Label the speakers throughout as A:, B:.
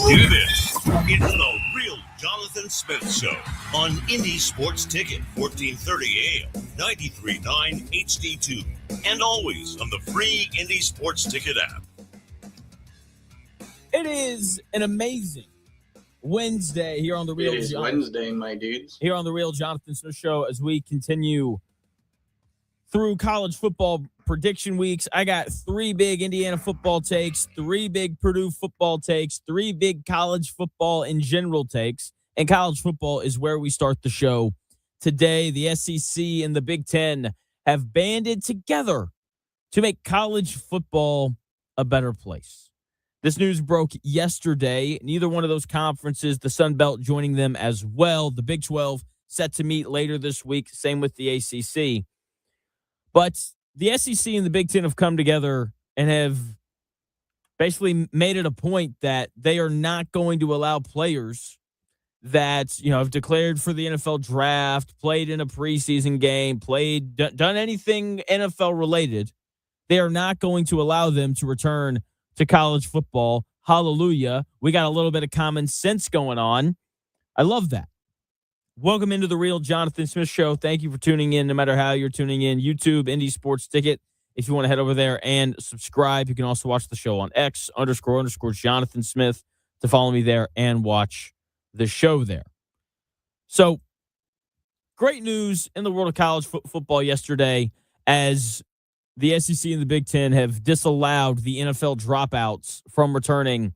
A: do this. It's the Real Jonathan Smith Show on Indie Sports Ticket, 1430 AM, 93.9 HD2, and always on the free Indie Sports Ticket app.
B: It is an amazing Wednesday here on the Real.
C: It is Wednesday, my dudes.
B: Here on the Real Jonathan Smith Show as we continue through college football prediction weeks. I got 3 big Indiana football takes, 3 big Purdue football takes, 3 big college football in general takes, and college football is where we start the show today. The SEC and the Big Ten have banded together to make college football a better place. This news broke yesterday. Neither one of those conferences, the Sun Belt joining them as well. The Big 12 set to meet later this week, same with the ACC. But the SEC and the Big Ten have come together and have basically made it a point that they are not going to allow players that, have declared for the NFL draft, played in a preseason game, done anything NFL related. They are not going to allow them to return to college football. Hallelujah. We got a little bit of common sense going on. I love that. Welcome into the Real Jonathan Smith Show. Thank you for tuning in, no matter how you're tuning in. YouTube, Indie Sports Ticket. If you want to head over there and subscribe, you can also watch the show on X, __ Jonathan Smith, to follow me there and watch the show there. So, great news in the world of college football yesterday as the SEC and the Big Ten have disallowed the NFL dropouts from returning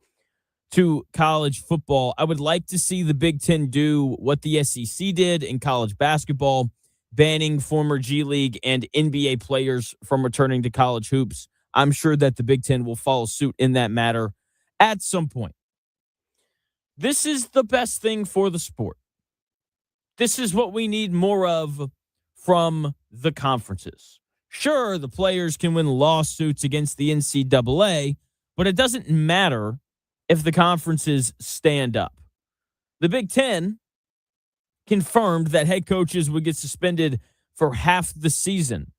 B: to college football. I would like to see the Big Ten do what the SEC did in college basketball, banning former G League and NBA players from returning to college hoops. I'm sure that the Big Ten will follow suit in that matter at some point. This is the best thing for the sport. This is what we need more of from the conferences. Sure, the players can win lawsuits against the NCAA, but it doesn't matter if the conferences stand up. The Big Ten confirmed that head coaches would get suspended for half the season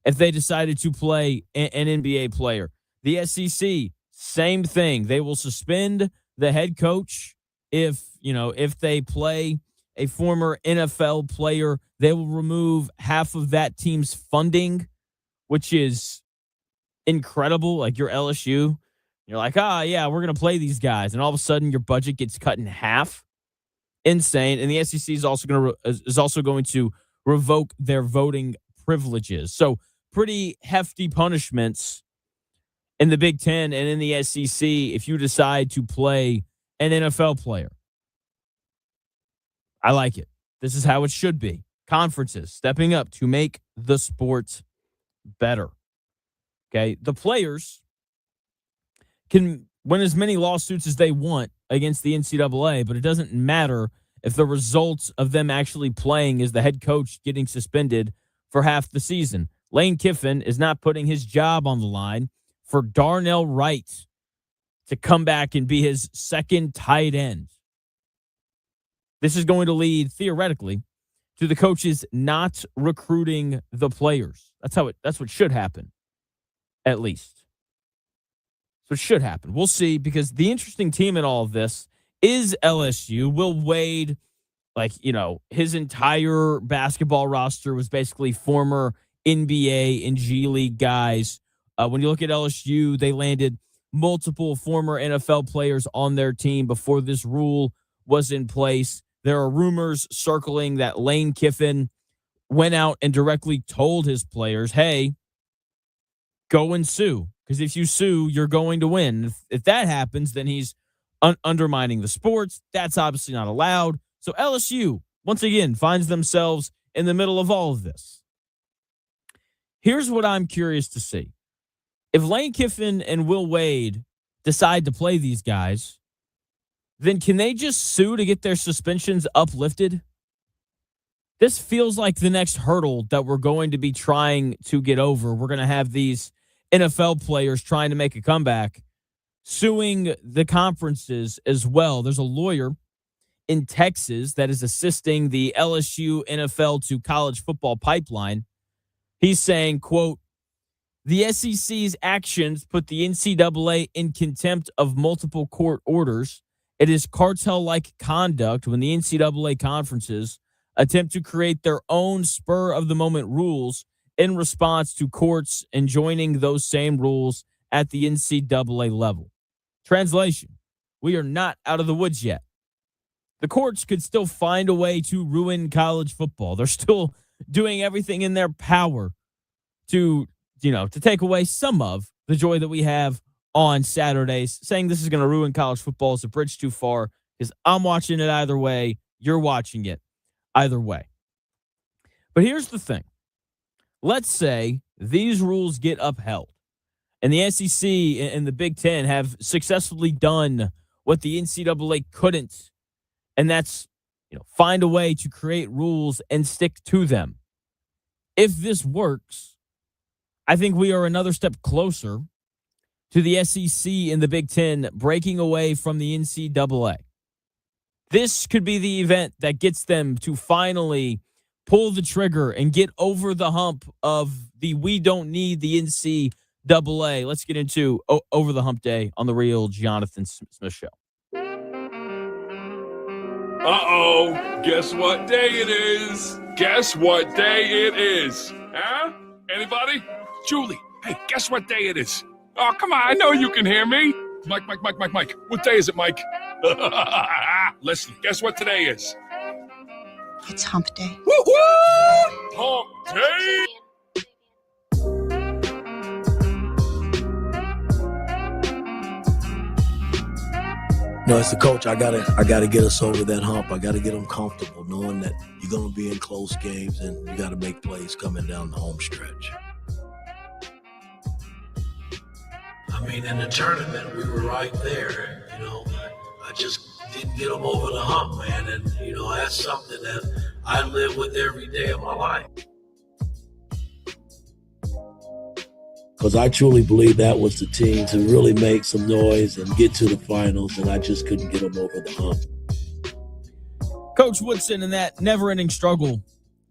B: if they decided to play an NBA player. The SEC, same thing. They will suspend the head coach if they play a former NFL player. They will remove half of that team's funding, which is incredible. Like your LSU, you're like, yeah, we're going to play these guys. And all of a sudden your budget gets cut in half. Insane. And the SEC is also going to revoke their voting privileges. So pretty hefty punishments in the Big Ten and in the SEC if you decide to play an NFL player. I like it. This is how it should be. Conferences stepping up to make the sport better. Okay, the players can win as many lawsuits as they want against the NCAA, but it doesn't matter if the results of them actually playing is the head coach getting suspended for half the season. Lane Kiffin is not putting his job on the line for Darnell Wright to come back and be his second tight end. This is going to lead, theoretically, to the coaches not recruiting the players. That's what should happen, at least. So it should happen. We'll see, because the interesting team in all of this is LSU. Will Wade, his entire basketball roster was basically former NBA and G League guys. When you look at LSU, they landed multiple former NFL players on their team before this rule was in place. There are rumors circling that Lane Kiffin went out and directly told his players, hey, go and sue. Because if you sue, you're going to win. If that happens, then he's undermining the sports. That's obviously not allowed. So LSU, once again, finds themselves in the middle of all of this. Here's what I'm curious to see. If Lane Kiffin and Will Wade decide to play these guys, then can they just sue to get their suspensions uplifted? This feels like the next hurdle that we're going to be trying to get over. We're going to have these NFL players trying to make a comeback, suing the conferences as well. There's a lawyer in Texas that is assisting the LSU NFL to college football pipeline. He's saying, quote, the SEC's actions put the NCAA in contempt of multiple court orders It is cartel-like conduct when the NCAA conferences attempt to create their own spur-of-the-moment rules in response to courts enjoining those same rules at the NCAA level. Translation, we are not out of the woods yet. The courts could still find a way to ruin college football. They're still doing everything in their power to take away some of the joy that we have on Saturdays. Saying this is going to ruin college football is a bridge too far because I'm watching it either way. You're watching it either way. But here's the thing. Let's say these rules get upheld and the SEC and the Big Ten have successfully done what the NCAA couldn't, and that's find a way to create rules and stick to them. If this works, I think we are another step closer to the SEC and the Big Ten breaking away from the NCAA. This could be the event that gets them to finally pull the trigger and get over the hump of the we don't need the NCAA. Let's get into Over the Hump Day on the Real Jonathan Smith Show.
D: Uh-oh, guess what day it is? Guess what day it is? Huh? Anybody? Julie, hey, guess what day it is? Oh, come on, I know you can hear me. Mike. What day is it, Mike? Leslie, guess what today is?
E: It's Hump Day.
D: Woo-hoo! Hump Day!
F: As a coach, I gotta get us over that hump. I gotta get them comfortable, knowing that you're gonna be in close games and you gotta make plays coming down the home stretch. I mean, in the tournament, we were right there. I just didn't get them over the hump, man. And that's something that I live with every day of my life. Because I truly believe that was the team to really make some noise and get to the finals, and I just couldn't get them over the hump.
B: Coach Woodson in that never-ending struggle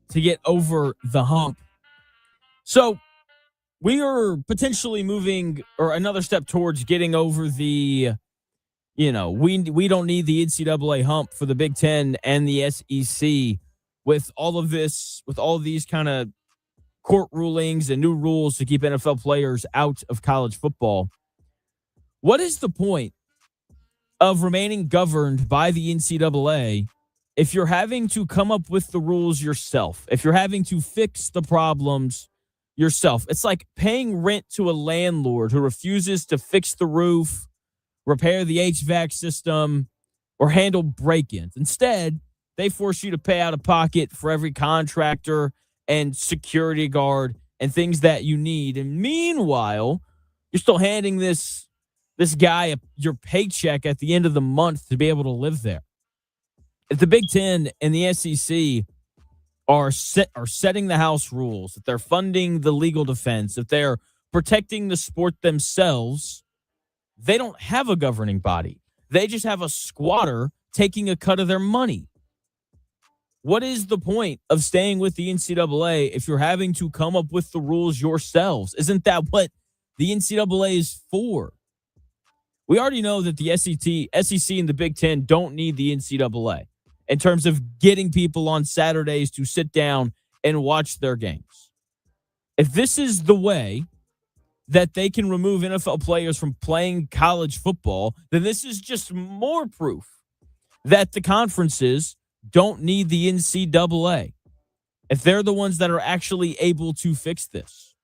B: to get over the hump. So we are potentially moving or another step towards getting over the, we don't need the NCAA hump for the Big Ten and the SEC with all of this, with all of these kind of court rulings and new rules to keep NFL players out of college football. What is the point of remaining governed by the NCAA if you're having to come up with the rules yourself, if you're having to fix the problems yourself? It's like paying rent to a landlord who refuses to fix the roof, repair the HVAC system, or handle break-ins. Instead, they force you to pay out of pocket for every contractor and security guard and things that you need. And meanwhile, you're still handing this guy your paycheck at the end of the month to be able to live there. If the Big Ten and the SEC are setting the house rules, if they're funding the legal defense, if they're protecting the sport themselves, they don't have a governing body. They just have a squatter taking a cut of their money. What is the point of staying with the NCAA if you're having to come up with the rules yourselves? Isn't that what the NCAA is for? We already know that the SEC and the Big Ten don't need the NCAA in terms of getting people on Saturdays to sit down and watch their games. If this is the way that they can remove NFL players from playing college football, then this is just more proof that the conferences don't need the NCAA if they're the ones that are actually able to fix this.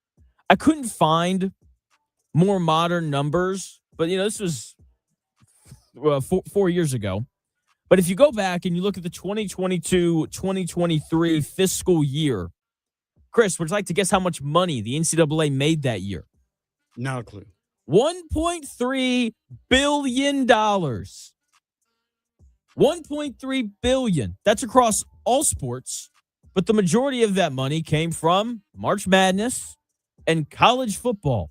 B: I couldn't find more modern numbers, but this was 4 years ago. But if you go back and you look at the 2022-2023 fiscal year, Chris, would you like to guess how much money the NCAA made that year?
G: Not a clue.
B: $1.3 billion. $1.3 billion. That's across all sports, but the majority of that money came from March Madness and college football.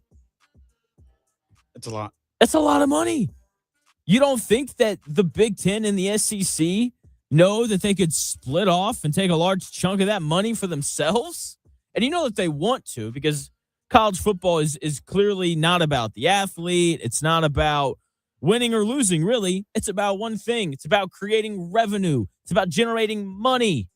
G: That's a lot.
B: That's a lot of money. You don't think that the Big Ten and the SEC know that they could split off and take a large chunk of that money for themselves? And you know that they want to, because college football is clearly not about the athlete. It's not about winning or losing, really. It's about one thing. It's about creating revenue. It's about generating money.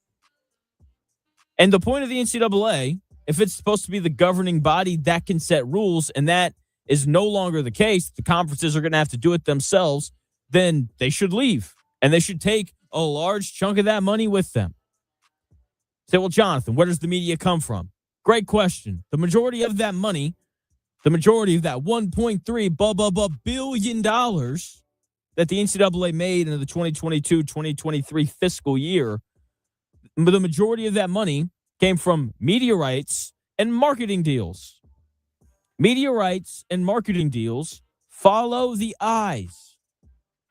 B: And the point of the NCAA, if it's supposed to be the governing body that can set rules, and that is no longer the case, the conferences are going to have to do it themselves, then they should leave. And they should take a large chunk of that money with them. Say, well, Jonathan, where does the media come from? Great question. The majority of that money, the majority of that $1.3 billion that the NCAA made in the 2022-2023 fiscal year, the majority of that money came from media rights and marketing deals. Media rights and marketing deals follow the eyes.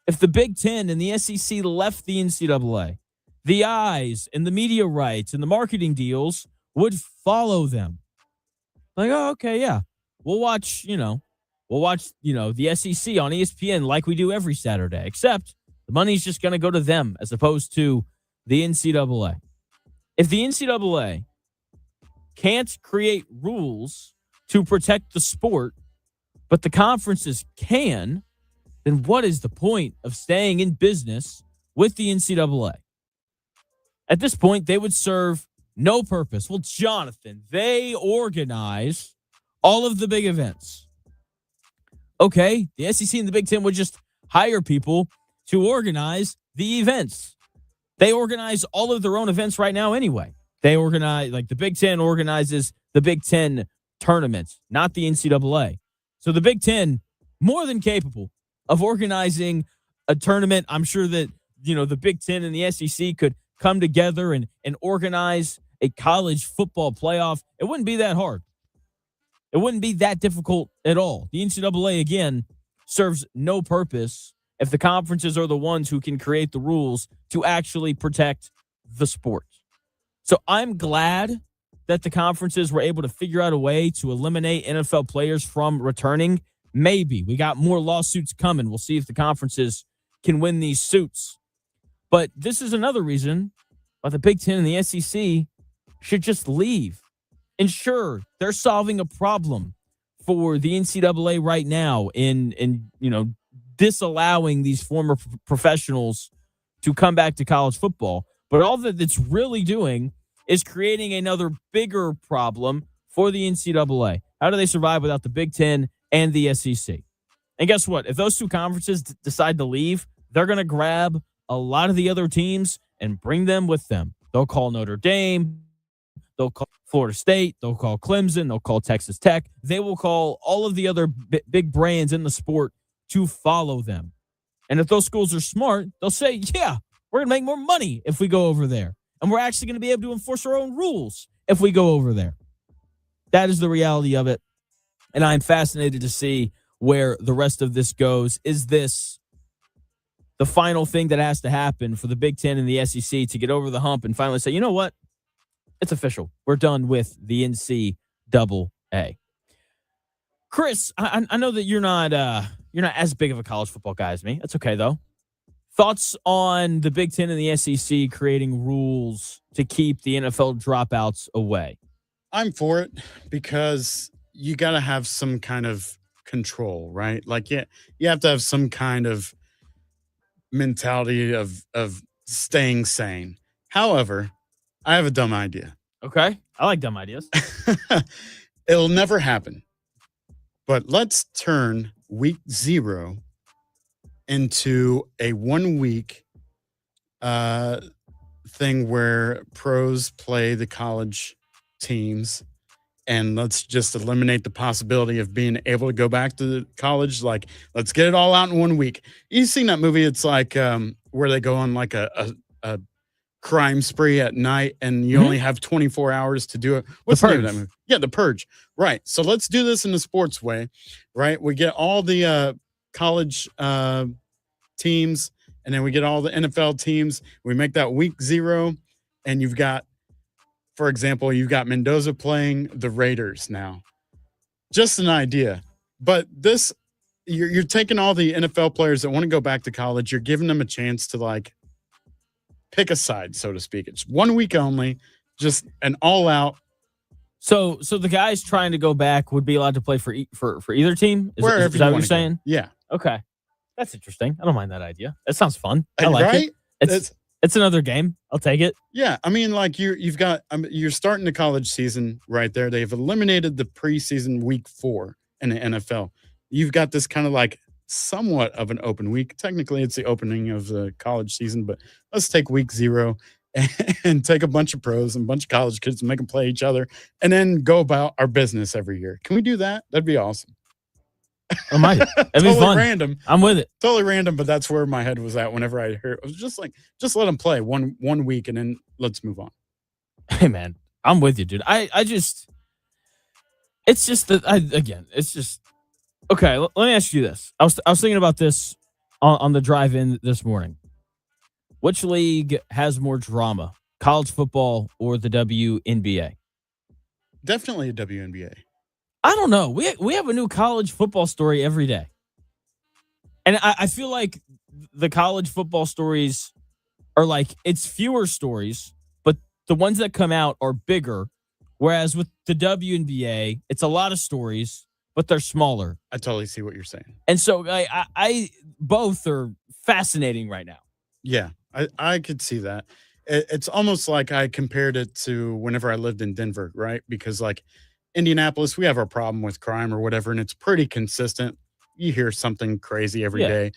B: If the Big Ten and the SEC left the NCAA, the eyes and the media rights and the marketing deals would follow them. Like, oh, okay, yeah. We'll watch the SEC on ESPN like we do every Saturday, except the money's just going to go to them as opposed to the NCAA. If the NCAA can't create rules to protect the sport, but the conferences can, then what is the point of staying in business with the NCAA? At this point, they would serve no purpose. Well, Jonathan, they organize all of the big events. Okay, the SEC and the Big Ten would just hire people to organize the events. They organize all of their own events right now anyway. They organize, like the Big Ten organizes the Big Ten tournaments, not the NCAA. So the Big Ten, more than capable of organizing a tournament. I'm sure that, the Big Ten and the SEC could come together and organize a college football playoff. It wouldn't be that hard. It wouldn't be that difficult at all. The NCAA, again, serves no purpose if the conferences are the ones who can create the rules to actually protect the sport. So I'm glad that the conferences were able to figure out a way to eliminate NFL players from returning. Maybe. We got more lawsuits coming. We'll see if the conferences can win these suits. But this is another reason why the Big Ten and the SEC should just leave. And sure, they're solving a problem for the NCAA right now in disallowing these former professionals to come back to college football. But all that it's really doing is creating another bigger problem for the NCAA. How do they survive without the Big Ten and the SEC? And guess what? If those two conferences decide to leave, they're going to grab a lot of the other teams and bring them with them. They'll call Notre Dame. They'll call Florida State. They'll call Clemson. They'll call Texas Tech. They will call all of the other big brands in the sport to follow them. And if those schools are smart, they'll say, yeah, we're going to make more money if we go over there. And we're actually going to be able to enforce our own rules if we go over there. That is the reality of it. And I'm fascinated to see where the rest of this goes. Is this the final thing that has to happen for the Big Ten and the SEC to get over the hump and finally say, you know what? It's official. We're done with the NCAA. Chris, I know that you're not as big of a college football guy as me. That's okay, though. Thoughts on the Big Ten and the SEC creating rules to keep the NFL dropouts away?
G: I'm for it because you got to have some kind of control, right? Like, you have to have some kind of mentality of staying sane. However, I have a dumb idea.
B: Okay. I like dumb ideas.
G: It'll never happen. But let's turn week 0 into a 1 week thing where pros play the college teams, and let's just eliminate the possibility of being able to go back to college. Like, let's get it all out in 1 week. You've seen that movie? It's like where they go on like a crime spree at night, and you only have 24 hours to do it. What's the name of that movie? Yeah, The Purge. Right. So let's do this in the sports way, right? We get all the college teams, and then we get all the NFL teams. We make that week 0, and you've got, for example, you've got Mendoza playing the Raiders now. Just an idea. But this, you're taking all the NFL players that want to go back to college. You're giving them a chance to, like, pick a side, so to speak. It's 1 week only, just an all-out.
B: So the guys trying to go back would be allowed to play for either team? Is that what you're saying?
G: Yeah.
B: Okay. That's interesting. I don't mind that idea. That sounds fun. I like
G: right?
B: it. It's another game. I'll take it.
G: Yeah, I mean, like you've got you're starting the college season right there. They've eliminated the preseason week 4 in the NFL. You've got this kind of like somewhat of an open week. Technically, it's the opening of the college season, but let's take week 0 and take a bunch of pros and a bunch of college kids and make them play each other, and then go about our business every year. Can we do that? That'd be awesome.
B: I might. That'd
G: Totally
B: be fun.
G: random.
B: I'm with it.
G: Totally random, but that's where my head was at whenever I heard it. It was just like, just let them play one week and then let's move on.
B: Hey man, I'm with you, dude. I just, it's just that it's just okay. Let me ask you this. I was thinking about this on the drive in this morning. Which league has more drama, college football or the WNBA?
G: Definitely a WNBA.
B: I don't know. We have a new college football story every day. And I feel like the college football stories are like, it's fewer stories, but the ones that come out are bigger. Whereas with the WNBA, it's a lot of stories, but they're smaller.
G: I totally see what you're saying.
B: And so I both are fascinating right now.
G: Yeah, I could see that. It's almost like I compared it to whenever I lived in Denver, right? Because like Indianapolis, we have our problem with crime or whatever, and it's pretty consistent. You hear something crazy every day.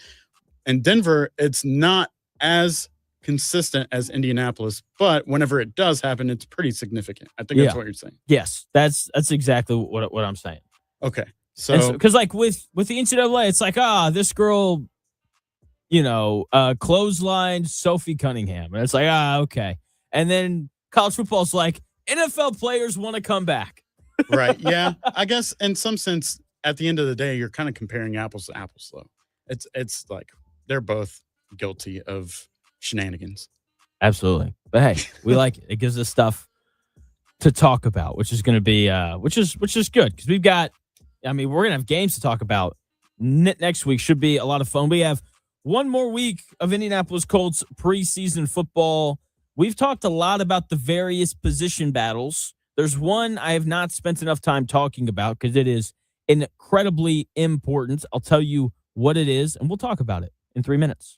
G: In Denver, it's not as consistent as Indianapolis, but whenever it does happen, it's pretty significant. I think that's what you're saying.
B: Yes, that's exactly what I'm saying.
G: Okay, so
B: because like with the NCAA, it's like this girl, clotheslined Sophie Cunningham, and it's like okay, and then college football's like NFL players want to come back.
G: Right. Yeah. I guess in some sense, at the end of the day, you're kind of comparing apples to apples, though. It's like they're both guilty of shenanigans.
B: Absolutely. But hey, we like it. It gives us stuff to talk about, which is going to be which is good because we're going to have games to talk about. Next week should be a lot of fun. We have one more week of Indianapolis Colts preseason football. We've talked a lot about the various position battles. There's one I have not spent enough time talking about because it is incredibly important. I'll tell you what it is, and we'll talk about it in 3 minutes.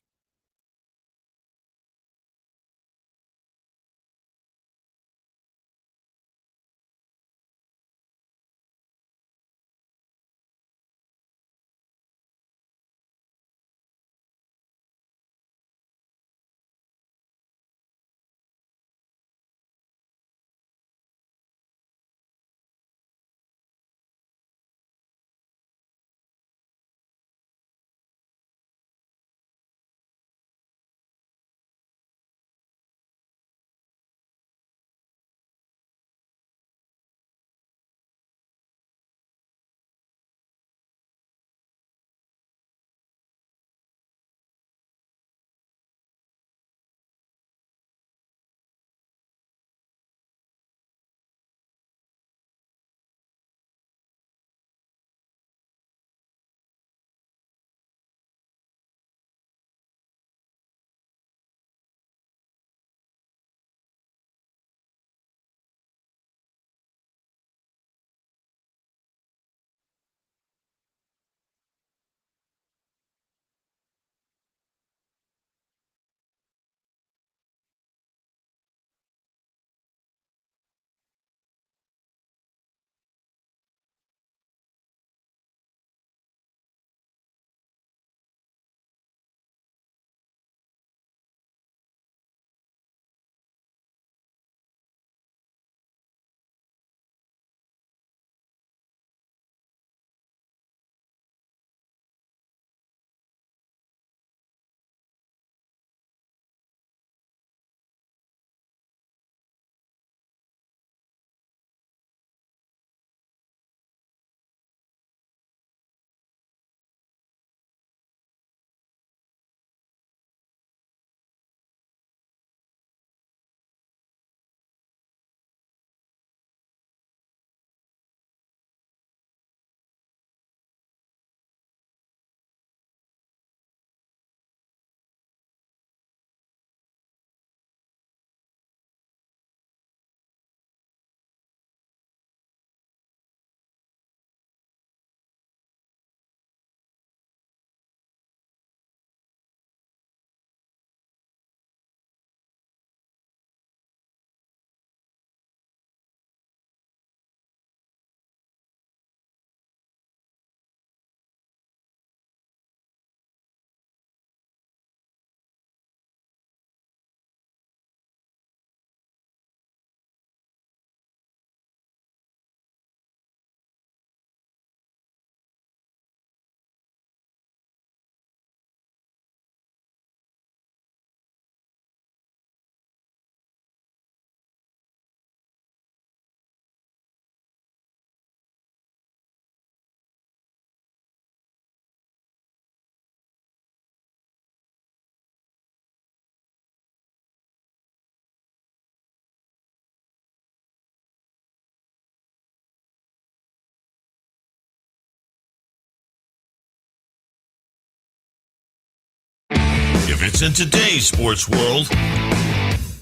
A: If it's in today's sports world,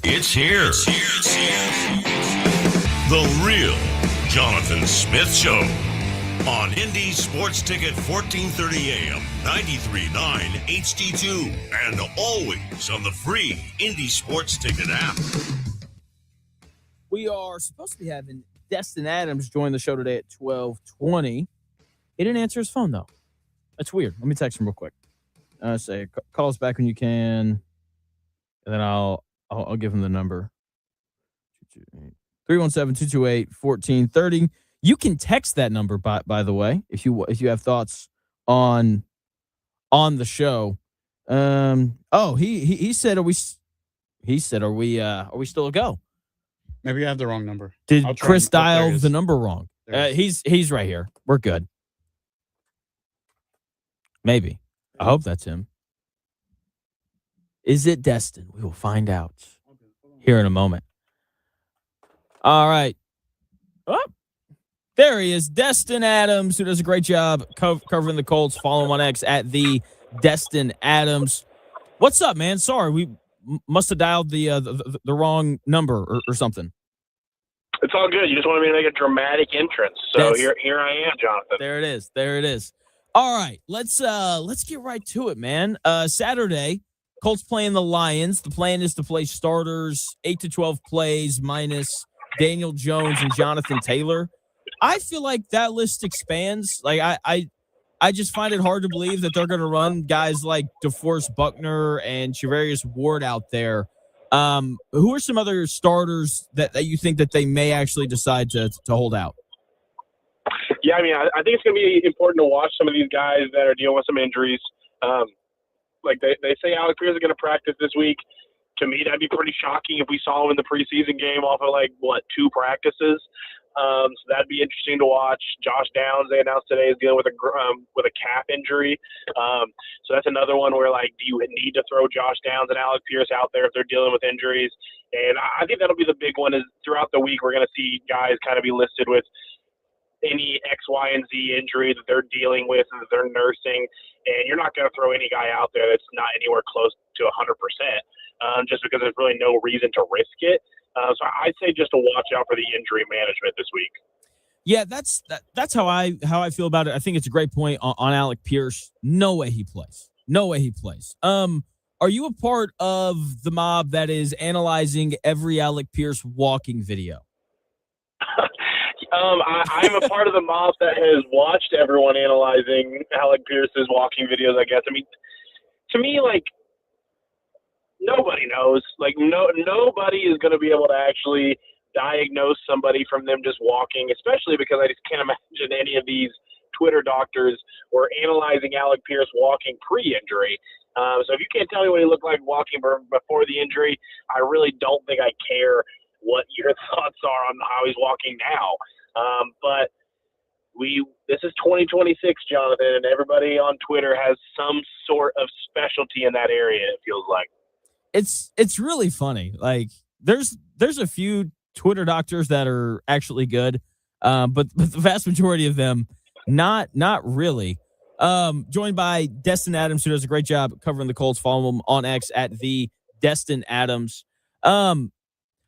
A: it's here. The real Jonathan Smith Show on Indy Sports Ticket 1430 AM, 93.9 HD2, and always on the free Indy Sports Ticket app.
B: We are supposed to be having Destin Adams join the show today at 12:20. He didn't answer his phone, though. That's weird. Let me text him real quick. Say, call us back when you can, and then I'll give him the number. 317-228-1430. You can text that number, by the way, if you have thoughts on the show. He said, are we still a go?
G: Maybe I have the wrong number.
B: Did Chris dial the number wrong? He's right here. We're good. Maybe. I hope that's him. Is it Destin? We will find out here in a moment. All right. Oh, there he is, Destin Adams, who does a great job covering the Colts. Follow him on X at the Destin Adams. What's up, man? Sorry, we must have dialed the wrong number or something.
H: It's all good. You just wanted me to make a dramatic entrance, so here I am, Jonathan.
B: There it is. All right, let's get right to it, man. Saturday, Colts playing the Lions. The plan is to play starters 8 to 12 plays minus Daniel Jones and Jonathan Taylor. I feel like that list expands. Like I just find it hard to believe that they're going to run guys like DeForest Buckner and Charvarius Ward out there. Who are some other starters that you think that they may actually decide to hold out?
H: Yeah, I mean, I think it's going to be important to watch some of these guys that are dealing with some injuries. Like they say Alec Pierce is going to practice this week. To me, that'd be pretty shocking if we saw him in the preseason game off of 2 practices. So that'd be interesting to watch. Josh Downs, they announced today, is dealing with a calf injury. So that's another one where do you need to throw Josh Downs and Alec Pierce out there if they're dealing with injuries? And I think that'll be the big one. Is throughout the week we're going to see guys kind of be listed with any X, Y, and Z injury that they're dealing with and that they're nursing. And you're not going to throw any guy out there that's not anywhere close to 100%, just because there's really no reason to risk it. So I'd say just to watch out for the injury management this week.
B: Yeah, that's how I feel about it. I think it's a great point on Alec Pierce. No way he plays. Are you a part of the mob that is analyzing every Alec Pierce walking video?
H: I'm a part of the mob that has watched everyone analyzing Alec Pierce's walking videos, I guess. I mean, to me, nobody knows. Nobody is going to be able to actually diagnose somebody from them just walking, especially because I just can't imagine any of these Twitter doctors were analyzing Alec Pierce walking pre-injury. So if you can't tell me what he looked like walking before the injury, I really don't think I care what your thoughts are on how he's walking now. But this is 2026, Jonathan, and everybody on Twitter has some sort of specialty in that area, it feels like.
B: It's really funny. There's a few Twitter doctors that are actually good, but the vast majority of them not really. Joined by Destin Adams, who does a great job covering the Colts. Follow him on X at the Destin Adams.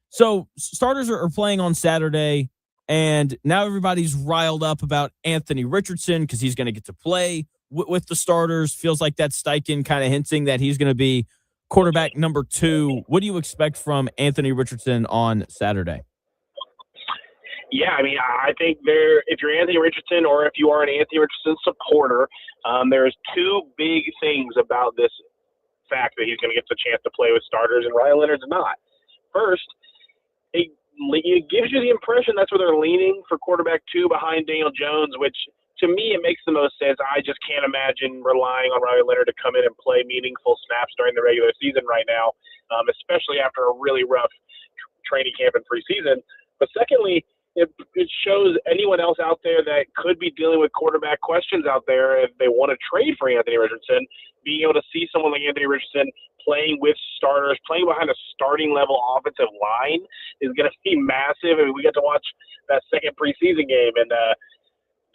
B: So starters are playing on Saturday, and now everybody's riled up about Anthony Richardson because he's going to get to play with the starters. Feels like that's Steichen kind of hinting that he's going to be quarterback number 2. What do you expect from Anthony Richardson on Saturday?
H: Yeah, I mean, I think if you're Anthony Richardson or if you are an Anthony Richardson supporter, there's 2 big things about this fact that he's going to get the chance to play with starters and Ryan Leonard's not. First, it gives you the impression that's where they're leaning for quarterback 2 behind Daniel Jones, which to me, it makes the most sense. I just can't imagine relying on Ryan Leonard to come in and play meaningful snaps during the regular season right now, especially after a really rough training camp and preseason. But secondly, it shows anyone else out there that could be dealing with quarterback questions out there if they want to trade for Anthony Richardson, being able to see someone like Anthony Richardson playing with starters, playing behind a starting level offensive line is going to be massive. I mean, we got to watch that second preseason game, and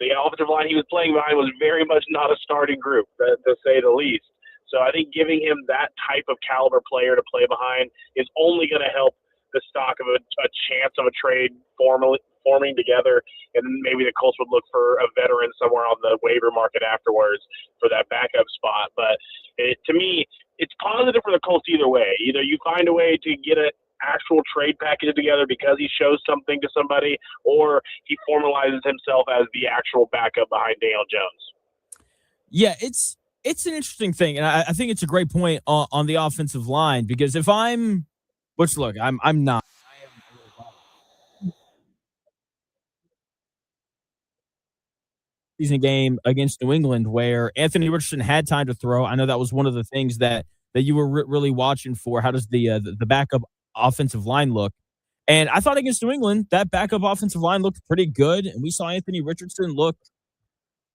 H: the offensive line he was playing behind was very much not a starting group, to say the least. So I think giving him that type of caliber player to play behind is only going to help the stock of a chance of a trade forming together, and then maybe the Colts would look for a veteran somewhere on the waiver market afterwards for that backup spot. But to me, it's positive for the Colts either way. Either you find a way to get an actual trade package together because he shows something to somebody, or he formalizes himself as the actual backup behind Daniel Jones.
B: Yeah, it's an interesting thing, and I think it's a great point on the offensive line, because if I'm – which, look, I'm not. I am season game against New England where Anthony Richardson had time to throw. I know that was one of the things that you were really watching for. How does the backup offensive line look? And I thought against New England, that backup offensive line looked pretty good, and we saw Anthony Richardson look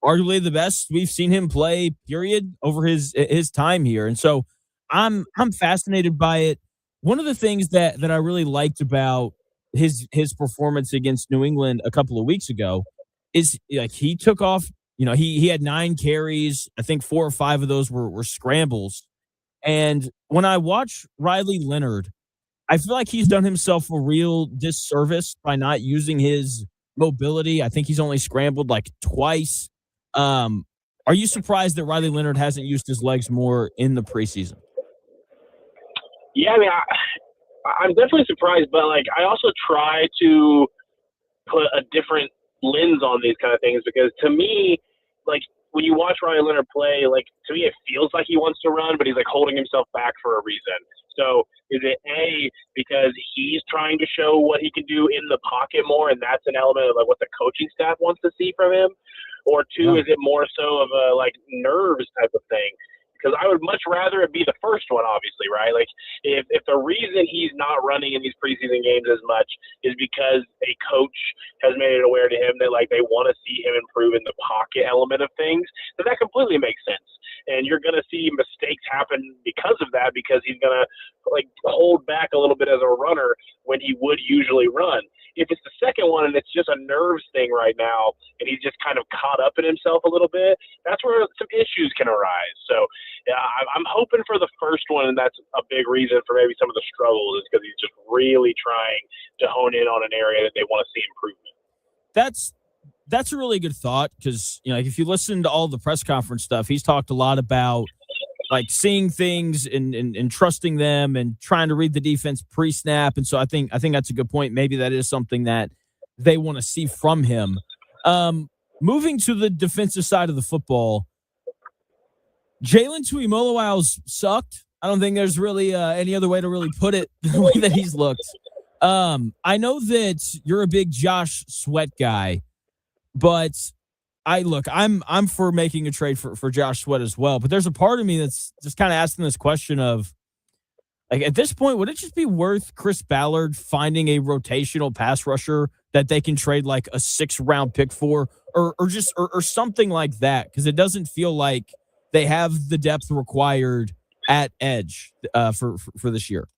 B: arguably the best we've seen him play, period, over his time here. And so I'm fascinated by it. One of the things that I really liked about his performance against New England a couple of weeks ago is, like, he took off. He had 9 carries. I think 4 or 5 of those were scrambles. And when I watch Riley Leonard, I feel like he's done himself a real disservice by not using his mobility. I think he's only scrambled like twice. Are you surprised that Riley Leonard hasn't used his legs more in the preseason?
H: Yeah, I mean, I'm definitely surprised, but like I also try to put a different lens on these kind of things, because to me, like when you watch Riley Leonard play, like to me it feels like he wants to run, but he's like holding himself back for a reason. So is it A, because he's trying to show what he can do in the pocket more, and that's an element of like what the coaching staff wants to see from him? Or 2, is it more so of a like nerves type of thing? Because I would much rather it be the first one, obviously, right? Like if the reason he's not running in these preseason games as much is because a coach has made it aware to him that like they want to see him improve in the pocket element of things, then that completely makes sense. And you're going to see mistakes happen because of that, because he's going to like hold back a little bit as a runner when he would usually run. If it's the second one and it's just a nerves thing right now and he's just kind of caught up in himself a little bit, that's where some issues can arise. So yeah, I'm hoping for the first one, and that's a big reason for maybe some of the struggles, is because he's just really trying to hone in on an area that they want to see improvement.
B: That's a really good thought, because like if you listen to all the press conference stuff, he's talked a lot about like seeing things and trusting them and trying to read the defense pre-snap. And so I think that's a good point. Maybe that is something that they want to see from him. Moving to the defensive side of the football, Jalen Tuimoloau's sucked. I don't think there's really any other way to really put it the way that he's looked. I know that you're a big Josh Sweat guy, but I'm for making a trade for Josh Sweat as well. But there's a part of me that's just kind of asking this question of, like, at this point, would it just be worth Chris Ballard finding a rotational pass rusher that they can trade like a 6th-round pick for, or something like that? Because it doesn't feel like they have the depth required at edge for this year.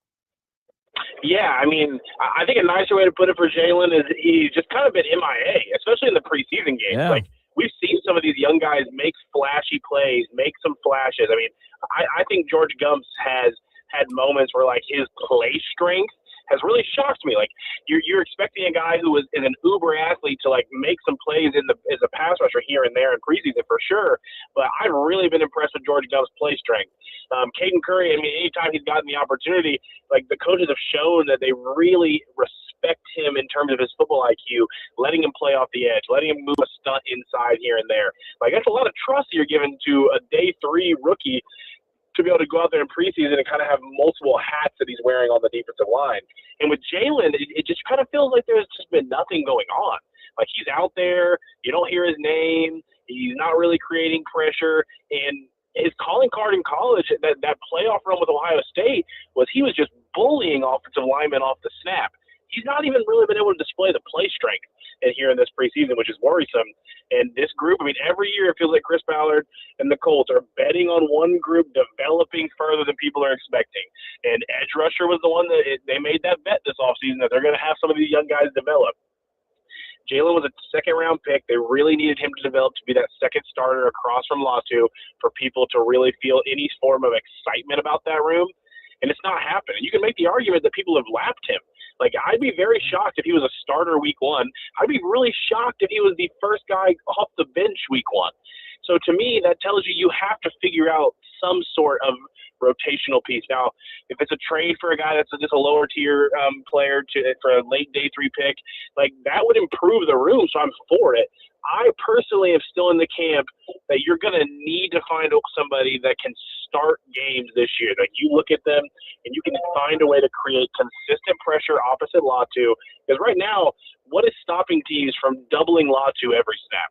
H: Yeah, I mean, I think a nicer way to put it for Jalen is he's just kind of been MIA, especially in the preseason games.
B: Yeah.
H: Like, we've seen some of these young guys make flashy plays, make some flashes. I mean, I think George Gumps has had moments where, like, his play strength has really shocked me. Like, you're expecting a guy who is an uber athlete to like make some plays as a pass rusher here and there in preseason for sure. But I've really been impressed with George Gumps' play strength. Caden Curry, I mean, anytime he's gotten the opportunity, like the coaches have shown that they really respect him in terms of his football IQ, letting him play off the edge, letting him move a stunt inside here and there. Like, that's a lot of trust you're giving to a day 3 rookie to be able to go out there in preseason and kind of have multiple hats that he's wearing on the defensive line. And with Jalen, it just kind of feels like there's just been nothing going on. Like, he's out there, you don't hear his name, he's not really creating pressure, and his calling card in college, that playoff run with Ohio State, was he was just bullying offensive linemen off the snap. He's not even really been able to display the play strength here in this preseason, which is worrisome. And this group, I mean, every year it feels like Chris Ballard and the Colts are betting on one group developing further than people are expecting. And edge rusher was the one that they made that bet this offseason that they're going to have some of these young guys develop. Jalen was a second-round pick. They really needed him to develop to be that second starter across from Latu for people to really feel any form of excitement about that room. And it's not happening. You can make the argument that people have lapped him. Like, I'd be very shocked if he was a starter week one. I'd be really shocked if he was the first guy off the bench week one. So to me, that tells you have to figure out some sort of rotational piece. Now, if it's a trade for a guy that's just a lower tier player for a late day 3 pick, like that would improve the room. So I'm for it. I personally am still in the camp that you're going to need to find somebody that can start games this year. Like, you look at them and you can find a way to create consistent pressure opposite Latu. Because right now, what is stopping teams from doubling Latu every snap?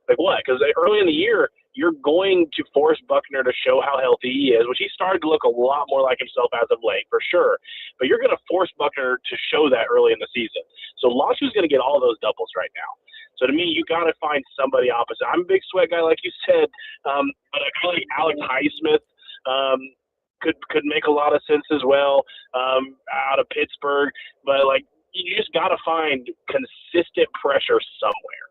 H: Like what? Because early in the year, you're going to force Buckner to show how healthy he is, which he started to look a lot more like himself as of late, for sure. But you're going to force Buckner to show that early in the season. So Latu's going to get all those doubles right now. So to me, you got to find somebody opposite. I'm a big sweat guy, like you said, but a guy like Alex Highsmith could make a lot of sense as well out of Pittsburgh. But like, you just got to find consistent pressure somewhere.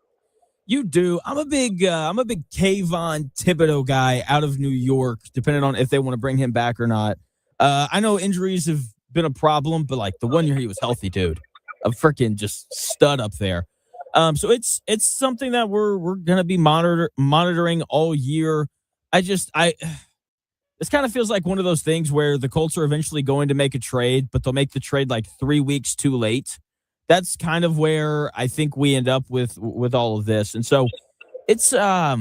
B: You do. I'm a big Kayvon Thibodeau guy out of New York, depending on if they want to bring him back or not. I know injuries have been a problem, but like the 1 year he was healthy, dude, a freaking just stud up there. So it's something that we're gonna be monitoring all year. This kind of feels like one of those things where the Colts are eventually going to make a trade, but they'll make the trade like 3 weeks too late. That's kind of where I think we end up with all of this. And so it's a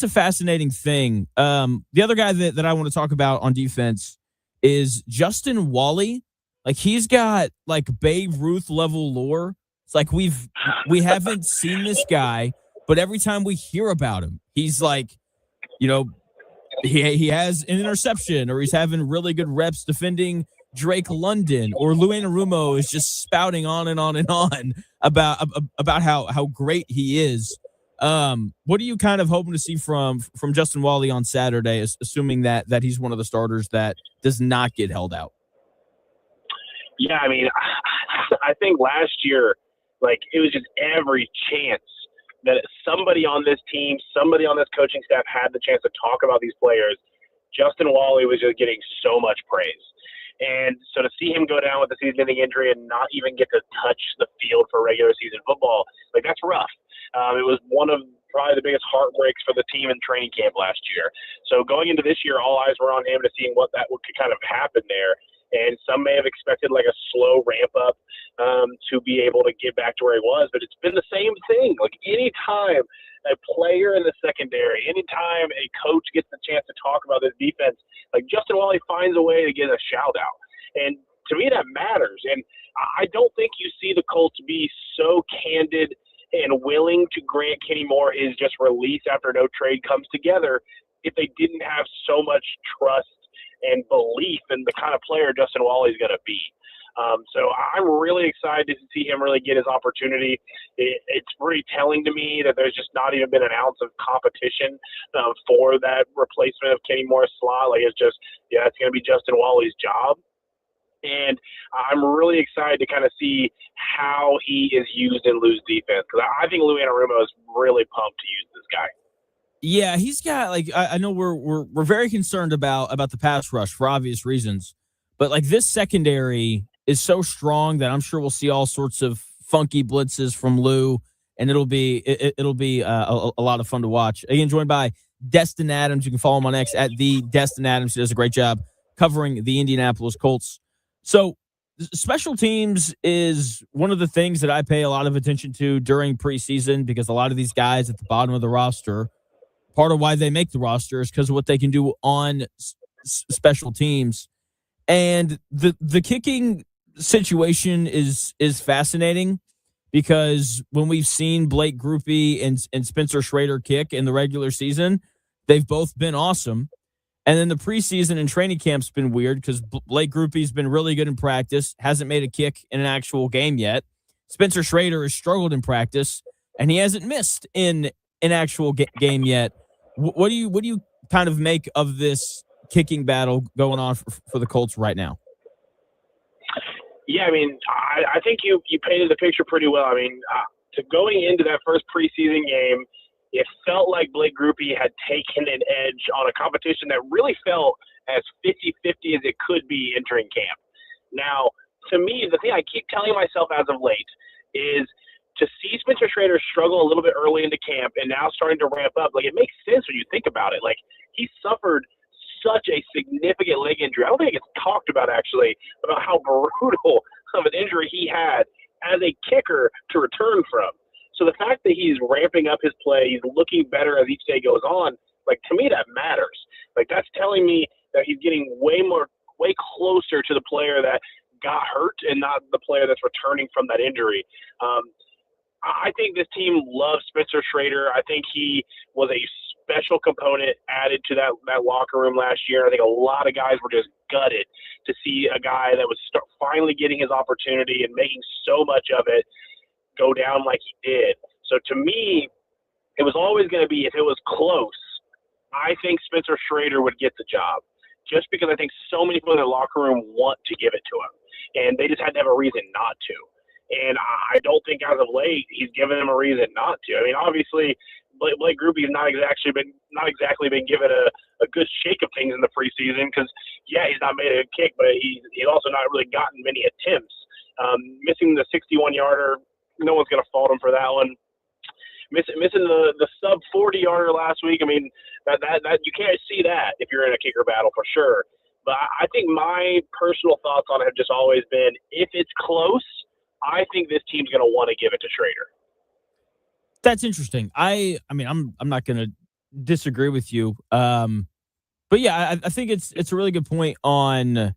B: fascinating thing. The other guy that I want to talk about on defense is Justin Wally. Like, he's got like Babe Ruth level lore. It's like we haven't seen this guy, but every time we hear about him, he's like, you know, he has an interception, or he's having really good reps defending Drake London, or Anarumo is just spouting on and on and on about how great he is. What are you kind of hoping to see from Justin Wally on Saturday, assuming that he's one of the starters that does not get held out?
H: Yeah, I mean, I think last year, like, it was just every chance that somebody on this team, somebody on this coaching staff had the chance to talk about these players. Justin Wally was just getting so much praise. And so to see him go down with a season-ending injury and not even get to touch the field for regular season football, like, that's rough. It was one of probably the biggest heartbreaks for the team in training camp last year. So going into this year, all eyes were on him to see what could kind of happen there. And some may have expected like a slow ramp up to be able to get back to where he was, but it's been the same thing. Like, anytime a player in the secondary, anytime a coach gets the chance to talk about this defense, like, Justin Wally finds a way to get a shout out. And to me, that matters. And I don't think you see the Colts be so candid and willing to grant Kenny Moore his just release after no trade comes together if they didn't have so much trust and belief in the kind of player Justin Wally is going to be. So I'm really excited to see him really get his opportunity. It's pretty telling to me that there's just not even been an ounce of competition for that replacement of Kenny Moore's slot. Like, it's just, yeah, it's going to be Justin Wally's job. And I'm really excited to kind of see how he is used in Lou's defense, because I think Lou Anarumo is really pumped to use this guy.
B: Yeah, he's got, like, I know we're very concerned about the pass rush for obvious reasons, but like, this secondary is so strong that I'm sure we'll see all sorts of funky blitzes from Lou, and it'll be a lot of fun to watch. Again, joined by Destin Adams. You can follow him on X at the Destin Adams. He does a great job covering the Indianapolis Colts. So special teams is one of the things that I pay a lot of attention to during preseason, because a lot of these guys at the bottom of the roster, part of why they make the roster is because of what they can do on special teams. And the kicking situation is fascinating, because when we've seen Blake Grupe and Spencer Schrader kick in the regular season, they've both been awesome. And then the preseason and training camp's been weird, because Blake Grupe's been really good in practice, hasn't made a kick in an actual game yet. Spencer Schrader has struggled in practice, and he hasn't missed in an actual game yet. What do you kind of make of this kicking battle going on for the Colts right now?
H: Yeah, I mean, I think you painted the picture pretty well. I mean, to going into that first preseason game, it felt like Blake Grupe had taken an edge on a competition that really felt as 50-50 as it could be entering camp. Now, to me, the thing I keep telling myself as of late is to see Spencer Schrader struggle a little bit early into camp and now starting to ramp up. Like, it makes sense when you think about it. Like, he suffered such a significant leg injury. I don't think it's talked about, actually, about how brutal of an injury he had as a kicker to return from. So the fact that he's ramping up his play, he's looking better as each day goes on, like, to me, that matters. Like, that's telling me that he's getting way closer to the player that got hurt and not the player that's returning from that injury. I think this team loves Spencer Schrader. I think he was a special component added to that locker room last year. I think a lot of guys were just gutted to see a guy that was finally getting his opportunity and making so much of it go down like he did. So to me, it was always going to be, if it was close, I think Spencer Schrader would get the job, just because I think so many people in the locker room want to give it to him, and they just had to have a reason not to. And I don't think as of late he's given them a reason not to. I mean, obviously, Blake Grupe has not exactly been given a good shake of things in the preseason, because, yeah, he's not made a kick, but he's also not really gotten many attempts. Missing the 61-yarder, no one's going to fault him for that one. Missing the sub 40-yarder last week. I mean, that you can't see that if you're in a kicker battle for sure. But I think my personal thoughts on it have just always been, if it's close, I think this team's going to want to give it to Schrader.
B: That's interesting. I mean, I'm not going to disagree with you. But yeah, I think it's a really good point on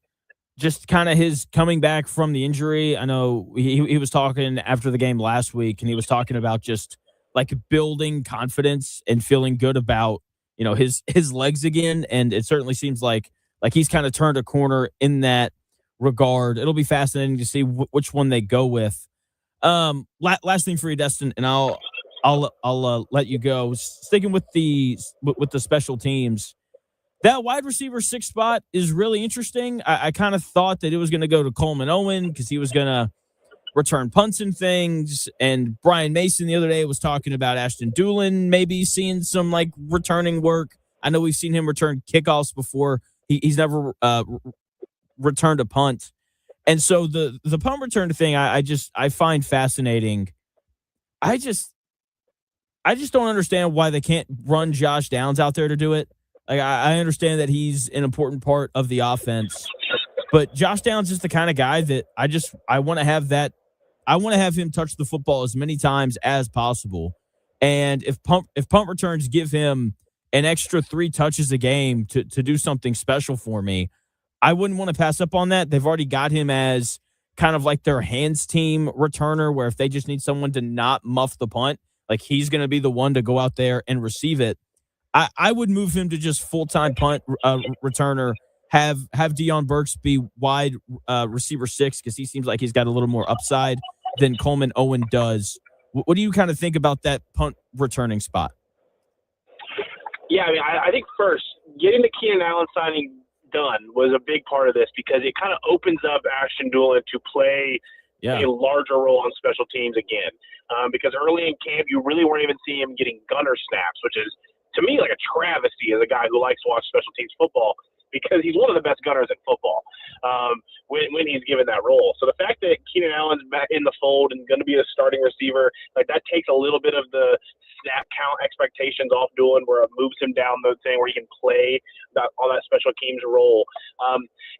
B: just kind of his coming back from the injury. I know he was talking after the game last week, and he was talking about just like building confidence and feeling good about, you know, his legs again. And it certainly seems like he's kind of turned a corner in that regard. It'll be fascinating to see which one they go with. Last thing for you, Destin, and I'll let you go. Sticking with the special teams, that wide receiver 6 spot is really interesting. I kind of thought that it was going to go to Coleman Owen because he was going to return punts and things. And Brian Mason the other day was talking about Ashton Doolin maybe seeing some like returning work. I know we've seen him return kickoffs before. He's never returned a punt. And so the punt return thing I find fascinating. I just don't understand why they can't run Josh Downs out there to do it. Like, I understand that he's an important part of the offense, but Josh Downs is the kind of guy that I want to have that. I want to have him touch the football as many times as possible. And if punt returns give him an extra 3 touches a game to do something special for me, I wouldn't want to pass up on that. They've already got him as kind of like their hands team returner, where if they just need someone to not muff the punt, like he's going to be the one to go out there and receive it. I would move him to just full-time punt returner, have Deion Burks be wide receiver 6, because he seems like he's got a little more upside than Coleman Owen does. What do you kind of think about that punt returning spot?
H: Yeah, I mean, I think first, getting the Keenan Allen signing done was a big part of this, because it kind of opens up Ashton Doolin to play a larger role on special teams again. Because early in camp, you really weren't even seeing him getting gunner snaps, which is, to me, like a travesty as a guy who likes to watch special teams football, because he's one of the best gunners in football when he's given that role. So the fact that Keenan Allen's back in the fold and going to be a starting receiver, like, that takes a little bit of the snap count expectations off Doolin, where it moves him down the thing where he can play on that special teams role.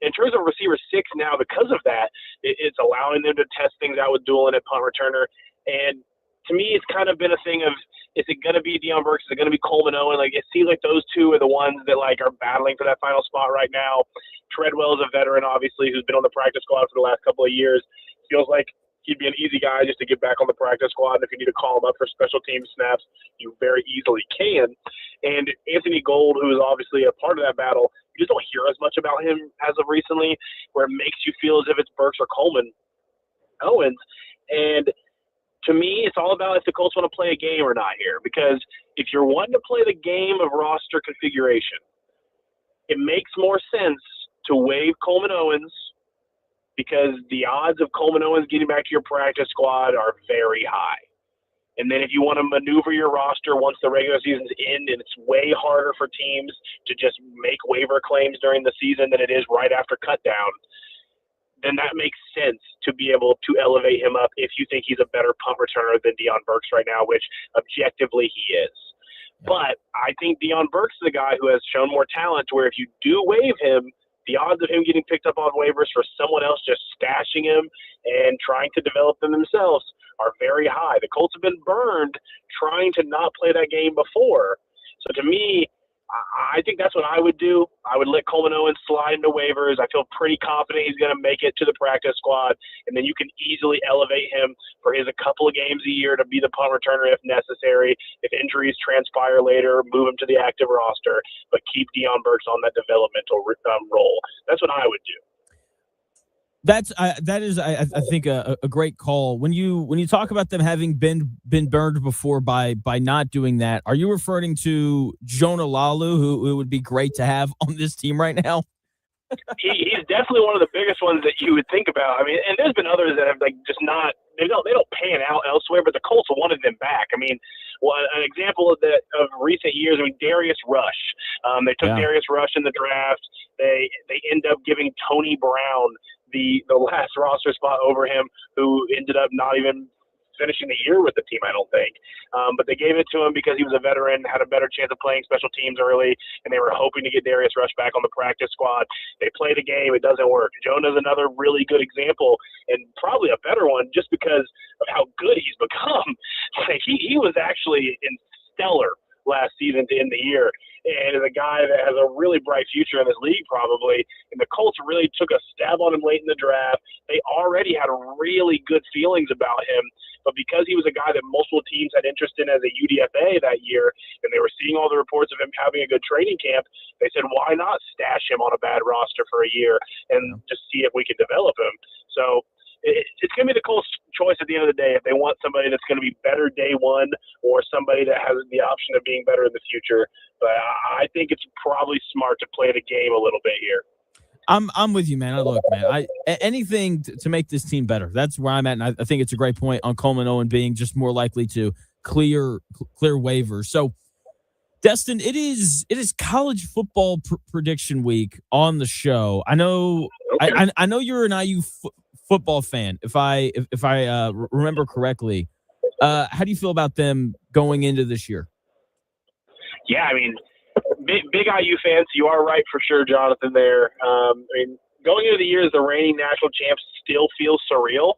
H: In terms of receiver 6 now, because of that, it's allowing them to test things out with Doolin at punt returner. And to me, it's kind of been a thing of, is it going to be Deion Burks? Is it going to be Coleman Owen? Like, it seems like those two are the ones that like are battling for that final spot right now. Treadwell is a veteran, obviously, who's been on the practice squad for the last couple of years. Feels like he'd be an easy guy just to get back on the practice squad. And if you need to call him up for special team snaps, you very easily can. And Anthony Gold, who is obviously a part of that battle, you just don't hear as much about him as of recently, where it makes you feel as if it's Burks or Coleman Owens. And to me, it's all about if the Colts want to play a game or not here. Because if you're wanting to play the game of roster configuration, it makes more sense to waive Coleman Owens, because the odds of Coleman Owens getting back to your practice squad are very high. And then if you want to maneuver your roster once the regular season's in, and it's way harder for teams to just make waiver claims during the season than it is right after cut down, then that makes sense to be able to elevate him up if you think he's a better punt returner than Deion Burks right now, which objectively he is. But I think Deion Burks is a guy who has shown more talent to where if you do waive him, the odds of him getting picked up on waivers for someone else just stashing him and trying to develop them themselves are very high. The Colts have been burned trying to not play that game before. So to me, I think that's what I would do. I would let Coleman Owens slide into waivers. I feel pretty confident he's going to make it to the practice squad, and then you can easily elevate him for his a couple of games a year to be the punt returner if necessary. If injuries transpire later, move him to the active roster, but keep Deion Burks on that developmental role. That's what I would do.
B: That is I think a great call. When you talk about them having been burned before by not doing that, are you referring to Jonah Lalu, who would be great to have on this team right now?
H: He's definitely one of the biggest ones that you would think about. I mean, and there's been others that have just not they don't pan out elsewhere, but the Colts wanted them back. I mean, well, an example of recent years. I mean, Darius Rush. They took Darius Rush in the draft. They end up giving Tony Brown the last roster spot over him, who ended up not even finishing the year with the team, I don't think. But they gave it to him because he was a veteran, had a better chance of playing special teams early, and they were hoping to get Darius Rush back on the practice squad. They play the game. It doesn't work. Jonah's another really good example, and probably a better one just because of how good he's become. He was actually stellar last season to end the year, and is a guy that has a really bright future in this league probably, and the Colts really took a stab on him late in the draft. They already had really good feelings about him, but because he was a guy that multiple teams had interest in as a UDFA that year, and they were seeing all the reports of him having a good training camp, they said, why not stash him on a bad roster for a year and just see if we can develop him? So it's going to be the Colts' choice at the end of the day if they want somebody that's going to be better day one or somebody that has the option of being better in the future. But I think it's probably smart to play the game a little bit here.
B: I'm with you, man. Look, man, anything to make this team better. That's where I'm at, and I think it's a great point on Coleman Owen being just more likely to clear waivers. So, Destin, it is college football prediction week on the show. I know I know you're an IU football fan, if I remember correctly. How do you feel about them going into this year?
H: Yeah, I mean, big IU fans. You are right for sure, Jonathan. There. I mean, going into the year as the reigning national champs still feels surreal.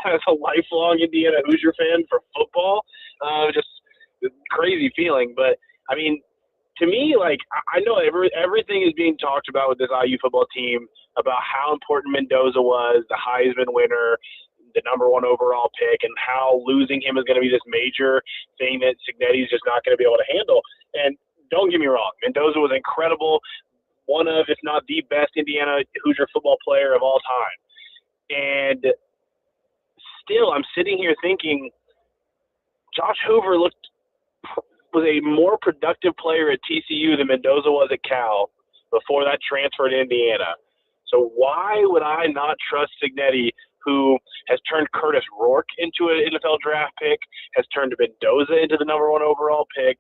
H: As a lifelong Indiana Hoosier fan for football, just a crazy feeling. But I mean, to me, I know everything is being talked about with this IU football team about how important Mendoza was, the Heisman winner, the number 1 overall pick, and how losing him is going to be this major thing that Cignetti is just not going to be able to handle. And don't get me wrong, Mendoza was incredible, one of, if not the best Indiana Hoosier football player of all time. And still, I'm sitting here thinking Josh Hoover was a more productive player at TCU than Mendoza was at Cal before that transfer to Indiana. So why would I not trust Cignetti, who has turned Curtis Rourke into an NFL draft pick, has turned Mendoza into the number 1 overall pick,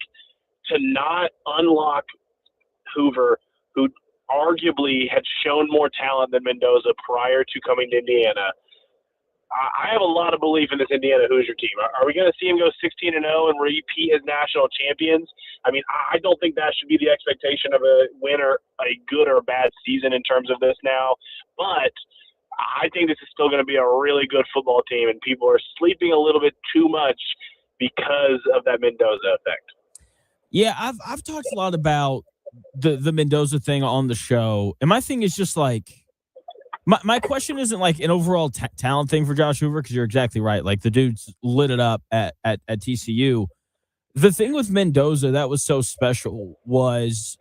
H: to not unlock Hoover, who arguably had shown more talent than Mendoza prior to coming to Indiana? I have a lot of belief in this Indiana Hoosier team. Are we going to see him go 16-0 and repeat as national champions? I mean, I don't think that should be the expectation of a win or a good or a bad season in terms of this now. But I think this is still going to be a really good football team, and people are sleeping a little bit too much because of that Mendoza effect.
B: Yeah, I've talked a lot about the Mendoza thing on the show, and my thing is just my question isn't an overall talent thing for Josh Hoover, because you're exactly right. The dude's lit it up at TCU. The thing with Mendoza that was so special was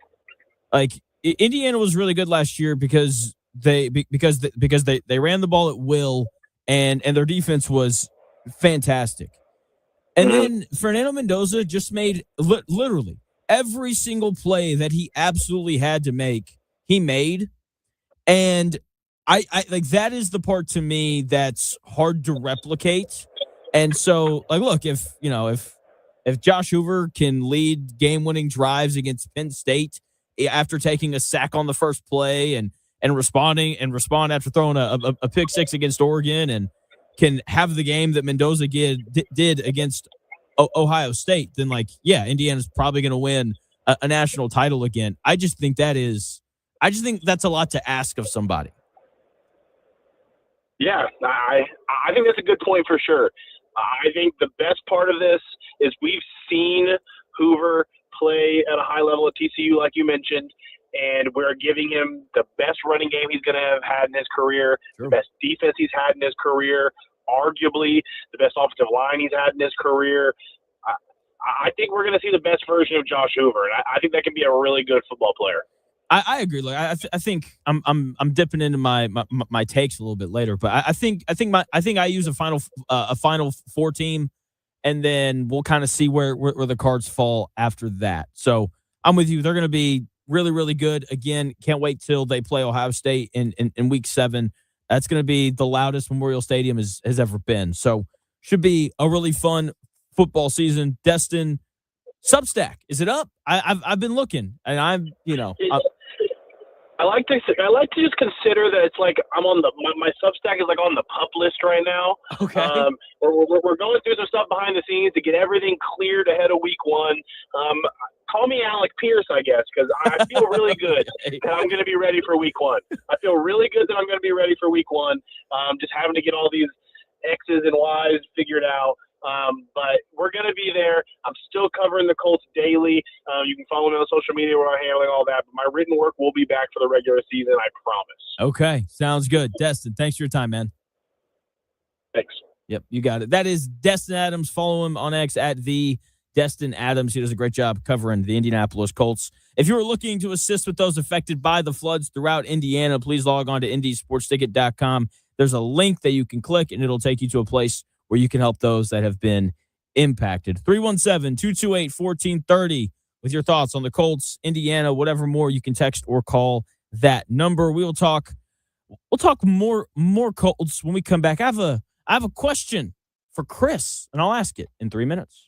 B: Indiana was really good last year because they ran the ball at will, and their defense was fantastic. And then Fernando Mendoza just made literally every single play that he absolutely had to make, he made. And I that is the part to me that's hard to replicate. And so, like, look, if Josh Hoover can lead game-winning drives against Penn State after taking a sack on the first play and respond after throwing a pick six against Oregon, and can have the game that Mendoza did against Ohio State, then, like, yeah, Indiana's probably going to win a national title again. I just think that's a lot to ask of somebody.
H: Yeah, I think that's a good point for sure. I think the best part of this is we've seen Hoover play at a high level at TCU, like you mentioned, and we're giving him the best running game he's going to have had in his career, the best defense he's had in his career, arguably the best offensive line he's had in his career. I think we're going to see the best version of Josh Hoover, and I think that can be a really good football player.
B: I agree. Like, I think I'm dipping into my takes a little bit later, but I think I use a final four team, and then we'll kind of see where the cards fall after that. So I'm with you. They're going to be really, really good. Again, can't wait till they play Ohio State in week 7. That's going to be the loudest Memorial Stadium has ever been. So should be a really fun football season. Destin, Substack, is it up? I've been looking, and
H: I like to just consider that it's like I'm on my Substack is like on the pup list right now.
B: Okay.
H: We're going through some stuff behind the scenes to get everything cleared ahead of week 1. Call me Alec Pierce, I guess, because I feel really good that I'm going to be ready for week 1. I feel really good that I'm going to be ready for week 1. Just having to get all these X's and Y's figured out. But we're going to be there. I'm still covering the Colts daily. You can follow me on social media where I'm handling all that. But my written work will be back for the regular season, I promise.
B: Okay. Sounds good. Destin, thanks for your time, man.
H: Thanks.
B: Yep, you got it. That is Destin Adams. Follow him on X at the Destin Adams. He does a great job covering the Indianapolis Colts. If you are looking to assist with those affected by the floods throughout Indiana, please log on to IndySportsTicket.com. There's a link that you can click, and it'll take you to a place where you can help those that have been impacted. 317-228-1430 with your thoughts on the Colts, Indiana, whatever more. You can text or call that number. We'll talk more Colts when we come back. I have a question for Chris, and I'll ask it in 3 minutes.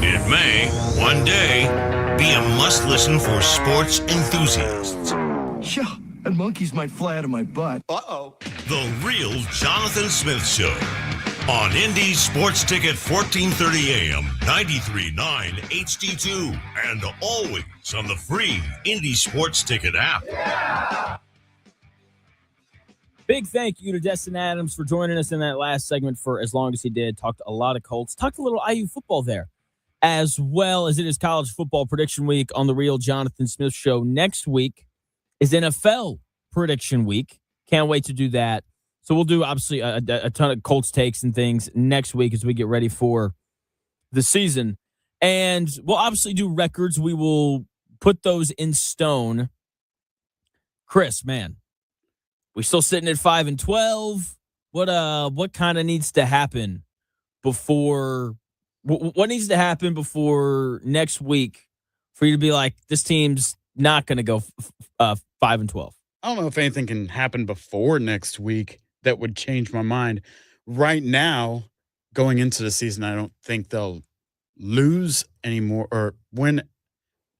A: It may, one day, be a must-listen for sports enthusiasts.
I: Yeah, and monkeys might fly out of my butt.
A: Uh-oh. The Real Jonathan Smith Show on Indy Sports Ticket 1430 AM, 93.9 HD2, and always on the free Indy Sports Ticket app. Yeah!
B: Big thank you to Destin Adams for joining us in that last segment for as long as he did. Talked a lot of Colts. Talked a little IU football there, as well as it is college football prediction week on the Real Jonathan Smith Show. Next week is NFL prediction week. Can't wait to do that. So we'll do, obviously, a ton of Colts takes and things next week as we get ready for the season. And we'll obviously do records. We will put those in stone. Chris, man. We still sitting at 5-12. What kind of needs to happen before? What needs to happen before next week for you to be like, this team's not going to go 5-12?
G: I don't know if anything can happen before next week that would change my mind. Right now, going into the season, I don't think they'll lose any more or win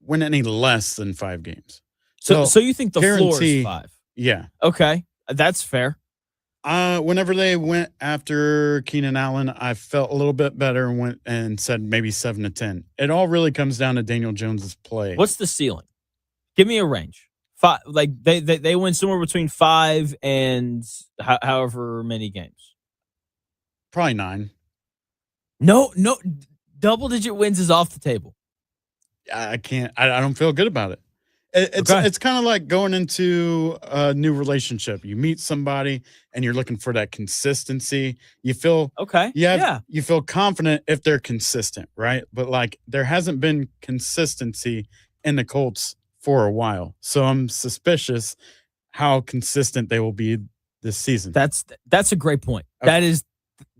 G: any less than 5 games.
B: So you think the floor is 5?
G: Yeah.
B: Okay. That's fair.
G: Whenever they went after Keenan Allen, I felt a little bit better and went and said maybe 7-10. It all really comes down to Daniel Jones's play.
B: What's the ceiling? Give me a range. 5, like they win somewhere between 5 and however many games.
G: Probably 9.
B: No, double-digit wins is off the table.
G: I can't. I don't feel good about it. It's kind of like going into a new relationship. You meet somebody and you're looking for that consistency. You feel you feel confident if they're consistent, right? But like there hasn't been consistency in the Colts for a while. So I'm suspicious how consistent they will be this season.
B: That's a great point. Okay.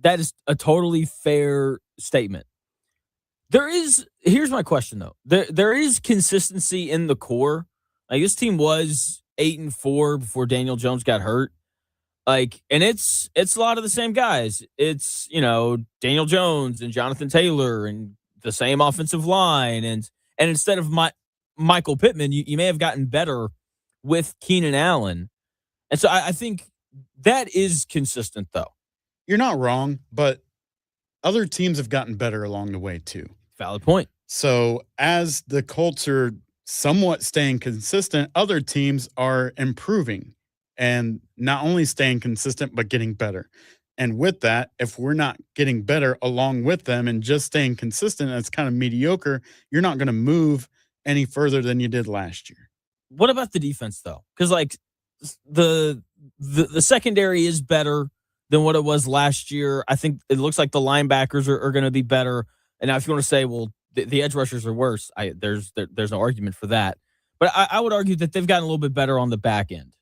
B: That is a totally fair statement. Here's my question though. There is consistency in the core. Like this team was 8-4 before Daniel Jones got hurt. Like, and it's a lot of the same guys. It's, Daniel Jones and Jonathan Taylor and the same offensive line. And instead of Michael Pittman, you may have gotten better with Keenan Allen. And so I think that is consistent though.
G: You're not wrong, but other teams have gotten better along the way too.
B: Valid point.
G: So as the Colts are somewhat staying consistent, other teams are improving and not only staying consistent, but getting better. And with that, if we're not getting better along with them and just staying consistent, that's kind of mediocre. You're not going to move any further than you did last year.
B: What about the defense though? Because like the secondary is better than what it was last year. I think it looks like the linebackers are going to be better. And now if you want to say, well, the edge rushers are worse, there's no argument for that. But I would argue that they've gotten a little bit better on the back end.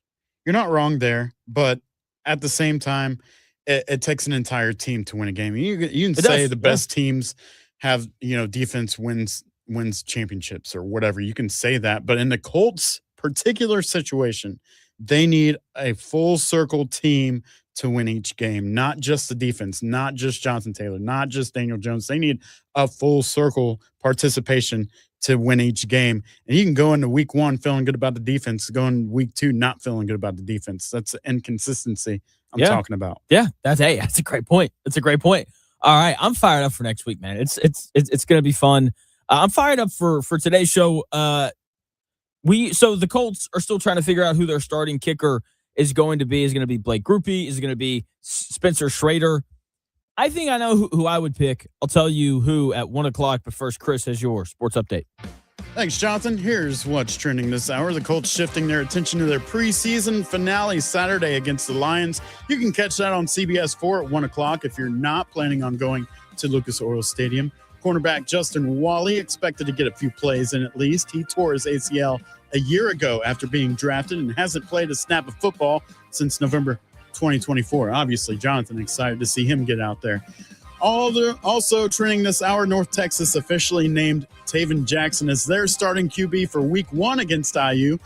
G: You're not wrong there, but at the same time, it takes an entire team to win a game. You can say the best teams have, defense wins championships or whatever. You can say that. But in the Colts' particular situation, they need a full circle team to win each game, not just the defense, not just Jonathan Taylor, not just Daniel Jones. They need a full circle participation to win each game. And you can go into week 1 feeling good about the defense, go in week 2 not feeling good about the defense. That's the inconsistency I'm talking about.
B: Yeah, that's a great point. That's a great point. All right, I'm fired up for next week, man. It's going to be fun. I'm fired up for today's show. So the Colts are still trying to figure out who their starting kicker is going to be. Is going to be Blake Grupe? Is it going to be Spencer Schrader? I think I know who I would pick. I'll tell you who at 1 o'clock, but first, Chris has your sports update.
G: Thanks, Jonathan. Here's what's trending this hour. The Colts shifting their attention to their preseason finale Saturday against the Lions. You can catch that on CBS 4 at 1 o'clock if you're not planning on going to Lucas Oil Stadium. Cornerback Justin Wally expected to get a few plays in at least. He tore his ACL a year ago after being drafted and hasn't played a snap of football since November 2024. Obviously, Jonathan excited to see him get out there. Also trending this hour, North Texas officially named Taven Jackson as their starting QB for week 1 against IU.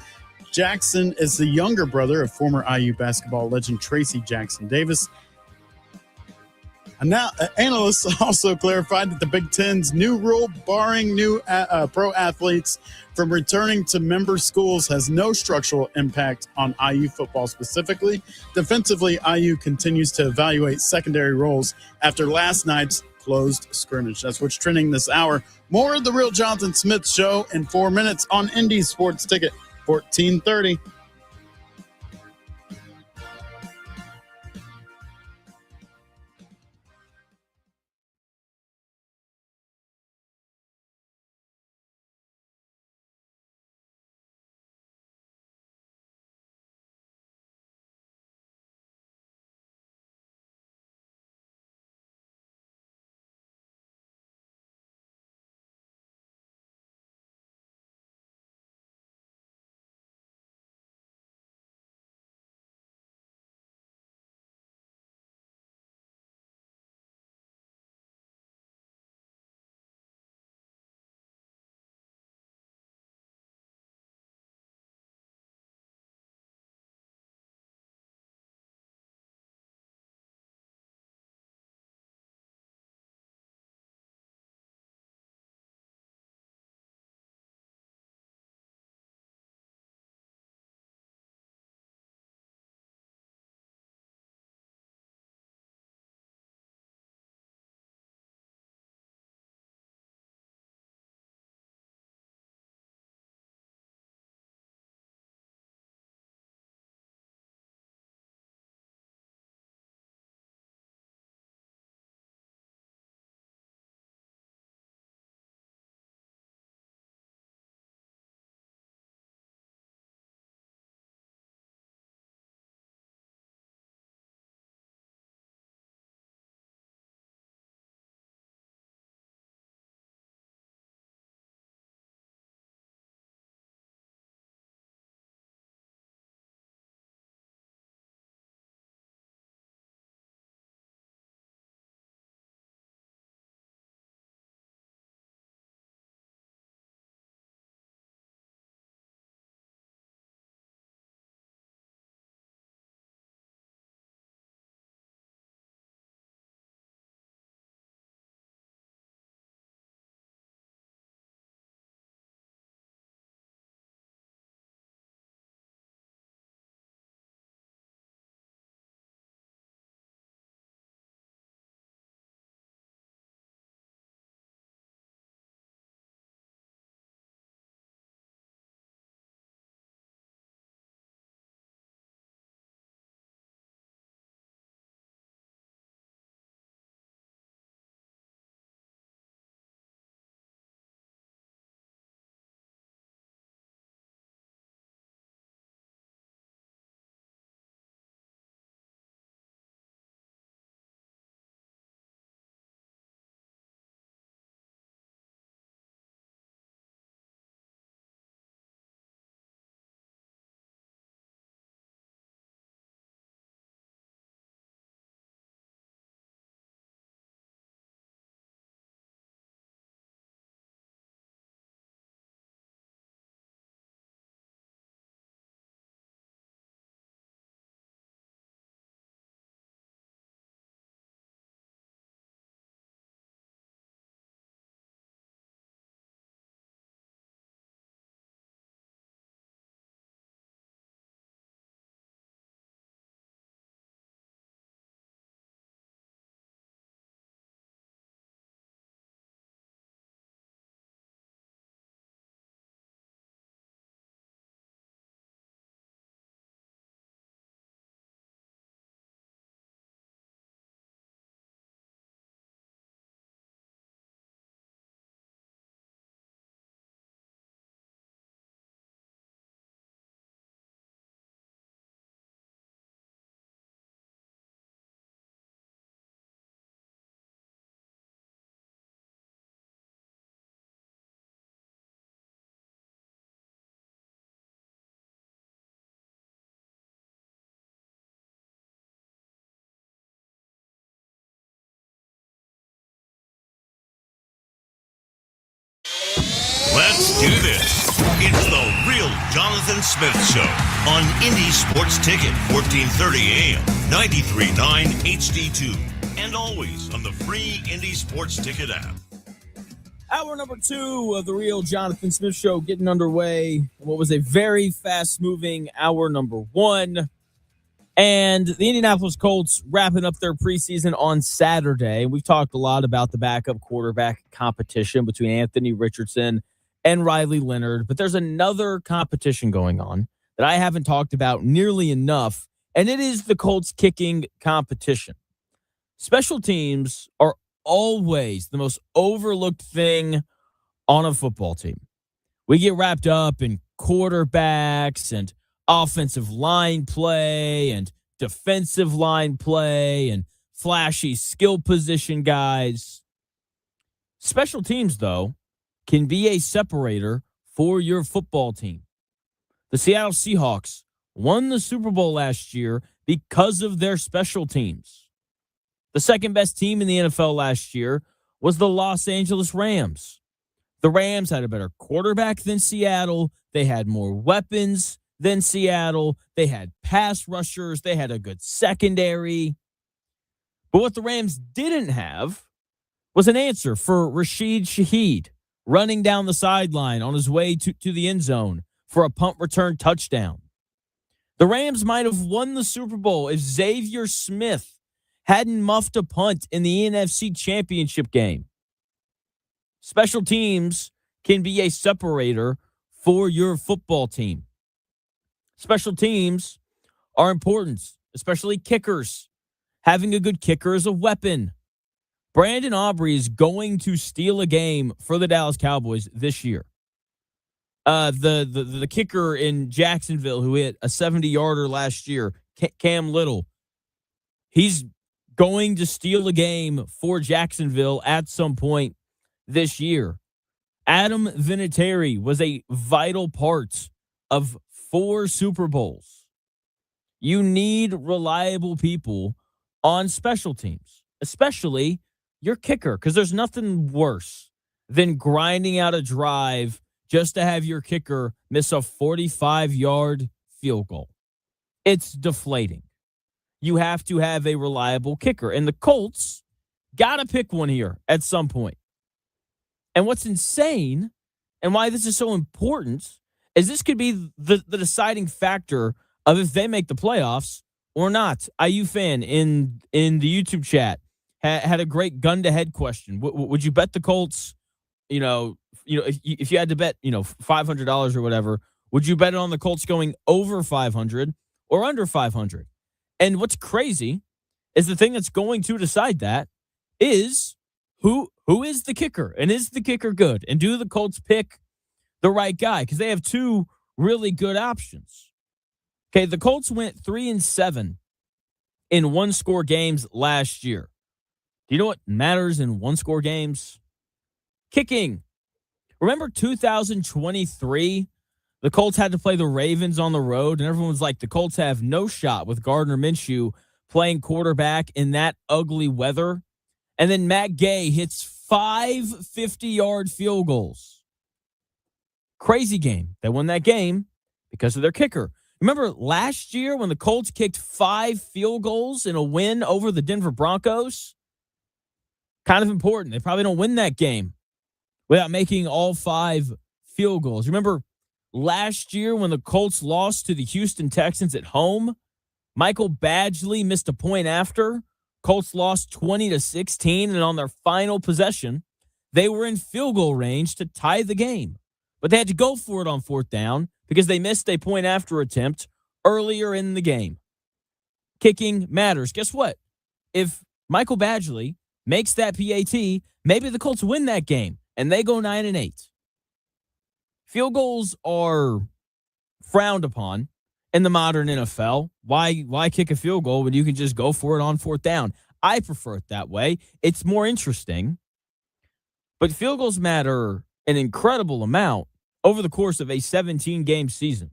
G: Jackson is the younger brother of former IU basketball legend Tracy Jackson Davis. Now, analysts also clarified that the Big Ten's new rule barring new pro athletes from returning to member schools has no structural impact on IU football specifically. Defensively, IU continues to evaluate secondary roles after last night's closed scrimmage. That's what's trending this hour. More of the Real Jonathan Smith Show in 4 minutes on Indy Sports Ticket 1430.
A: Let's do this. It's the Real Jonathan Smith Show on Indy Sports Ticket, 1430 AM, 93.9 HD2, and always on the free Indy Sports Ticket app.
B: Hour number 2 of the Real Jonathan Smith Show getting underway. What was a very fast-moving hour number 1. And the Indianapolis Colts wrapping up their preseason on Saturday. We've talked a lot about the backup quarterback competition between Anthony Richardson and Riley Leonard. But there's another competition going on that I haven't talked about nearly enough, and it is the Colts kicking competition. Special teams are always the most overlooked thing on a football team. We get wrapped up in quarterbacks and offensive line play and defensive line play and flashy skill position guys. Special teams, though, can be a separator for your football team. The Seattle Seahawks won the Super Bowl last year because of their special teams. The second best team in the NFL last year was the Los Angeles Rams. The Rams had a better quarterback than Seattle. They had more weapons than Seattle. They had pass rushers. They had a good secondary. But what the Rams didn't have was an answer for Rashid Shaheed running down the sideline on his way to the end zone for a punt return touchdown. The Rams might have won the Super Bowl if Xavier Smith hadn't muffed a punt in the NFC Championship game. Special teams can be a separator for your football team. Special teams are important, especially kickers. Having a good kicker is a weapon. Brandon Aubrey is going to steal a game for the Dallas Cowboys this year. The kicker in Jacksonville who hit a 70-yarder last year, Cam Little, he's going to steal a game for Jacksonville at some point this year. Adam Vinatieri was a vital part of 4 Super Bowls. You need reliable people on special teams, especially your kicker, because there's nothing worse than grinding out a drive just to have your kicker miss a 45-yard field goal. It's deflating. You have to have a reliable kicker. And the Colts got to pick one here at some point. And what's insane and why this is so important is this could be the deciding factor of if they make the playoffs or not. IU fan in the YouTube chat had a great gun-to-head question. Would you bet the Colts, if you had to bet, $500 or whatever, would you bet it on the Colts going over 500 or under 500? And what's crazy is the thing that's going to decide that is who is the kicker, and is the kicker good, and do the Colts pick the right guy? Because they have 2 really good options. Okay, the Colts went 3-7 in one-score games last year. Do you know what matters in one-score games? Kicking. Remember 2023? The Colts had to play the Ravens on the road, and everyone was like, the Colts have no shot with Gardner Minshew playing quarterback in that ugly weather. And then Matt Gay hits 5 50-yard field goals. Crazy game. They won that game because of their kicker. Remember last year when the Colts kicked 5 field goals in a win over the Denver Broncos? Kind of important. They probably don't win that game without making all 5 field goals. Remember last year when the Colts lost to the Houston Texans at home? Michael Badgley missed a point after. Colts lost 20-16, and on their final possession, they were in field goal range to tie the game. But they had to go for it on 4th down because they missed a point after attempt earlier in the game. Kicking matters. Guess what? If Michael Badgley makes that PAT, maybe the Colts win that game, and they go 9-8. Field goals are frowned upon in the modern NFL. Why kick a field goal when you can just go for it on 4th down? I prefer it that way. It's more interesting. But field goals matter an incredible amount over the course of a 17-game season,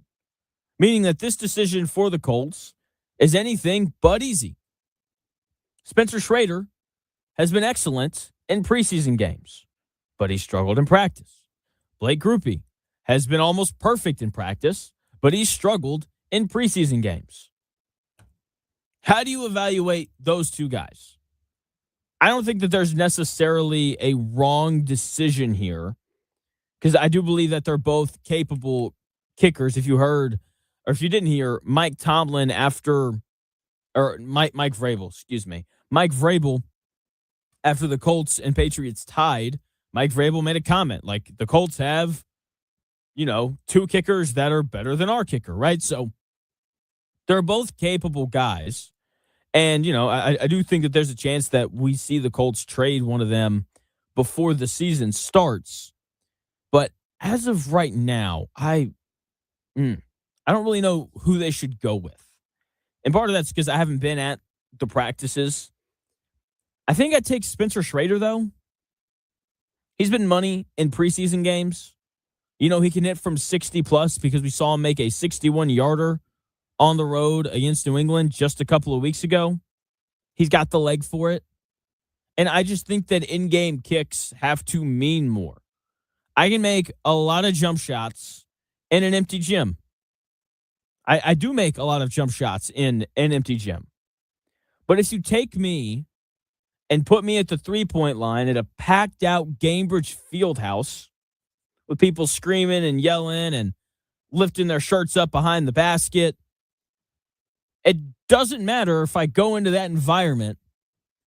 B: meaning that this decision for the Colts is anything but easy. Spencer Schrader has been excellent in preseason games, but he struggled in practice. Blake Grupe has been almost perfect in practice, but he struggled in preseason games. How do you evaluate those 2 guys? I don't think that there's necessarily a wrong decision here because I do believe that they're both capable kickers. If you heard, or if you didn't hear, Mike Tomlin Mike Vrabel, excuse me. Mike Vrabel, after the Colts and Patriots tied, Mike Vrabel made a comment like the Colts have, two kickers that are better than our kicker, right? So they're both capable guys. And, I do think that there's a chance that we see the Colts trade one of them before the season starts. But as of right now, I don't really know who they should go with. And part of that's because I haven't been at the practices. I think I'd take Spencer Schrader, though. He's been money in preseason games. He can hit from 60 plus because we saw him make a 61-yarder on the road against New England just a couple of weeks ago. He's got the leg for it. And I just think that in-game kicks have to mean more. I can make a lot of jump shots in an empty gym. I do make a lot of jump shots in an empty gym. But if you take me and put me at the three-point line at a packed-out Gainbridge Fieldhouse with people screaming and yelling and lifting their shirts up behind the basket, it doesn't matter if I go into that environment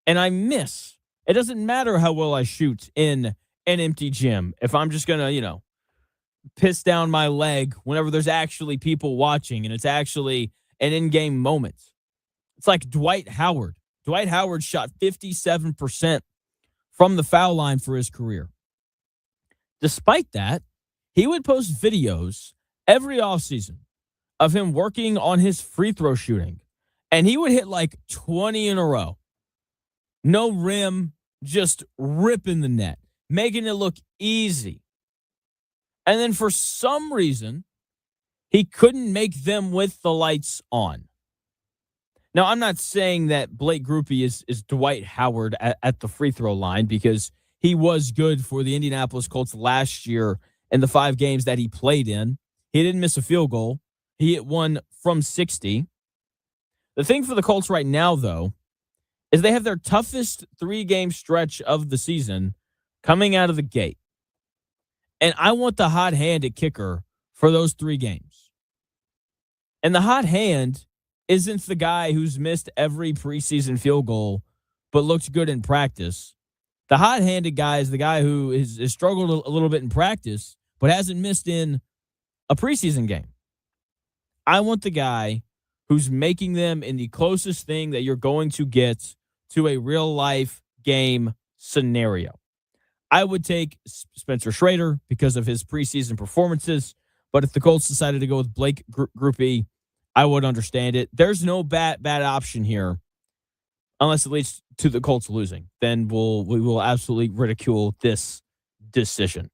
B: and I miss. It doesn't matter how well I shoot in an empty gym. If I'm just going to, piss down my leg whenever there's actually people watching and it's actually an in-game moment. It's like Dwight Howard. Dwight Howard shot 57% from the foul line for his career. Despite that, he would post videos every offseason of him working on his free throw shooting, and he would hit like 20 in a row. No rim, just ripping the net, making it look easy. And then for some reason, he couldn't make them with the lights on. Now, I'm not saying that Blake Grupe is Dwight Howard at the free throw line because he was good for the Indianapolis Colts last year in the 5 games that he played in. He didn't miss a field goal. He hit one from 60. The thing for the Colts right now, though, is they have their toughest 3-game stretch of the season coming out of the gate. And I want the hot-handed kicker for those 3 games. And the hot hand isn't the guy who's missed every preseason field goal but looked good in practice. The hot-handed guy is the guy who has struggled a little bit in practice but hasn't missed in a preseason game. I want the guy who's making them in the closest thing that you're going to get to a real-life game scenario. I would take Spencer Schrader because of his preseason performances, but if the Colts decided to go with Blake Grupe, I would understand it. There's no bad option here unless it leads to the Colts losing. Then we will absolutely ridicule this decision.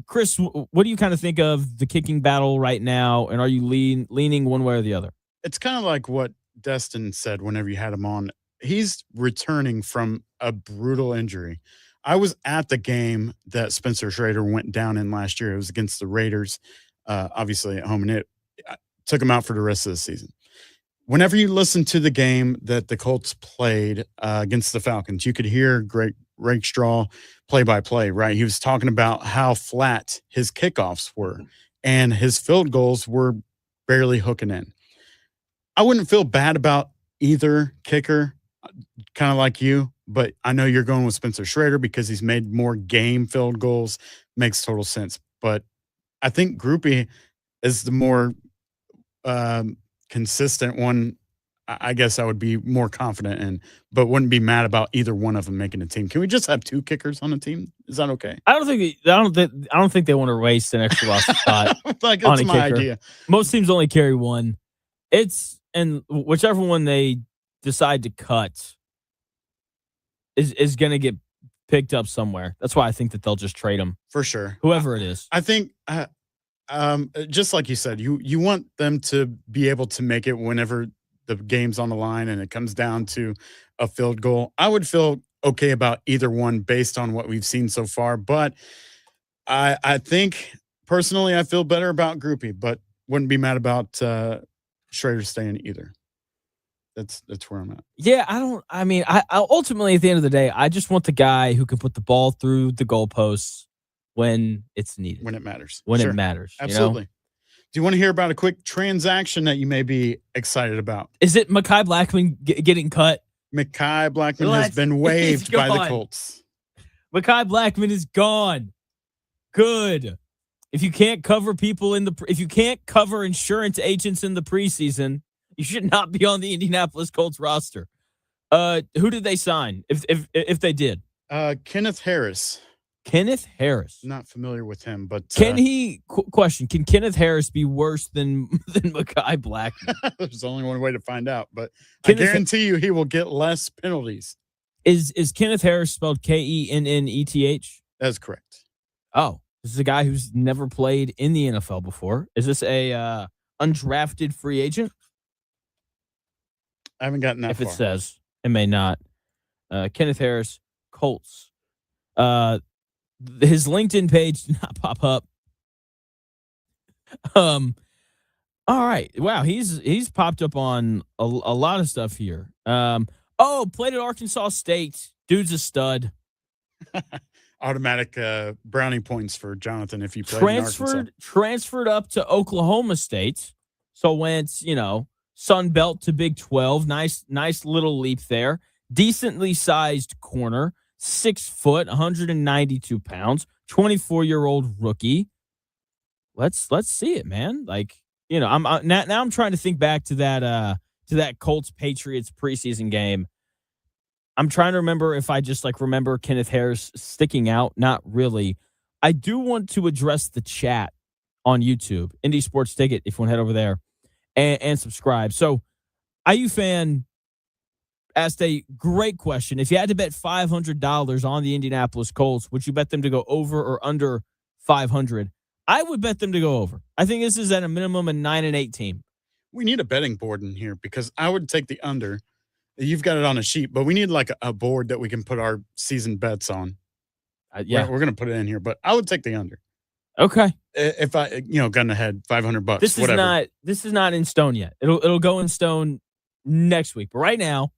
B: Chris, what do you kind of think of the kicking battle right now, and are you leaning one way or the other?
G: It's kind of like what Destin said whenever you had him on. He's returning from a brutal injury. I was at the game that Spencer Schrader went down in last year. It was against the Raiders, obviously at home, and it took him out for the rest of the season. Whenever you listen to the game that the Colts played against the Falcons, you could hear Greg Straw play-by-play, right? He was talking about how flat his kickoffs were, and his field goals were barely hooking in. I wouldn't feel bad about either kicker, kind of like you, but I know you're going with Spencer Schrader because he's made more game field goals. Makes total sense. But I think Grupe is the more consistent one. I guess I would be more confident in, but wouldn't be mad about either one of them making a team. Can we just have 2 kickers on a team? Is that okay?
B: I don't think they want to waste an extra roster spot.
G: Like,
B: on
G: that's
B: a
G: my
B: kicker.
G: idea.
B: Most teams only carry one. And whichever one they decide to cut is going to get picked up somewhere. That's why I think that they'll just trade them
G: For sure.
B: whoever it is.
G: I think, just like you said, you want them to be able to make it whenever the game's on the line and it comes down to a field goal. I would feel okay about either one based on what we've seen so far. But I think personally, I feel better about Grupe, but wouldn't be mad about Schrader staying either. That's where I'm at.
B: Yeah, I ultimately at the end of the day, I just want the guy who can put the ball through the goalposts when it's needed.
G: When it matters.
B: When
G: Sure.
B: it matters.
G: Absolutely.
B: You know?
G: Do you want to hear about a quick transaction that you may be excited about?
B: Is it Mekhi Blackman getting cut?
G: Mekhi Blackman has been waived by the Colts.
B: Mekhi Blackman is gone. Good. If you can't cover if you can't cover insurance agents in the preseason, you should not be on the Indianapolis Colts roster. Who did they sign? If they did,
G: Kenneth Harris.
B: Kenneth Harris.
G: Not familiar with him, but
B: can he? Question: can Kenneth Harris be worse than Mekhi Blackman?
G: There's only one way to find out, but
B: Kenneth,
G: I guarantee you he will get less penalties.
B: Is Kenneth Harris spelled Kenneth?
G: That's correct.
B: Oh, this is a guy who's never played in the NFL before. Is this a undrafted free agent?
G: I haven't gotten that
B: if
G: far.
B: It says it may not. Kenneth Harris, Colts. His LinkedIn page did not pop up. All right. Wow, he's popped up on a lot of stuff here. Played at Arkansas State. Dude's a stud.
G: Automatic brownie points for Jonathan if you played in Arkansas.
B: Transferred up to Oklahoma State. So went, Sun Belt to Big 12. Nice little leap there. Decently sized corner. 6 foot, 192 pounds, 24-year-old rookie. Let's see it, man. I'm trying to think back to that Colts Patriots preseason game. I'm trying to remember if I just remember Kenneth Harris sticking out. Not really. I do want to address the chat on YouTube, Indie Sports Ticket, if you want to head over there and subscribe. So, IU fan asked a great question. If you had to bet $500 on the Indianapolis Colts, would you bet them to go over or under 500? I would bet them to go over. I think this is at a minimum a 9-8 team.
G: We need a betting board in here because I would take the under. You've got it on a sheet, but we need a board that we can put our season bets on.
B: Yeah,
G: we're going to put it in here, but I would take the under.
B: Okay.
G: If I, gun ahead, $500.
B: This is not in stone yet. It'll go in stone next week. But right now,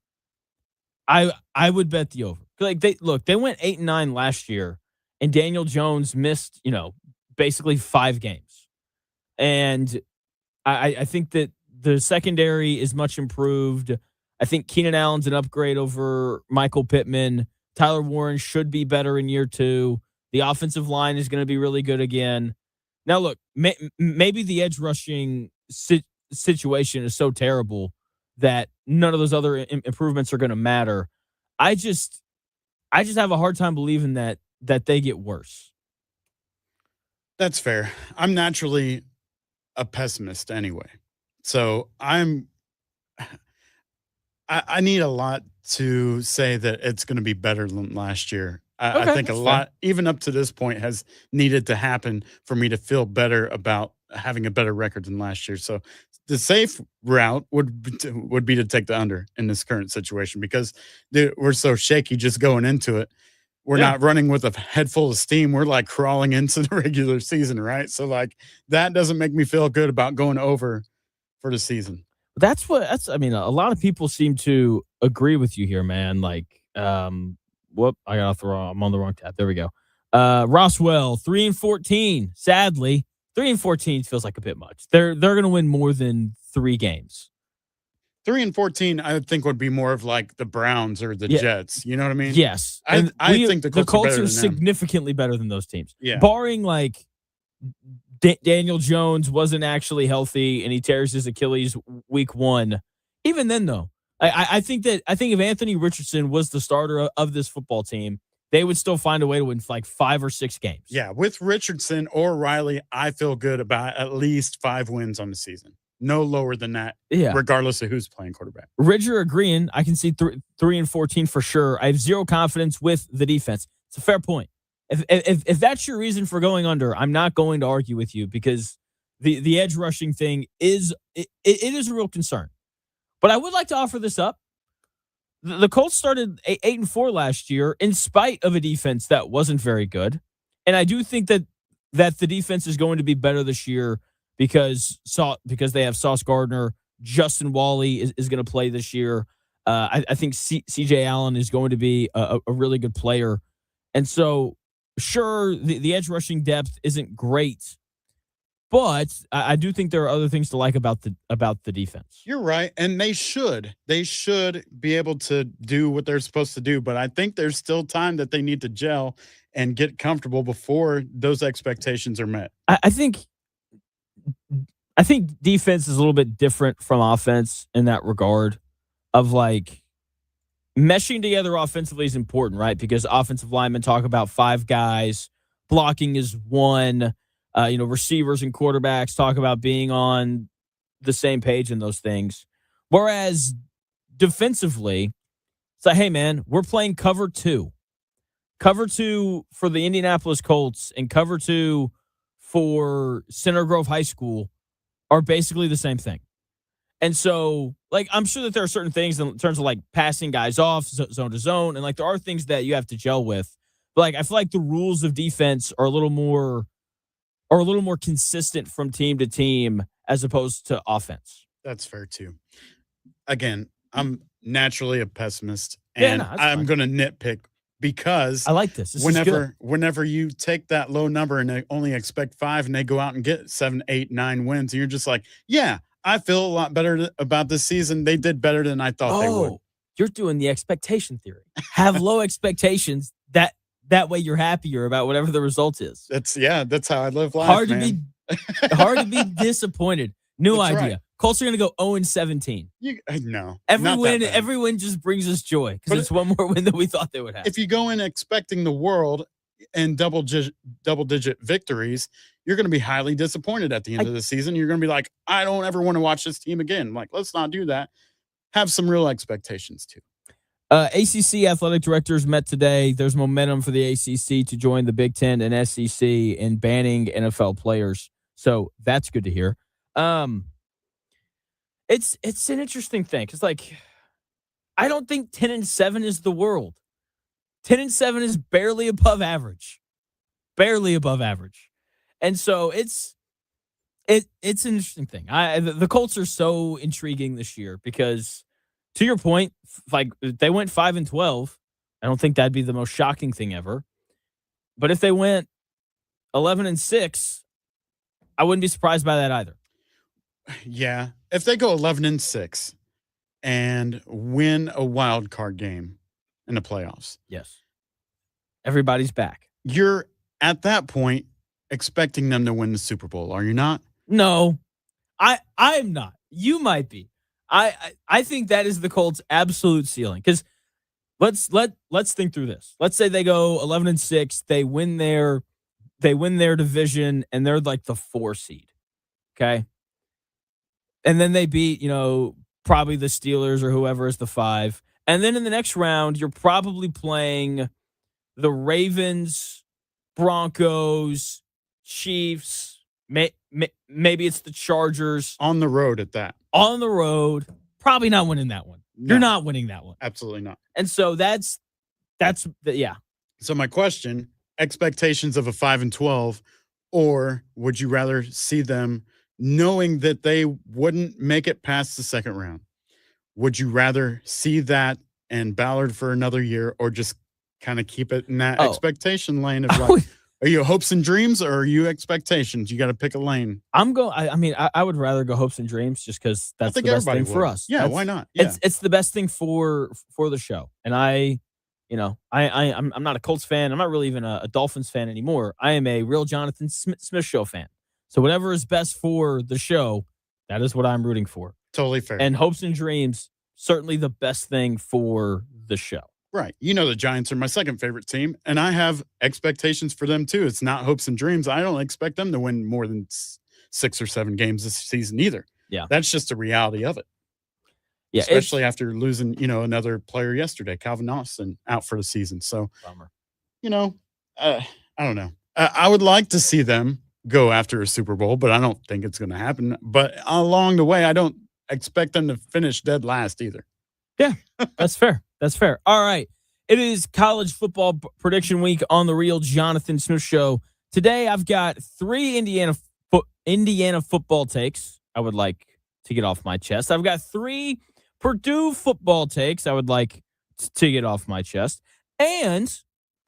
B: I would bet the over. They went 8-9 last year, and Daniel Jones missed, basically 5 games. And I think that the secondary is much improved. I think Keenan Allen's an upgrade over Michael Pittman. Tyler Warren should be better in year 2. The offensive line is going to be really good again. Now, look, maybe the edge rushing situation is so terrible that none of those other improvements are going to matter. I just have a hard time believing that they get worse.
G: That's fair. I'm naturally a pessimist anyway. So I need a lot to say that it's going to be better than last year. I think a lot, even up to this point, has needed to happen for me to feel better about having a better record than last year. So the safe route would be to take the under in this current situation because we're so shaky just going into it. We're not running with a head full of steam. We're crawling into the regular season, right? So that doesn't make me feel good about going over for the season.
B: A lot of people seem to agree with you here, man. I'm on the wrong tab. There we go. Roswell, 3-14. Sadly, 3-14 feels like a bit much. They're going to win more than 3 games.
G: 3-14, I think would be more of the Browns or the Jets. You know what I mean?
B: Yes.
G: I think the Colts
B: are significantly better than those teams.
G: Yeah.
B: Barring Daniel Jones wasn't actually healthy and he tears his Achilles week 1. Even then, though, I think if Anthony Richardson was the starter of this football team, they would still find a way to win 5 or 6 games.
G: Yeah, with Richardson or Riley, I feel good about at least 5 wins on the season. No lower than that, regardless of who's playing quarterback.
B: Ridger agreeing. I can see 3-14 for sure. I have zero confidence with the defense. It's a fair point. If that's your reason for going under, I'm not going to argue with you because the edge rushing thing is it is a real concern. But I would like to offer this up. The Colts started 8-4 last year in spite of a defense that wasn't very good. And I do think that the defense is going to be better this year because they have Sauce Gardner, Justin Wally is going to play this year. I think CJ Allen is going to be a really good player. And so, sure, the edge rushing depth isn't great, but I do think there are other things to like about the defense.
G: You're right, and they should be able to do what they're supposed to do. But I think there's still time that they need to gel and get comfortable before those expectations are met.
B: I think defense is a little bit different from offense in that regard, of like meshing together offensively is important, right? Because offensive linemen talk about 5 guys, blocking is 1. Receivers and quarterbacks talk about being on the same page in those things. Whereas defensively, it's like, hey, man, we're playing cover 2. Cover 2 for the Indianapolis Colts and cover 2 for Center Grove High School are basically the same thing. And so, like, I'm sure that there are certain things in terms of, like, passing guys off, zone to zone, and, like, there are things that you have to gel with. But, like, I feel like the rules of defense are a little more consistent from team to team as opposed to offense.
G: That's fair too. Again, I'm naturally a pessimist, and I'm going to nitpick because
B: I like this.
G: Whenever you take that low number and they only expect 5 and they go out and get 7, 8, 9 wins, and you're just like, yeah, I feel a lot better about this season. They did better than I thought they would.
B: You're doing the expectation theory. Have low expectations. That way you're happier about whatever the result is.
G: That's how I live life.
B: Hard to be disappointed. New idea.
G: Right.
B: Colts are going to go 0-17.
G: No.
B: Every win just brings us joy because it's one more win than we thought they would have.
G: If you go in expecting the world and double-digit victories, you're going to be highly disappointed at the end of the season. You're going to be like, I don't ever want to watch this team again. Like, let's not do that. Have some real expectations too.
B: ACC athletic directors met today. There's momentum for the ACC to join the Big Ten and SEC in banning NFL players. So that's good to hear. It's an interesting thing because, like, I don't think 10-7 is the world. 10-7 is barely above average. And so it's an interesting thing. The Colts are so intriguing this year because, to your point, like, if they went 5-12, I don't think that'd be the most shocking thing ever. But if they went 11-6, I wouldn't be surprised by that either.
G: Yeah, if they go 11-6 and win a wild card game in the playoffs,
B: yes, everybody's back.
G: You're at that point expecting them to win the Super Bowl, are you not?
B: No, I'm not. You might be. I think that is the Colts' absolute ceiling. Because let's think through this. Let's say they go 11-6, they win their division, and they're like the 4 seed. Okay. And then they beat, probably the Steelers or whoever is the 5. And then in the next round, you're probably playing the Ravens, Broncos, Chiefs, maybe it's the Chargers.
G: On the road at that.
B: On the road. Probably not winning that one. No, you're not winning that one.
G: Absolutely not.
B: And so that's.
G: So my question, expectations of a 5-12, or would you rather see them knowing that they wouldn't make it past the second round? Would you rather see that and Ballard for another year, or just kind of keep it in that expectation lane of like, are you hopes and dreams or are you expectations? You got to pick a lane.
B: I would rather go hopes and dreams just because that's the best thing for us.
G: Yeah, why not? Yeah.
B: It's the best thing for the show. And I'm not a Colts fan. I'm not really even a Dolphins fan anymore. I am a real Jonathan Smith show fan. So whatever is best for the show, that is what I'm rooting for.
G: Totally fair.
B: And hopes and dreams, certainly the best thing for the show.
G: Right. The Giants are my second favorite team, and I have expectations for them too. It's not hopes and dreams. I don't expect them to win more than 6 or 7 games this season either. Yeah. That's just the reality of it. Yeah. Especially after losing, another player yesterday, Calvin Austin, out for the season. So,
B: bummer.
G: I don't know. I would like to see them go after a Super Bowl, but I don't think it's going to happen. But along the way, I don't expect them to finish dead last either.
B: Yeah, that's fair. That's fair. All right. It is college football prediction week on the Real Jonathan Smith Show. Today, I've got 3 Indiana football takes I would like to get off my chest. I've got 3 Purdue football takes I would like to get off my chest, and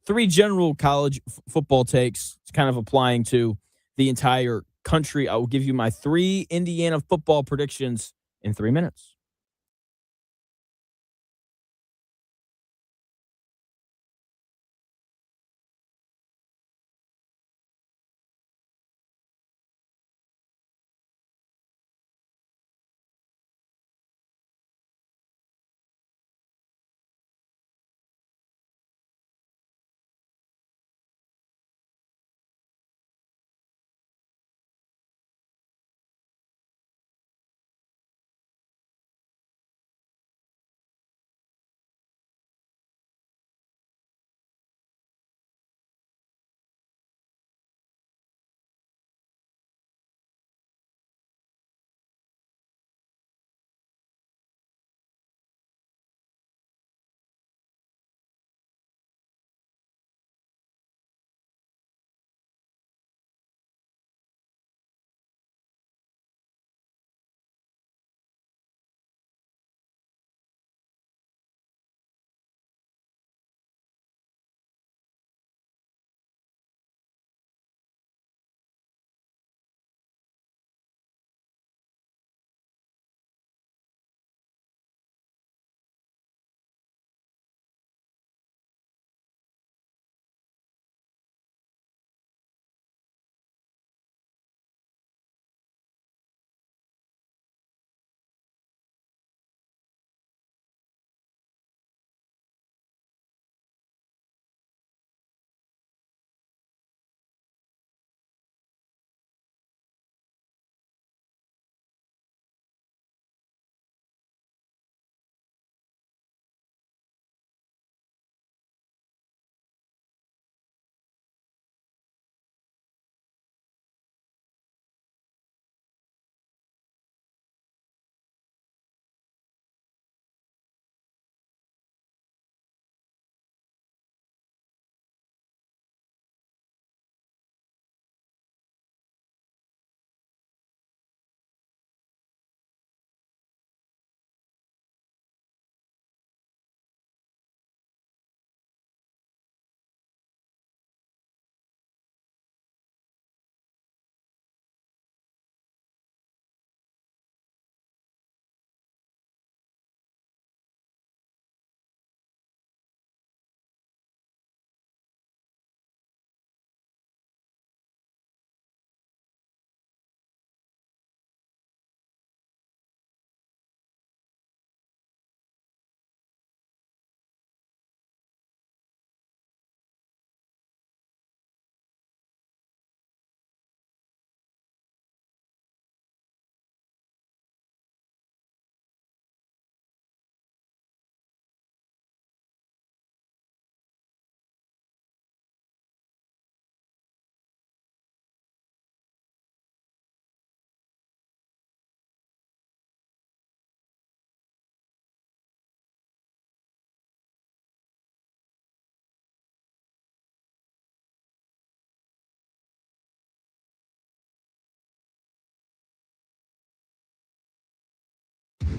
B: 3 general college football takes, kind of applying to the entire country. I will give you my 3 Indiana football predictions in 3 minutes.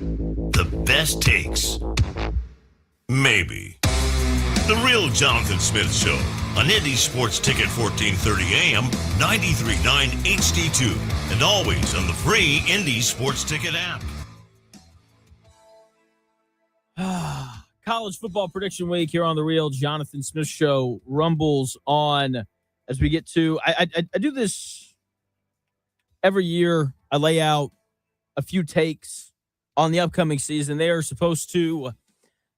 A: The best takes. Maybe. The Real Jonathan Smith Show on Indy Sports Ticket 1430 AM, 93.9 HD2, and always on the free Indy Sports Ticket app.
B: College football prediction week here on the Real Jonathan Smith Show rumbles on as we get to. I do this every year. I lay out a few takes on the upcoming season. They are supposed to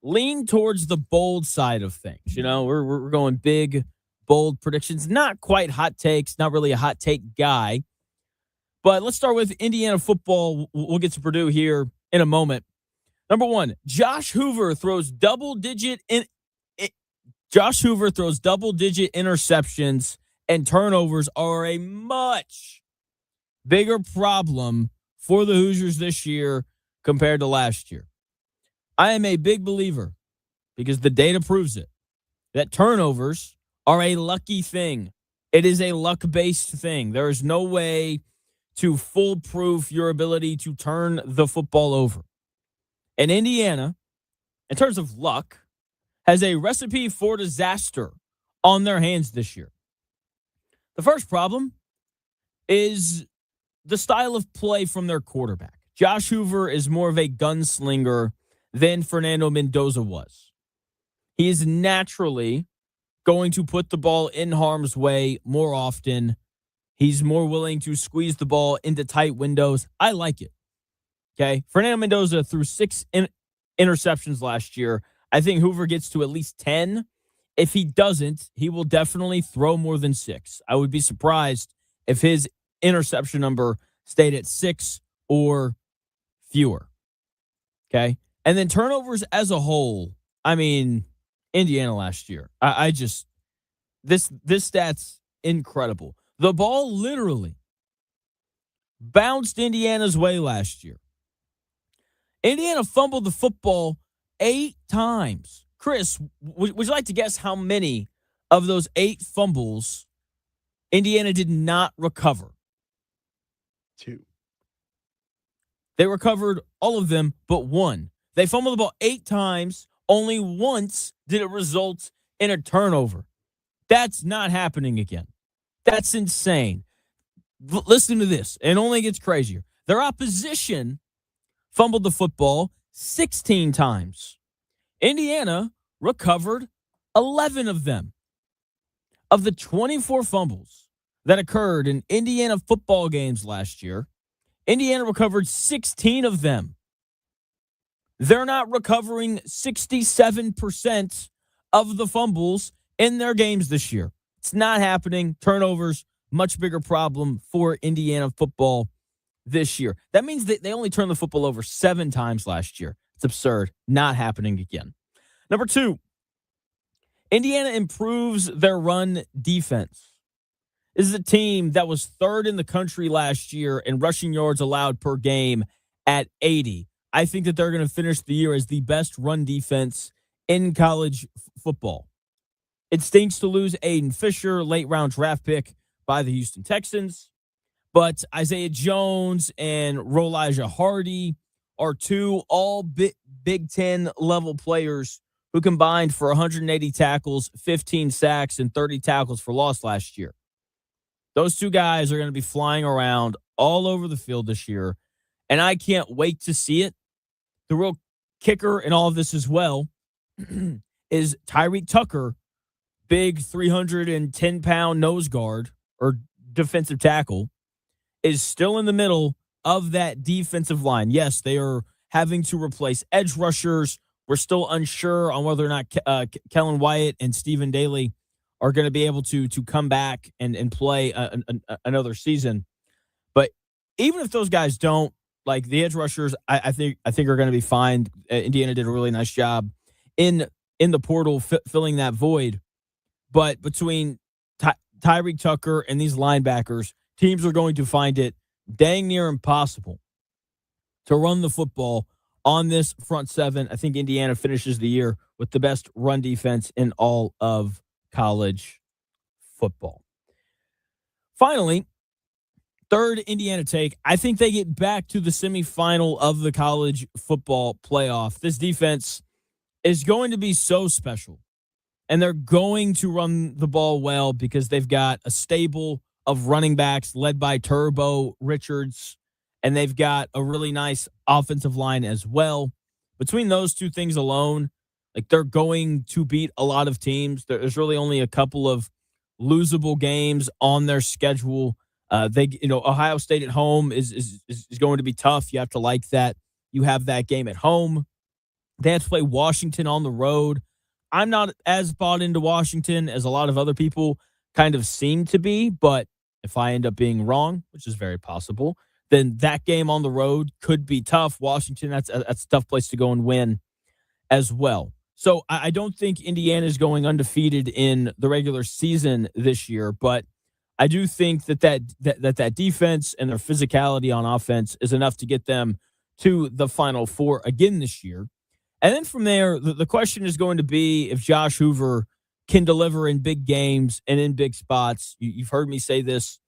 B: lean towards the bold side of things. You know, we're going big, bold predictions. Not quite hot takes. Not really a hot take guy. But let's start with Indiana football. We'll get to Purdue here in a moment. Number 1, Josh Hoover throws double-digit interceptions, and turnovers are a much bigger problem for the Hoosiers this year compared to last year. I am a big believer, because the data proves it, that turnovers are a lucky thing. It is a luck-based thing. There is no way to foolproof your ability to turn the football over. And Indiana, in terms of luck, has a recipe for disaster on their hands this year. The first problem is the style of play from their quarterback. Josh Hoover is more of a gunslinger than Fernando Mendoza was. He is naturally going to put the ball in harm's way more often. He's more willing to squeeze the ball into tight windows. I like it. Okay. Fernando Mendoza threw 6 interceptions last year. I think Hoover gets to at least 10. If he doesn't, he will definitely throw more than 6. I would be surprised if his interception number stayed at 6 or fewer. Okay. And then turnovers as a whole. I mean, Indiana last year. I just, this stat's incredible. The ball literally bounced Indiana's way last year. Indiana fumbled the football 8 times. Chris, would you like to guess how many of those 8 fumbles Indiana did not recover?
G: 2.
B: They recovered all of them but 1. They fumbled the ball 8 times. Only once did it result in a turnover. That's not happening again. That's insane. Listen to this. It only gets crazier. Their opposition fumbled the football 16 times. Indiana recovered 11 of them. Of the 24 fumbles that occurred in Indiana football games last year, Indiana recovered 16 of them. They're not recovering 67% of the fumbles in their games this year. It's not happening. Turnovers, much bigger problem for Indiana football this year. That means that they only turned the football over 7 times last year. It's absurd. Not happening again. Number 2, Indiana improves their run defense. This is a team that was 3rd in the country last year in rushing yards allowed per game at 80. I think that they're going to finish the year as the best run defense in college football. It stinks to lose Aiden Fisher, late round draft pick by the Houston Texans. But Isaiah Jones and Rolijah Hardy are 2 all Big Ten level players who combined for 180 tackles, 15 sacks, and 30 tackles for loss last year. Those 2 guys are going to be flying around all over the field this year, and I can't wait to see it. The real kicker in all of this as well is Tyreek Tucker, big 310-pound nose guard or defensive tackle, is still in the middle of that defensive line. Yes, they are having to replace edge rushers. We're still unsure on whether or not Kellen Wyatt and Stephen Daly are going to be able to come back and play another season. But even if those guys don't, like the edge rushers, I think are going to be fine. Indiana did a really nice job in the portal filling that void. But between Tyreek Tucker and these linebackers, teams are going to find it dang near impossible to run the football on this front 7. I think Indiana finishes the year with the best run defense in all of college football. Finally, 3rd Indiana take, I think they get back to the semifinal of the college football playoff. This defense is going to be so special, and they're going to run the ball well because they've got a stable of running backs led by Turbo Richards, and they've got a really nice offensive line as well. Between those 2 things alone, like they're going to beat a lot of teams. There's really only a couple of losable games on their schedule. Ohio State at home is going to be tough. You have to like that. You have that game at home. They have to play Washington on the road. I'm not as bought into Washington as a lot of other people kind of seem to be, but if I end up being wrong, which is very possible, then that game on the road could be tough. Washington, that's a tough place to go and win as well. So I don't think Indiana is going undefeated in the regular season this year, but I do think that defense and their physicality on offense is enough to get them to the Final Four again this year. And then from there, the question is going to be if Josh Hoover can deliver in big games and in big spots. You've heard me say this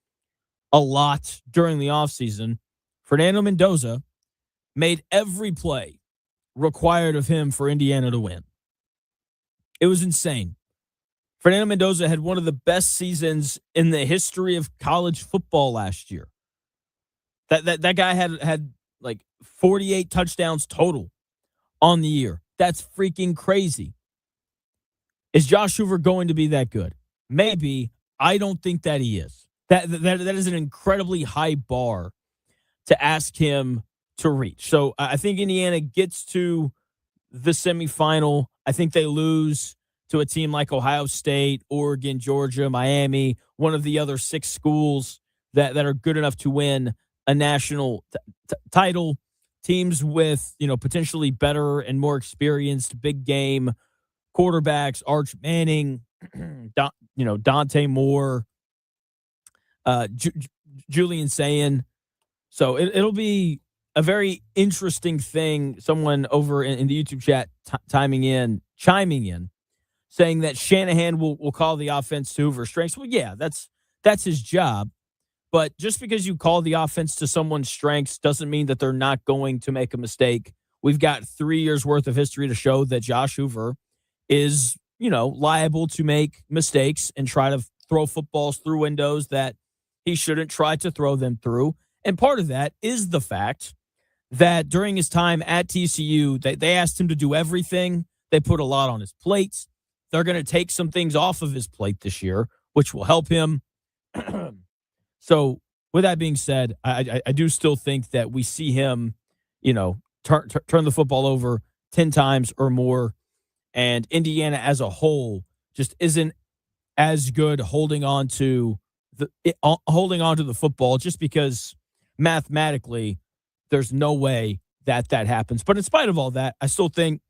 B: a lot during the offseason, Fernando Mendoza made every play required of him for Indiana to win. It was insane. Fernando Mendoza had one of the best seasons in the history of college football last year. That guy had like 48 touchdowns total on the year. That's freaking crazy. Is Josh Hoover going to be that good? Maybe. I don't think that he is. That is an incredibly high bar to ask him to reach. So I think Indiana gets to the semifinal. I think they lose to a team like Ohio State, Oregon, Georgia, Miami, one of the other 6 schools that are good enough to win a national title. Teams with, potentially better and more experienced big game quarterbacks, Arch Manning, Dante Moore, Julian Sayin. So it'll be a very interesting thing. Someone over in the YouTube chat chiming in, saying that Shanahan will call the offense to Hoover's strengths. Well, yeah, that's his job. But just because you call the offense to someone's strengths doesn't mean that they're not going to make a mistake. We've got 3 years worth of history to show that Josh Hoover is, liable to make mistakes and try to throw footballs through windows that he shouldn't try to throw them through. And part of that is the fact that during his time at TCU, they asked him to do everything. They put a lot on his plate. They're going to take some things off of his plate this year, which will help him. So with that being said, I do still think that we see him, turn the football over 10 times or more. And Indiana as a whole just isn't as good holding on to the football, just because mathematically there's no way that happens. But in spite of all that, I still think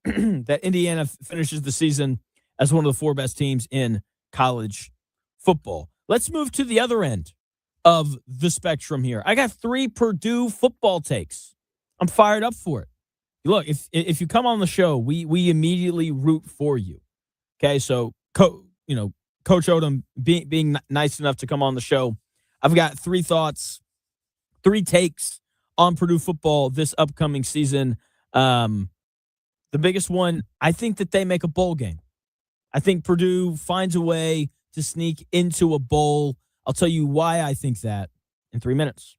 B: that Indiana finishes the season as one of the 4 best teams in college football. Let's move to the other end of the spectrum here. I got 3 Purdue football takes. I'm fired up for it. Look, if you come on the show, we immediately root for you. Okay, so Coach Odom being nice enough to come on the show, I've got 3 thoughts, 3 takes on Purdue football this upcoming season. The biggest one, I think that they make a bowl game. I think Purdue finds a way to sneak into a bowl. I'll tell you why I think that in 3 minutes.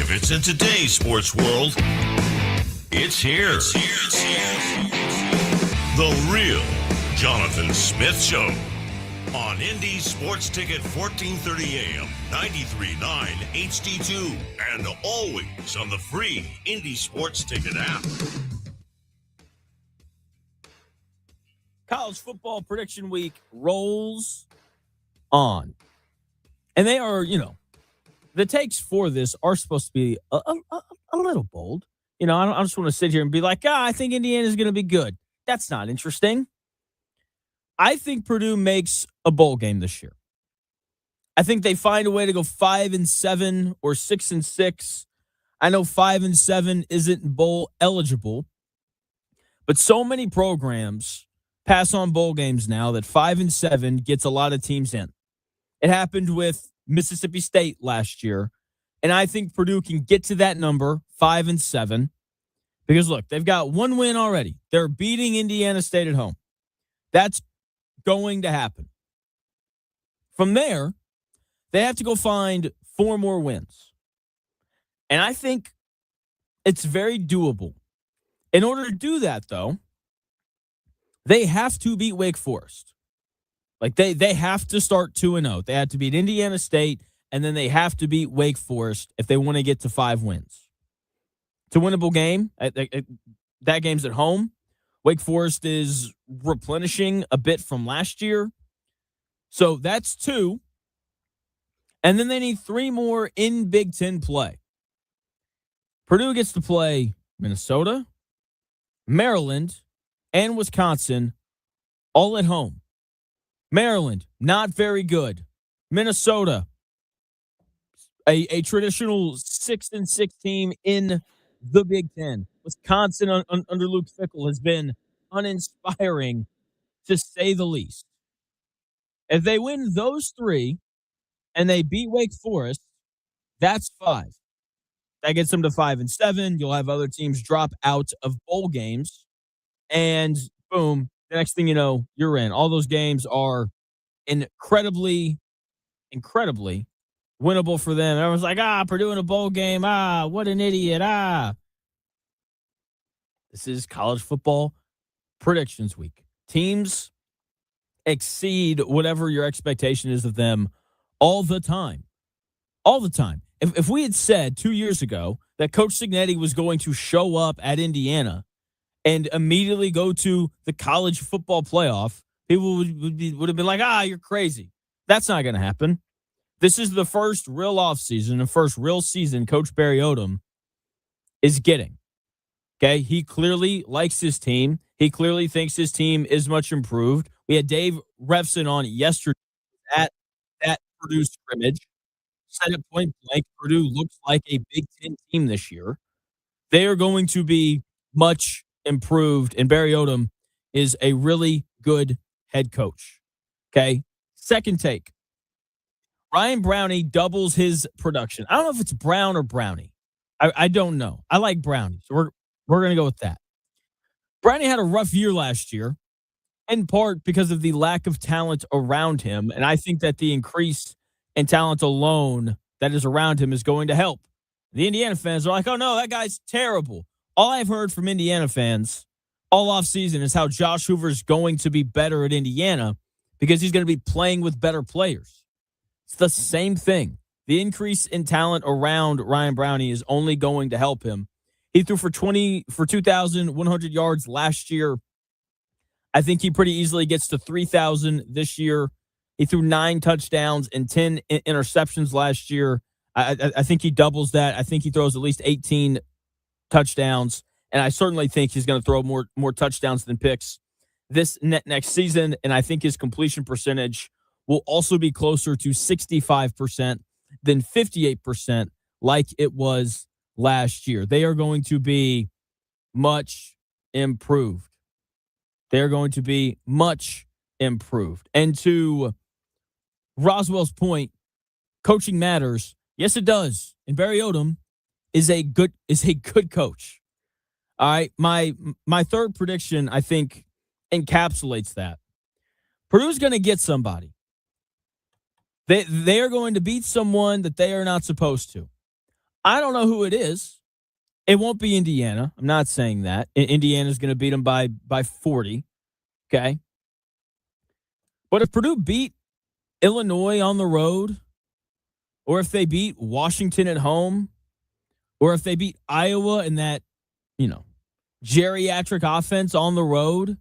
A: If it's in today's sports world, it's here. The real Jonathan Smith Show on Indy Sports Ticket 1430 AM, 93.9 HD2, and always on the free Indy Sports Ticket app.
B: College football prediction week rolls on. And they are, the takes for this are supposed to be a little bold. I don't just want to sit here and be like, I think Indiana's going to be good. That's not interesting. I think Purdue makes a bowl game this year. I think they find a way to go 5-7 or 6-6. I know 5-7 isn't bowl eligible, but so many programs pass on bowl games now that 5-7 gets a lot of teams in. It happened with Mississippi State last year, and I think Purdue can get to that number, 5-7, because look, they've got one win already. They're beating Indiana State at home. That's going to happen. From there, they have to go find 4 more wins. And I think it's very doable. In order to do that, though, they have to beat Wake Forest. Like, they have to start 2-0. They have to beat Indiana State, and then they have to beat Wake Forest if they want to get to 5 wins. It's a winnable game. That game's at home. Wake Forest is replenishing a bit from last year. So that's 2. And then they need 3 more in Big Ten play. Purdue gets to play Minnesota, Maryland, and Wisconsin all at home. Maryland, not very good. Minnesota, a traditional 6-6 team in the Big Ten. Wisconsin under Luke Fickell has been uninspiring, to say the least. If they win those 3 and they beat Wake Forest, that's 5. That gets them to 5-7. You'll have other teams drop out of bowl games. And boom, the next thing you know, you're in. All those games are incredibly winnable for them. Everyone's like, Purdue in a bowl game. What an idiot. This is college football predictions week. Teams exceed whatever your expectation is of them all the time. All the time. If we had said 2 years ago that Coach Cignetti was going to show up at Indiana and immediately go to the college football playoff, people would have been like, you're crazy. That's not going to happen. This is the first real offseason, the first real season Coach Barry Odom is getting. Okay, he clearly likes his team. He clearly thinks his team is much improved. We had Dave Refson on yesterday at that Purdue scrimmage. Said it point blank, Purdue looks like a Big Ten team this year. They are going to be much improved, and Barry Odom is a really good head coach. Okay, second take. Ryan Brownie doubles his production. I don't know if it's Brown or Brownie. I don't know. I like Brownie, so we're going to go with that. Brownie had a rough year last year, in part because of the lack of talent around him, and I think that the increase in talent alone that is around him is going to help. The Indiana fans are like, oh, no, that guy's terrible. All I've heard from Indiana fans all offseason is how Josh Hoover's going to be better at Indiana because he's going to be playing with better players. It's the same thing. The increase in talent around Ryan Brownie is only going to help him. He threw for 2,100 yards last year. I think he pretty easily gets to 3,000 this year. He threw 9 touchdowns and 10 interceptions last year. I think he doubles that. I think he throws at least 18 touchdowns, and I certainly think he's going to throw more touchdowns than picks this next season, and I think his completion percentage will also be closer to 65% than 58% like it was last year. They are going to be much improved. They're going to be much improved. And to Roswell's point, coaching matters. Yes, it does. And Barry Odom is a good coach. All right. My third prediction, I think, encapsulates that. Purdue's going to get somebody. They are going to beat someone that they are not supposed to. I don't know who it is. It won't be Indiana. I'm not saying that. Indiana's going to beat them by 40. Okay. But if Purdue beat Illinois on the road, or if they beat Washington at home, or if they beat Iowa in that, geriatric offense on the road,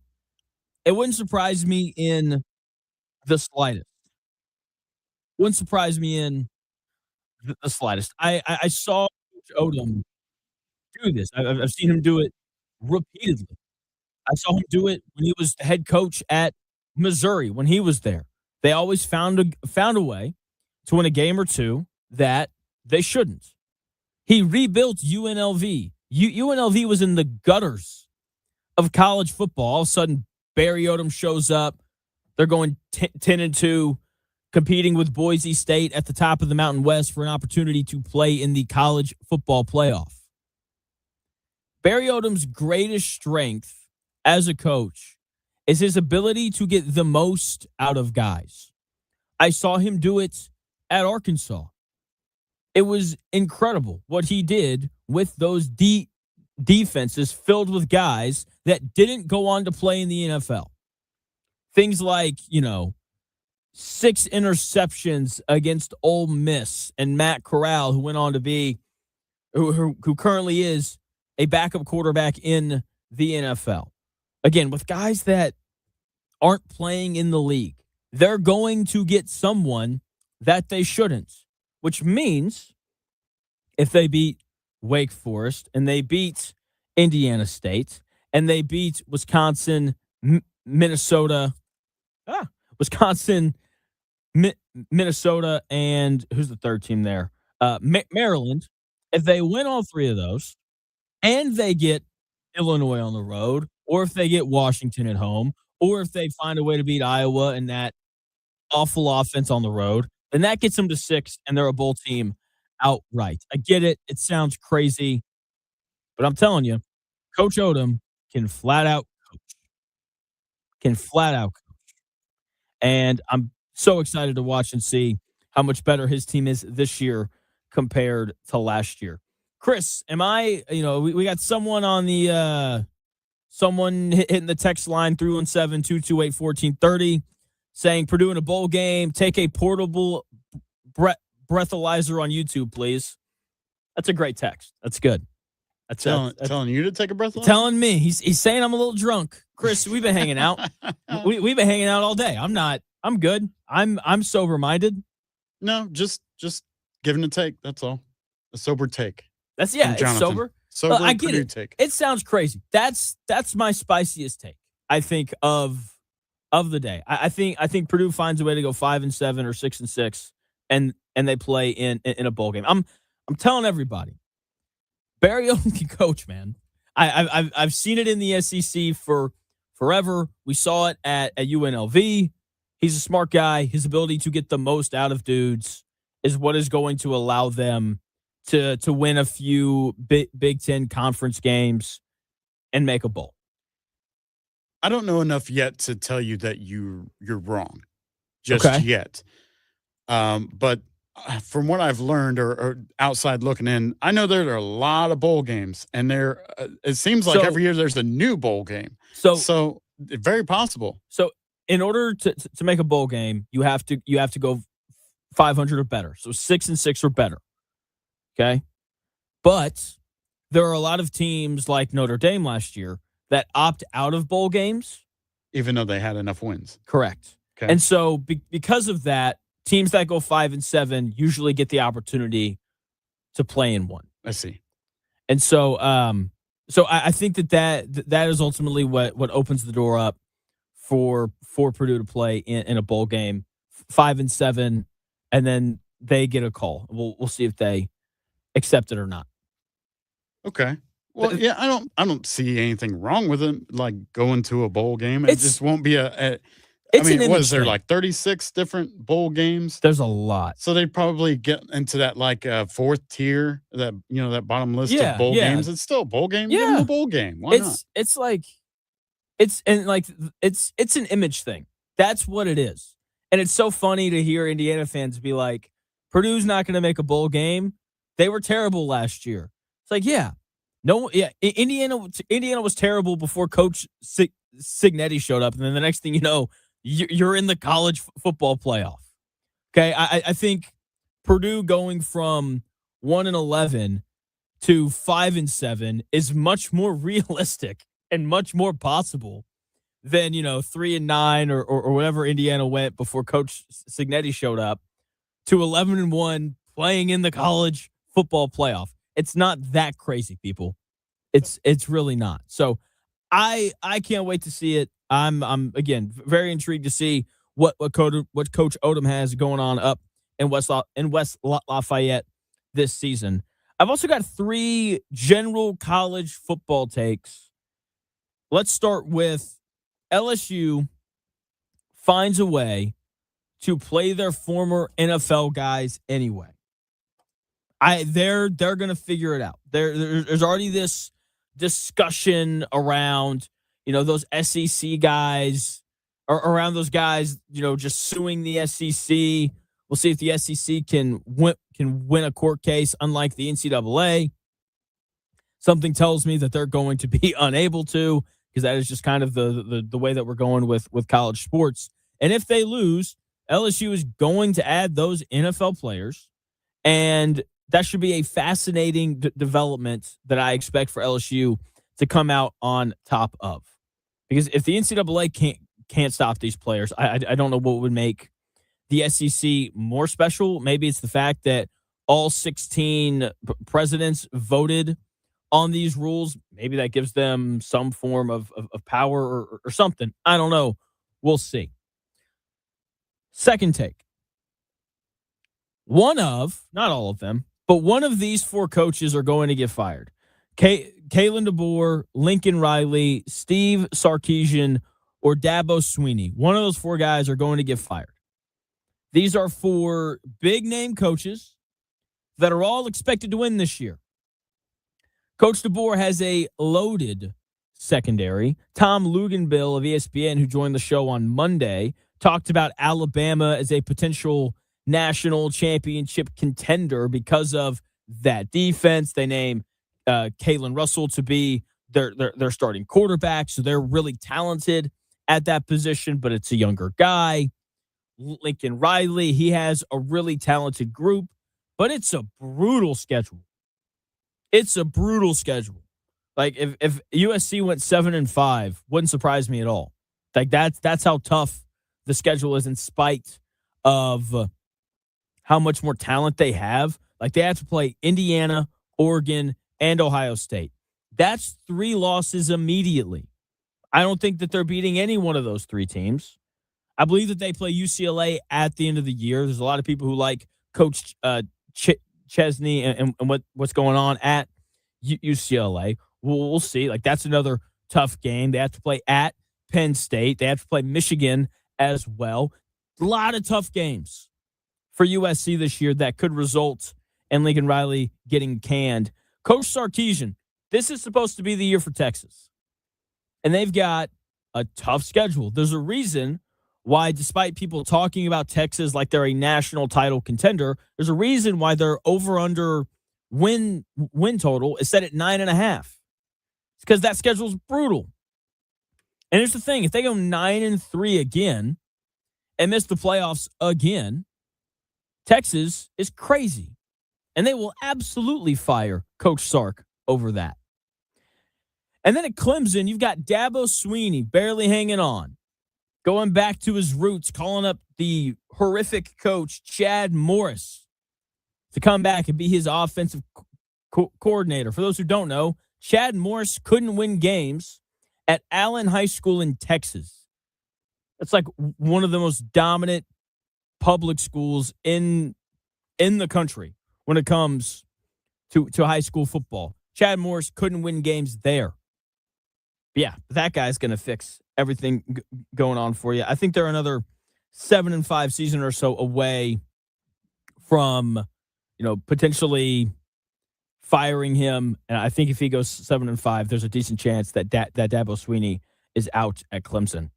B: it wouldn't surprise me in the slightest. Wouldn't surprise me in the slightest. I saw Coach Odom do this. I've seen him do it repeatedly. I saw him do it when he was the head coach at Missouri when he was there. They always found a way to win a game or two that they shouldn't. He rebuilt UNLV. UNLV was in the gutters of college football. All of a sudden, Barry Odom shows up. They're going 10-2, competing with Boise State at the top of the Mountain West for an opportunity to play in the college football playoff. Barry Odom's greatest strength as a coach is his ability to get the most out of guys. I saw him do it at Arkansas. It was incredible what he did with those defenses filled with guys that didn't go on to play in the NFL. Things like, 6 interceptions against Ole Miss and Matt Corral, who went on to be, who currently is a backup quarterback in the NFL. Again, with guys that aren't playing in the league, they're going to get someone that they shouldn't, which means if they beat Wake Forest and they beat Indiana State and they beat Wisconsin, Minnesota, Minnesota, and who's the third team there? Maryland. If they win all three of those and they get Illinois on the road, or if they get Washington at home, or if they find a way to beat Iowa and that awful offense on the road, then that gets them to 6 and they're a bowl team outright. I get it. It sounds crazy, but I'm telling you, Coach Odom can flat out coach. And I'm so excited to watch and see how much better his team is this year compared to last year. Chris, we got someone on the someone hitting the text line 317-228-1430 saying Purdue in a bowl game, take a portable breathalyzer on YouTube, please. That's a great text. That's good. That's
G: telling you to take a breathalyzer?
B: Telling me. He's saying I'm a little drunk. Chris, we've been hanging out. We've been hanging out all day. I'm good. I'm sober-minded.
G: No, just giving a take. That's all. A sober take.
B: It's sober.
G: Sober
B: I get
G: Purdue
B: it.
G: take.
B: It sounds crazy. That's my spiciest take, I think, of the day. I think Purdue finds a way to go 5-7 or 6-6, and they play in a bowl game. I'm telling everybody, Barry Odom can coach, man. I've seen it in the SEC for forever. We saw it at UNLV. He's a smart guy. His ability to get the most out of dudes is what is going to allow them to win a few Big Ten conference games and make a bowl.
G: I don't know enough yet to tell you that you're wrong just yet. But from what I've learned or outside looking in, I know there are a lot of bowl games, and it seems like every year there's a new bowl game. So very possible.
B: So in order to make a bowl game, you have to go 500 or better. So 6-6 or better. Okay. But there are a lot of teams like Notre Dame last year that opt out of bowl games.
G: Even though they had enough wins.
B: Correct.
G: Okay.
B: And so because of that, teams that go 5-7 usually get the opportunity to play in one.
G: I see.
B: And so I think that is ultimately what opens the door up for Purdue to play in a bowl game, 5-7, and then they get a call. We'll see if they accept it or not.
G: Okay. Well, yeah, I don't see anything wrong with it, like going to a bowl game. It just won't be what is there, like 36 different bowl games?
B: There's a lot.
G: So they'd probably get into that like fourth tier, that that bottom list of bowl games. It's still a bowl game.
B: Yeah.
G: Give them a bowl game. Why not?
B: It's an image thing. That's what it is. And it's so funny to hear Indiana fans be like, Purdue's not going to make a bowl game. They were terrible last year. It's like, Indiana was terrible before Coach Cignetti showed up, and then the next thing you know, you're in the college football playoff. Okay, I think Purdue going from 1-11 to 5-7 is much more realistic and much more possible than 3-9 or whatever Indiana went before Coach Cignetti showed up to 11-1 playing in the college football playoff. It's not that crazy, people. It's really not. So I can't wait to see it. I'm again very intrigued to see what Coach Odom has going on up in West Lafayette this season. I've also got 3 general college football takes. Let's start with LSU finds a way to play their former NFL guys anyway. They're going to figure it out. There's already this discussion around, those SEC guys or around those guys, just suing the SEC. We'll see if the SEC can win a court case, unlike the NCAA. Something tells me that they're going to be unable to, because that is just kind of the way that we're going with college sports. And if they lose, LSU is going to add those NFL players, and that should be a fascinating development that I expect for LSU to come out on top of. Because if the NCAA can't stop these players, I don't know what would make the SEC more special. Maybe it's the fact that all 16 presidents voted on these rules. Maybe that gives them some form of power or something. I don't know. We'll see. Second take. Not all of them, but one of these 4 coaches are going to get fired. Kalen DeBoer, Lincoln Riley, Steve Sarkisian, or Dabo Swinney. One of those 4 guys are going to get fired. These are 4 big-name coaches that are all expected to win this year. Coach DeBoer has a loaded secondary. Tom Luganbill of ESPN, who joined the show on Monday, talked about Alabama as a potential national championship contender because of that defense. They named Kalen Russell to be their starting quarterback, so they're really talented at that position, but it's a younger guy. Lincoln Riley, he has a really talented group, but it's a brutal schedule. Like if USC went 7-5, wouldn't surprise me at all. Like that's how tough the schedule is, in spite of how much more talent they have. Like they have to play Indiana, Oregon, and Ohio State. That's 3 losses immediately. I don't think that they're beating any one of those 3 teams. I believe that they play UCLA at the end of the year. There's a lot of people who like Coach Chesney and what's going on at UCLA. We'll see. Like that's another tough game. They have to play at Penn State. They have to play Michigan as well. A lot of tough games for USC this year that could result in Lincoln Riley getting canned. Coach Sarkisian, this is supposed to be the year for Texas. And they've got a tough schedule. There's a reason why, despite people talking about Texas like they're a national title contender, there's a reason why their over-under win total is set at 9.5. It's because that schedule's brutal. And here's the thing. If they go 9-3 again and miss the playoffs again, Texas is crazy. And they will absolutely fire Coach Sark over that. And then at Clemson, you've got Dabo Swinney barely hanging on, going back to his roots, calling up the horrific coach, Chad Morris, to come back and be his offensive coordinator. For those who don't know, Chad Morris couldn't win games at Allen High School in Texas. That's like one of the most dominant public schools in the country when it comes to high school football. Chad Morris couldn't win games there. But yeah, that guy's going to fix everything going on for you. I think they're another 7-5 season or so away from, potentially firing him. And I think if he goes 7-5, there's a decent chance that Dabo Swinney is out at Clemson.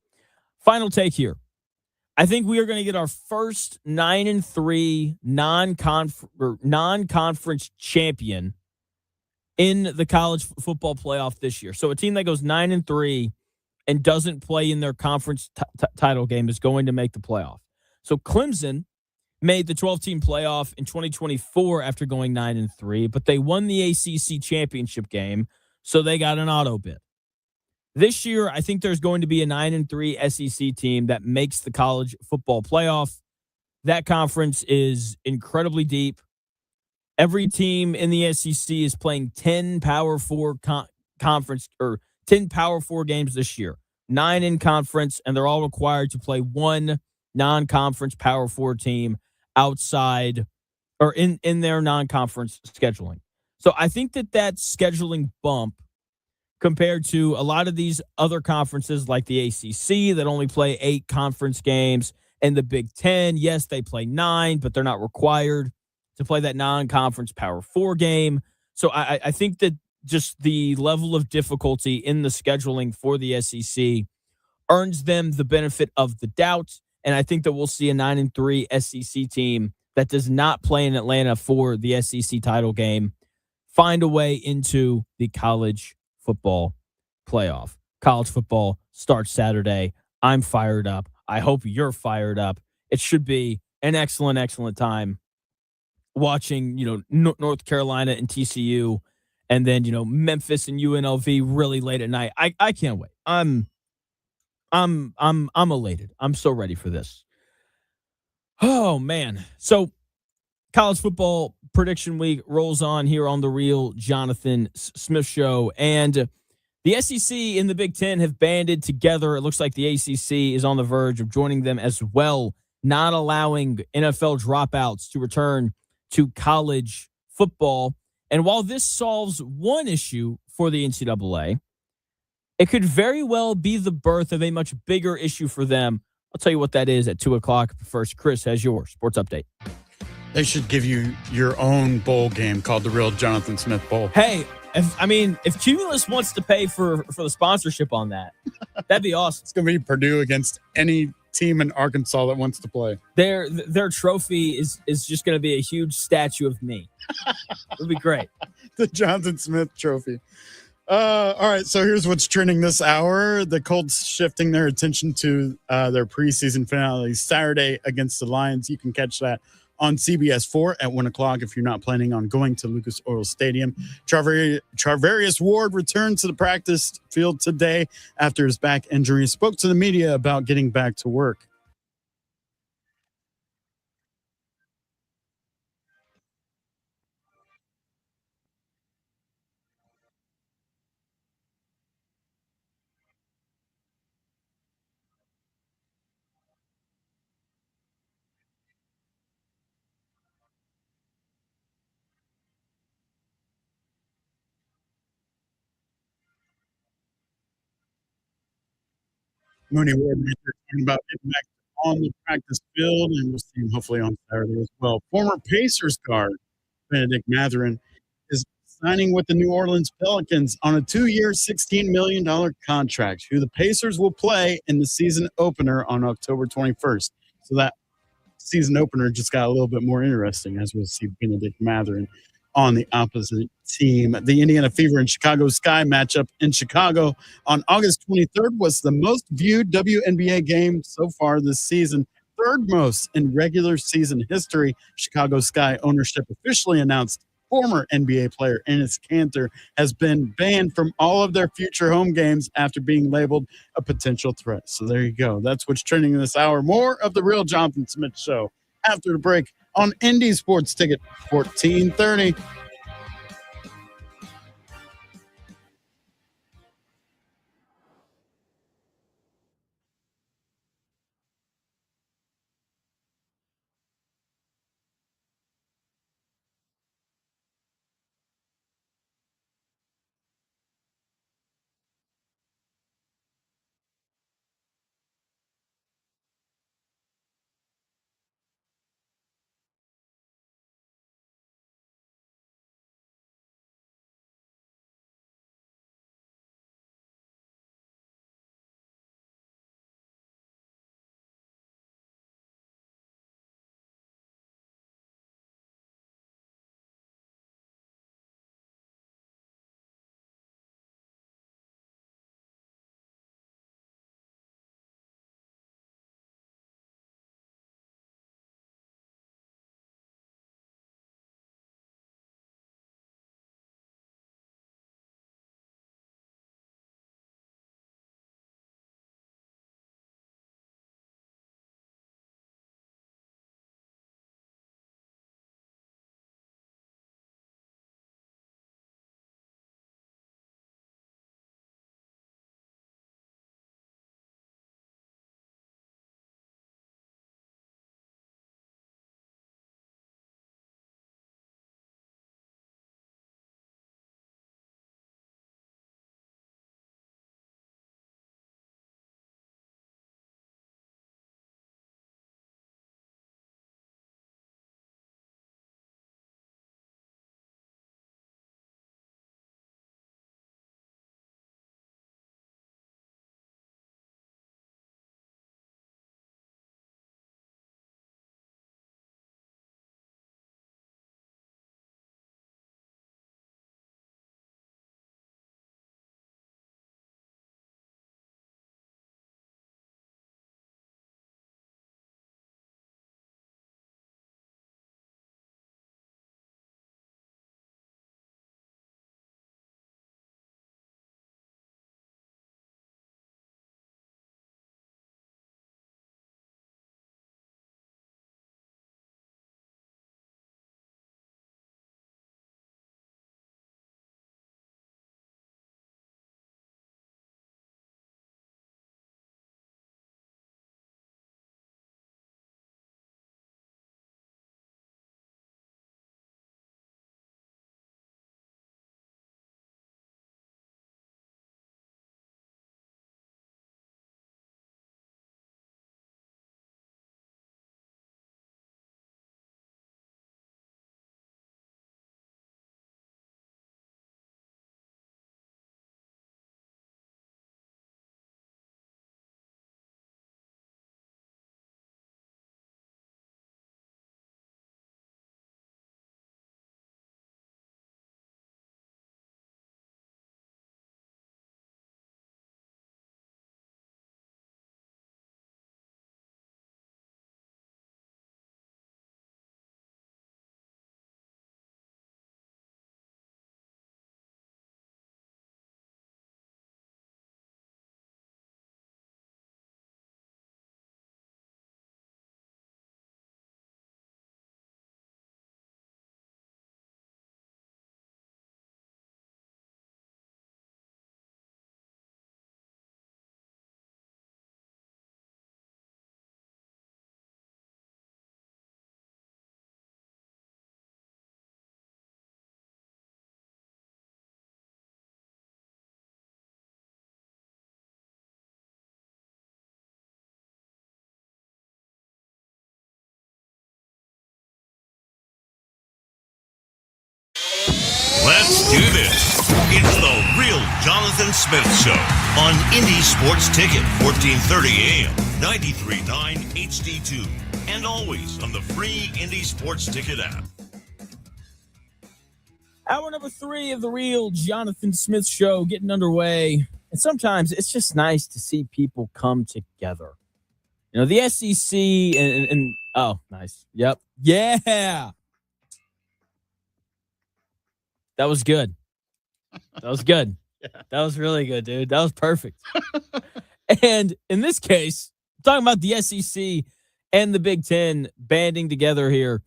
B: Final take here. I think we are going to get our first 9-3 non-conference champion in the college football playoff this year. So a team that goes 9-3 and doesn't play in their conference title game is going to make the playoff. So Clemson made the 12-team playoff in 2024 after going 9-3, but they won the ACC championship game, so they got an auto bid. This year, I think there's going to be a 9-3 SEC team that makes the college football playoff. That conference is incredibly deep. Every team in the SEC is playing 10 Power 4 conference or 10 Power 4 games this year. 9 in conference, and they're all required to play one non-conference Power 4 team outside or in their non-conference scheduling. So I think that scheduling bump compared to a lot of these other conferences like the ACC that only play 8 conference games, and the Big Ten, yes, they play 9, but they're not required to play that non-conference Power 4 game. So I think that just the level of difficulty in the scheduling for the SEC earns them the benefit of the doubt, and I think that we'll see a 9-3 SEC team that does not play in Atlanta for the SEC title game find a way into the college football playoff. College football starts Saturday. I'm fired up. I hope you're fired up. It should be an excellent, excellent time watching, North Carolina and TCU, and then, Memphis and UNLV really late at night. I can't wait. I'm elated. I'm so ready for this. Oh man. So college football prediction week rolls on here on the Real Jonathan Smith Show, and the SEC and the Big Ten have banded together. It looks like the ACC is on the verge of joining them as well, not allowing NFL dropouts to return to college football. And while this solves one issue for the NCAA, it could very well be the birth of a much bigger issue for them. I'll tell you what that is at 2 o'clock. First, Chris has your sports update.
G: They should give you your own bowl game called the Real Jonathan Smith Bowl.
B: Hey, if Cumulus wants to pay for the sponsorship on that, that'd be awesome.
G: It's going to be Purdue against any team in Arkansas that wants to play.
B: Their trophy is just going to be a huge statue of me. It'll be great.
G: The Jonathan Smith Trophy. All right, so here's what's trending this hour. The Colts shifting their attention to their preseason finale Saturday against the Lions. You can catch that on CBS 4 at 1 o'clock if you're not planning on going to Lucas Oil Stadium. Charvarius Ward returned to the practice field today after his back injury. Spoke to the media about getting back to work. Mooney Ward talking about getting back on the practice field, and we'll see him hopefully on Saturday as well. Former Pacers guard Benedict Mathurin is signing with the New Orleans Pelicans on a 2-year, $16 million contract, who the Pacers will play in the season opener on October 21st. So that season opener just got a little bit more interesting as we'll see Benedict Mathurin on the opposite team. The Indiana Fever and Chicago Sky matchup in Chicago on August 23rd was the most viewed WNBA game so far this season, third most in regular season history. Chicago Sky ownership officially announced former NBA player Enes Kanter has been banned from all of their future home games after being labeled a potential threat. So there you go. That's what's trending this hour. More of the Real Jonathan Smith Show after the break on Indy Sports Ticket 1430.
A: do this. It's the Real Jonathan Smith Show on Indy Sports Ticket, 1430 AM, 93.9 HD2, and always on the free Indy Sports Ticket app.
B: Hour number 3 of the Real Jonathan Smith Show getting underway. And sometimes it's just nice to see people come together. You know, the SEC and oh, nice. Yep. Yeah. That was good. That was good. That was really good, dude. That was perfect. And in this case, I'm talking about the SEC and the Big Ten banding together here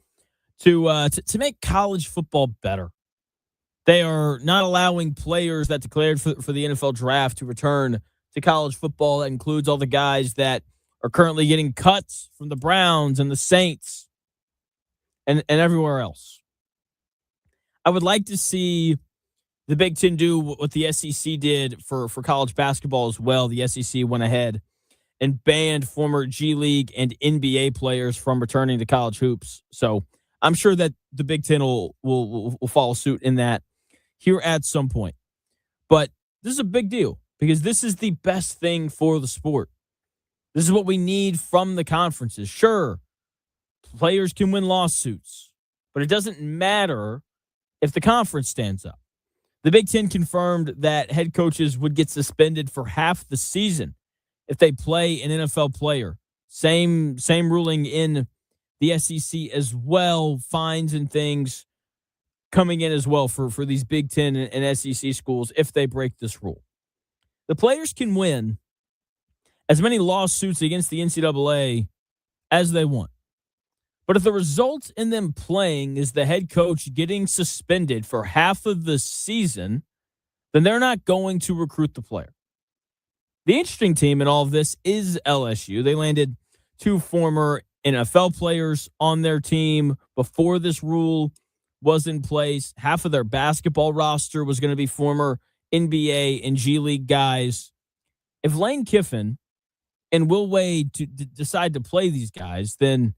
B: to make college football better. They are not allowing players that declared for the NFL draft to return to college football. That includes all the guys that are currently getting cuts from the Browns and the Saints and everywhere else. I would like to see the Big Ten do what the SEC did for college basketball as well. The SEC went ahead and banned former G League and NBA players from returning to college hoops. So I'm sure that the Big Ten will follow suit in that here at some point. But this is a big deal because this is the best thing for the sport. This is what we need from the conferences. Sure, players can win lawsuits, but it doesn't matter if the conference stands up. The Big Ten confirmed that head coaches would get suspended for half the season if they play an NFL player. Same ruling in the SEC as well, fines and things coming in as well for these Big Ten and SEC schools if they break this rule. The players can win as many lawsuits against the NCAA as they want. But if the result in them playing is the head coach getting suspended for half of the season, then they're not going to recruit the player. The interesting team in all of this is LSU. They landed 2 former NFL players on their team before this rule was in place. Half of their basketball roster was going to be former NBA and G League guys. If Lane Kiffin and Will Wade decide to play these guys, then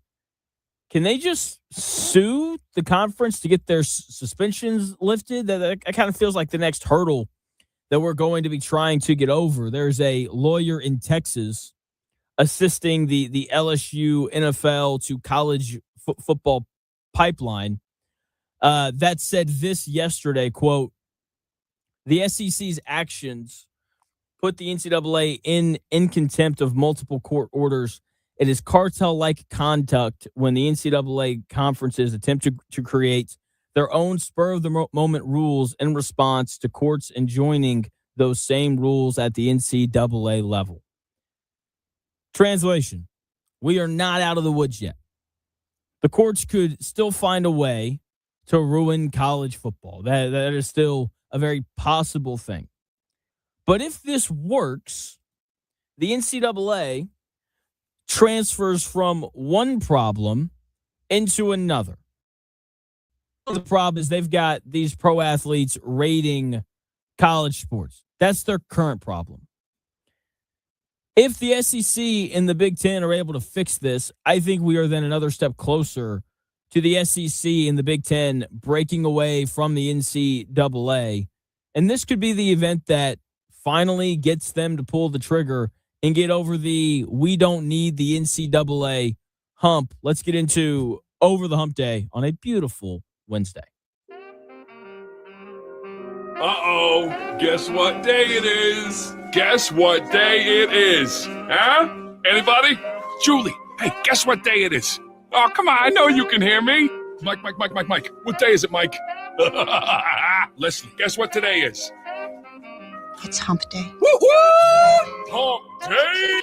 B: can they just sue the conference to get their suspensions lifted? That kind of feels like the next hurdle that we're going to be trying to get over. There's a lawyer in Texas assisting the LSU NFL to college football pipeline that said this yesterday, quote, the SEC's actions put the NCAA in contempt of multiple court orders. It is cartel-like conduct when the NCAA conferences attempt to create their own spur-of-the-moment rules in response to courts enjoining those same rules at the NCAA level. Translation, we are not out of the woods yet. The courts could still find a way to ruin college football. That is still a very possible thing. But if this works, the NCAA transfers from one problem into another. The problem is they've got these pro athletes raiding college sports. That's their current problem. If the SEC and the Big Ten are able to fix this, I think we are then another step closer to the SEC and the Big Ten breaking away from the NCAA. And this could be the event that finally gets them to pull the trigger and get over the we don't need the NCAA hump. Let's get into Over the Hump Day on a beautiful Wednesday.
D: Uh-oh, guess what day it is? Guess what day it is? Huh? Anybody? Julie, hey, guess what day it is? Oh, come on, I know you can hear me. Mike. What day is it, Mike? Listen, guess what today is?
E: It's Hump Day.
D: Woo-hoo! Hump Day!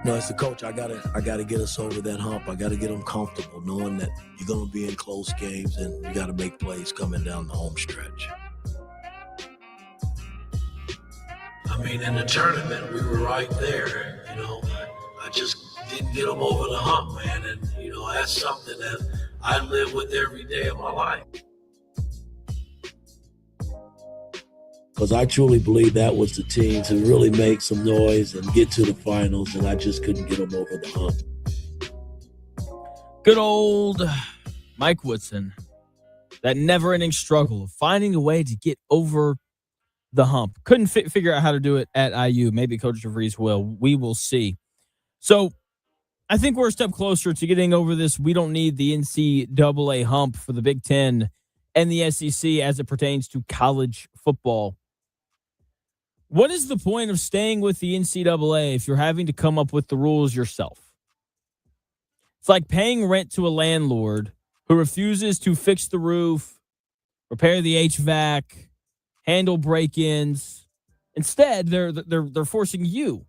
F: No, as the coach, I gotta get us over that hump. I gotta get them comfortable, knowing that you're gonna be in close games and you gotta make plays coming down the home stretch. I mean, in the tournament, we were right there. You know, I just didn't get them over the hump, man. And you know, that's something that I live with every day of my life. Because I truly believe that was the team to really make some noise and get to the finals, and I just couldn't get them over the hump.
B: Good old Mike Woodson. That never-ending struggle of finding a way to get over the hump. Couldn't figure out how to do it at IU. Maybe Coach DeVries will. We will see. So I think we're a step closer to getting over this. We don't need the NCAA hump for the Big Ten and the SEC as it pertains to college football. What is the point of staying with the NCAA if you're having to come up with the rules yourself? It's like paying rent to a landlord who refuses to fix the roof, repair the HVAC, handle break-ins. Instead, they're forcing you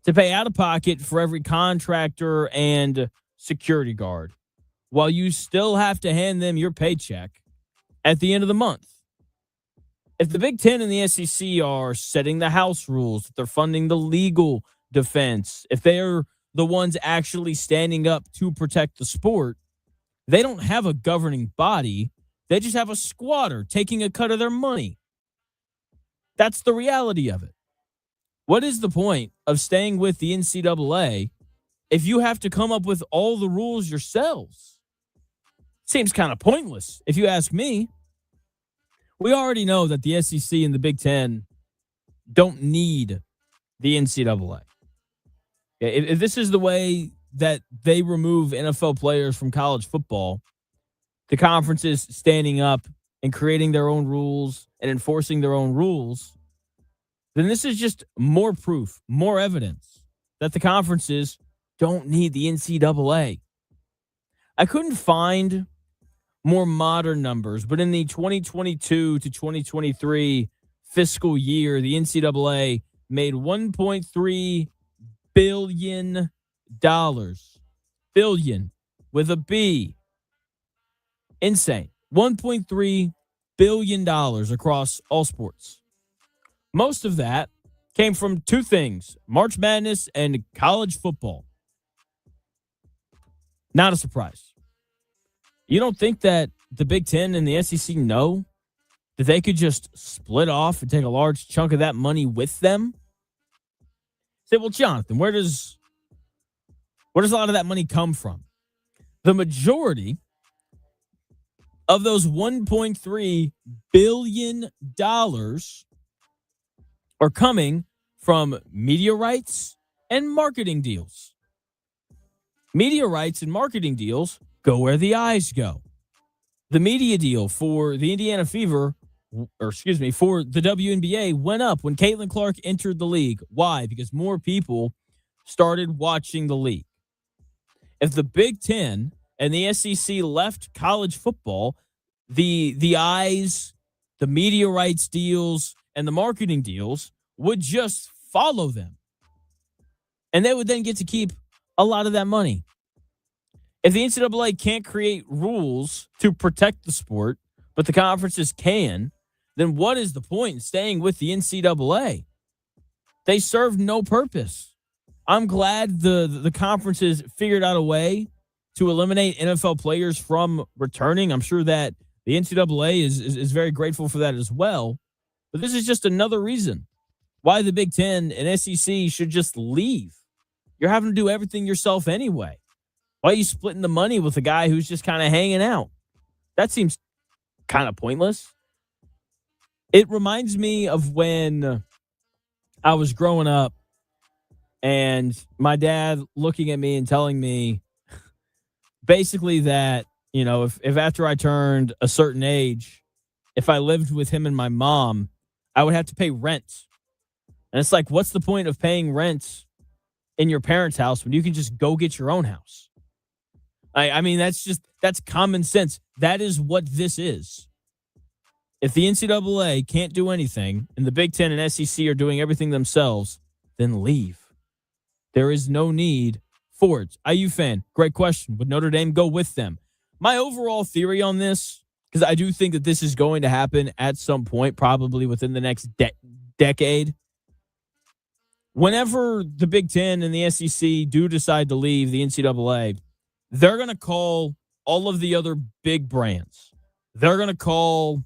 B: to pay out of pocket for every contractor and security guard, while you still have to hand them your paycheck at the end of the month. If the Big Ten and the SEC are setting the house rules, if they're funding the legal defense, if they're the ones actually standing up to protect the sport, they don't have a governing body. They just have a squatter taking a cut of their money. That's the reality of it. What is the point of staying with the NCAA if you have to come up with all the rules yourselves? Seems kind of pointless, if you ask me. We already know that the SEC and the Big Ten don't need the NCAA. If this is the way that they remove NFL players from college football, the conferences standing up and creating their own rules and enforcing their own rules, then this is just more proof, more evidence that the conferences don't need the NCAA. I couldn't find more modern numbers, but in the 2022 to 2023 fiscal year, the NCAA made $1.3 billion. Billion with a B. Insane. $1.3 billion across all sports. Most of that came from two things: March Madness and college football. Not a surprise. You don't think that the Big Ten and the SEC know that they could just split off and take a large chunk of that money with them? Say, well, Jonathan, where does a lot of that money come from? The majority of those $1.3 billion are coming from media rights and marketing deals. Media rights and marketing deals go where the eyes go. The media deal for the Indiana Fever, for the WNBA went up when Caitlin Clark entered the league. Why? Because more people started watching the league. If the Big Ten and the SEC left college football, the eyes, the media rights deals, and the marketing deals would just follow them. And they would then get to keep a lot of that money. If the NCAA can't create rules to protect the sport, but the conferences can, then what is the point in staying with the NCAA? They serve no purpose. I'm glad the conferences figured out a way to eliminate NFL players from returning. I'm sure that the NCAA is very grateful for that as well. But this is just another reason why the Big Ten and SEC should just leave. You're having to do everything yourself anyway. Why are you splitting the money with a guy who's just kind of hanging out? That seems kind of pointless. It reminds me of when I was growing up and my dad looking at me and telling me basically that, if after I turned a certain age, if I lived with him and my mom, I would have to pay rent. And it's like, what's the point of paying rent in your parents' house when you can just go get your own house? I mean, that's common sense. That is what this is. If the NCAA can't do anything and the Big Ten and SEC are doing everything themselves, then leave. There is no need for it. IU fan, great question. Would Notre Dame go with them? My overall theory on this, because I do think that this is going to happen at some point, probably within the next decade. Whenever the Big Ten and the SEC do decide to leave the NCAA, they're going to call all of the other big brands. They're going to call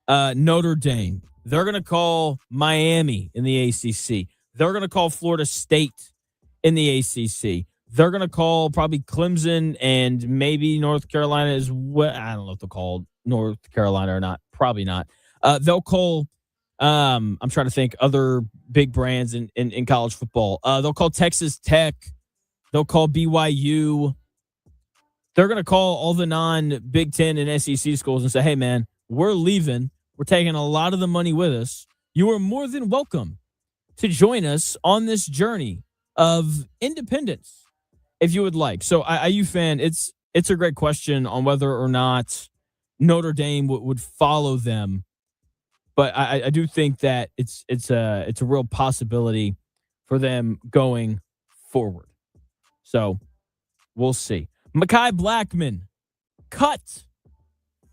B: Notre Dame. They're going to call Miami in the ACC. They're going to call Florida State in the ACC. They're going to call probably Clemson and maybe North Carolina as well. I don't know if they'll call North Carolina or not. Probably not. They'll call, I'm trying to think, other big brands in college football. They'll call Texas Tech. They'll call BYU. They're going to call all the non-Big Ten and SEC schools and say, hey, man, we're leaving. We're taking a lot of the money with us. You are more than welcome to join us on this journey of independence, if you would like. So, IU fan, it's a great question on whether or not Notre Dame would follow them. But I do think that it's a real possibility for them going forward. So, we'll see. Mekhi Blackmon, cut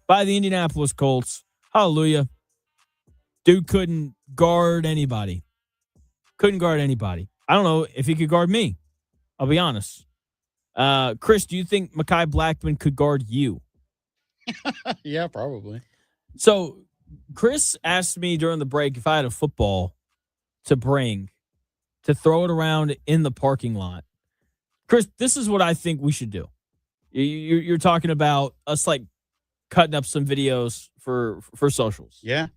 B: by the Indianapolis Colts. Hallelujah. Dude couldn't guard anybody. Couldn't guard anybody. I don't know if he could guard me. I'll be honest. Chris, do you think Mekhi Blackmon could guard you?
G: Yeah, probably.
B: So, Chris asked me during the break if I had a football to bring to throw it around in the parking lot. Chris, this is what I think we should do. You're talking about us like cutting up some videos for socials.
G: Yeah.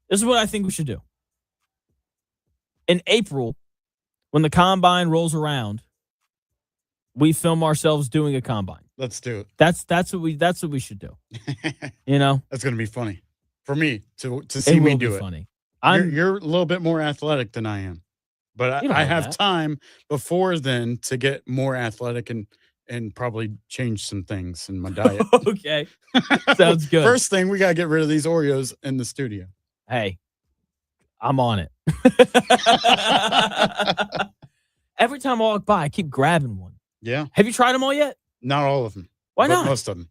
B: This is what I think we should do. In April, when the combine rolls around, we film ourselves doing a combine.
G: Let's do it.
B: That's what we should do. You know?
G: That's going to be funny for me to see me do it.
B: Funny.
G: You're a little bit more athletic than I am. But I have time before then to get more athletic and probably change some things in my diet.
B: Okay. Sounds good.
G: First thing, we got to get rid of these Oreos in the studio.
B: Hey, I'm on it. Every time I walk by, I keep grabbing one.
G: Yeah.
B: Have you tried them all yet?
G: Not all of them.
B: Why not?
G: Most of them.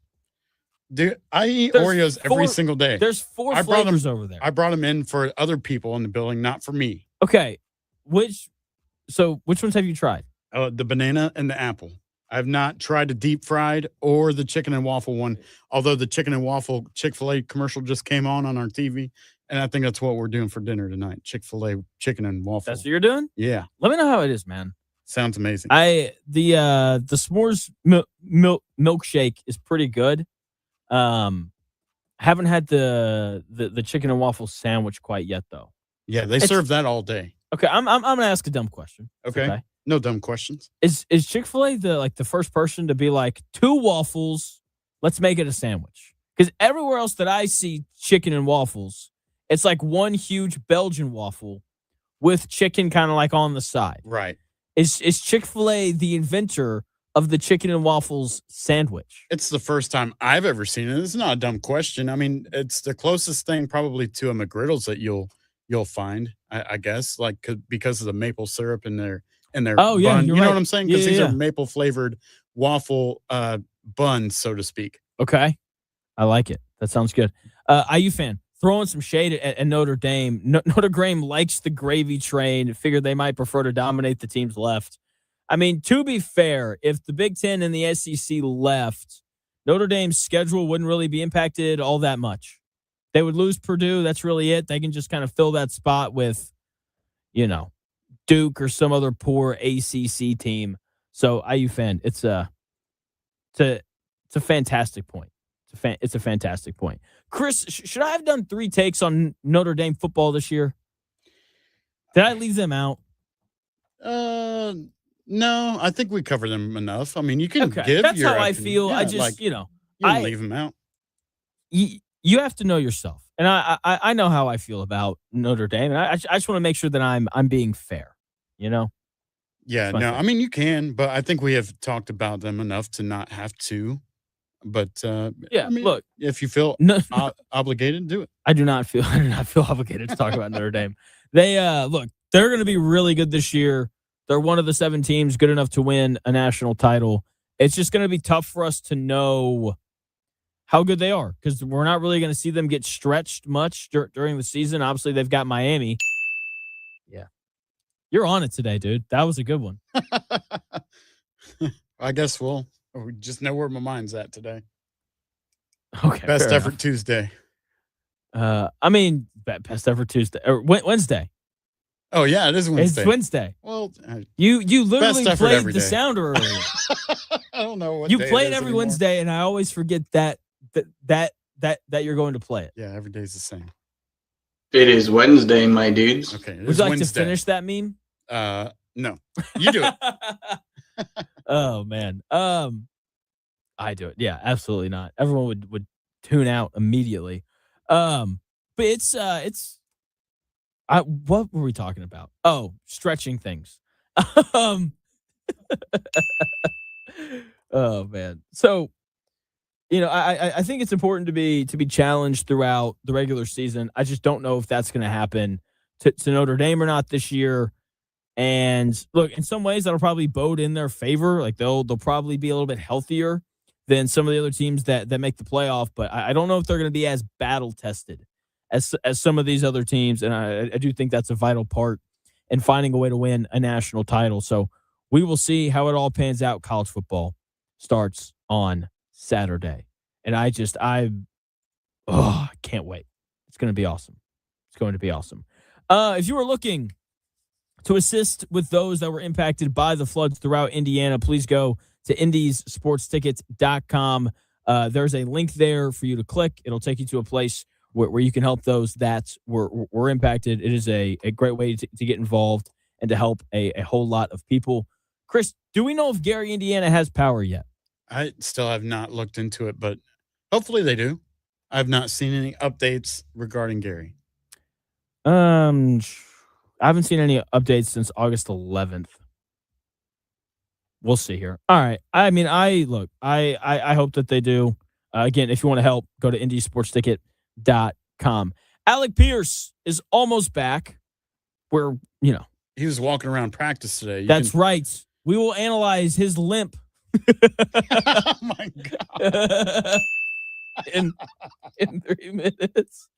G: Dude, I eat Oreos every single day.
B: There's four flavors over there.
G: I brought them in for other people in the building, not for me.
B: Okay. Which ones have you tried?
G: The banana and the apple. I've not tried the deep fried or the chicken and waffle one, although the chicken and waffle Chick-fil-A commercial just came on our TV, and I think that's what we're doing for dinner tonight, Chick-fil-A chicken and waffle.
B: That's what you're doing?
G: Yeah.
B: Let me know how it is, man.
G: Sounds amazing.
B: The s'mores milkshake is pretty good. Haven't had the chicken and waffle sandwich quite yet, though.
G: Yeah, they serve that all day.
B: Okay, I'm gonna ask a dumb question.
G: Okay. No dumb questions.
B: Is Chick-fil-A the first person to be like 2 waffles? Let's make it a sandwich. Because everywhere else that I see chicken and waffles, it's like one huge Belgian waffle with chicken kind of like on the side.
G: Right.
B: Is Chick-fil-A the inventor of the chicken and waffles sandwich?
G: It's the first time I've ever seen it. It's not a dumb question. I mean, it's the closest thing probably to a McGriddles that you'll find, I guess, like because of the maple syrup in their bun. You know what I'm saying? Because these are maple flavored waffle buns, so to speak.
B: Okay. I like it. That sounds good. IU fan, throwing some shade at Notre Dame. Notre Dame likes the gravy train. Figured they might prefer to dominate the teams left. I mean, to be fair, if the Big Ten and the SEC left, Notre Dame's schedule wouldn't really be impacted all that much. They would lose Purdue. That's really it. They can just kind of fill that spot with, Duke or some other poor ACC team. So, IU fan, it's a fantastic point. It's a fantastic point. Chris, should I have done 3 takes on Notre Dame football this year? Did I leave them out?
G: No, I think we cover them enough. I mean, you can give
B: That's
G: your
B: how I
G: opinion.
B: feel.
G: Yeah,
B: I just,
G: you can leave them out.
B: You have to know yourself. And I know how I feel about Notre Dame. And I just want to make sure that I'm being fair,
G: Yeah, no, I mean, you can, but I think we have talked about them enough to not have to. But I mean,
B: look,
G: if you feel obligated, do it.
B: I do not feel obligated to talk about Notre Dame. They they're going to be really good this year. They're one of the 7 teams good enough to win a national title. It's just going to be tough for us to know how good they are because we're not really going to see them get stretched much during the season. Obviously, they've got Miami. Yeah. You're on it today, dude. That was a good one.
G: I guess we just know where my mind's at today.
B: Okay.
G: Best effort Tuesday.
B: I mean, best effort Tuesday or Wednesday.
G: Oh yeah, it is Wednesday.
B: It's Wednesday.
G: Well,
B: You literally
G: Best effort
B: played
G: every
B: the
G: day.
B: sounder earlier.
G: I don't know what
B: You
G: day
B: play
G: it
B: it
G: is
B: every
G: anymore.
B: Wednesday, and I always forget that you're going to play it.
G: Yeah, every day's the same.
C: It is Wednesday, my dudes.
G: Okay, it
B: Would
G: is
B: you like
G: Wednesday.
B: to finish that meme?
G: No, you do it.
B: Oh man. I do it. Yeah, absolutely not. Everyone would tune out immediately. But it's what were we talking about? Oh, stretching things. um oh man. So, I think it's important to be challenged throughout the regular season. I just don't know if that's going to happen to Notre Dame or not this year. And look, in some ways that'll probably bode in their favor. Like they'll probably be a little bit healthier than some of the other teams that make the playoff. But I don't know if they're going to be as battle tested as some of these other teams. And I do think that's a vital part in finding a way to win a national title. So we will see how it all pans out. College football starts on Saturday, and I can't wait. It's going to be awesome. It's going to be awesome. If you were looking to assist with those that were impacted by the floods throughout Indiana, please go to indiesportstickets.com. There's a link there for you to click. It'll take you to a place where you can help those that were impacted. It is a great way to get involved and to help a whole lot of people. Chris, do we know if Gary, Indiana has power yet?
G: I still have not looked into it, but hopefully they do. I've not seen any updates regarding Gary.
B: I haven't seen any updates since August 11th. We'll see here. All right. I mean, I hope that they do. Again, if you want to help, go to indiesportsticket.com. Alec Pierce is almost back.
G: He was walking around practice today.
B: That's right. We will analyze his limp.
G: Oh my God.
B: in 3 minutes.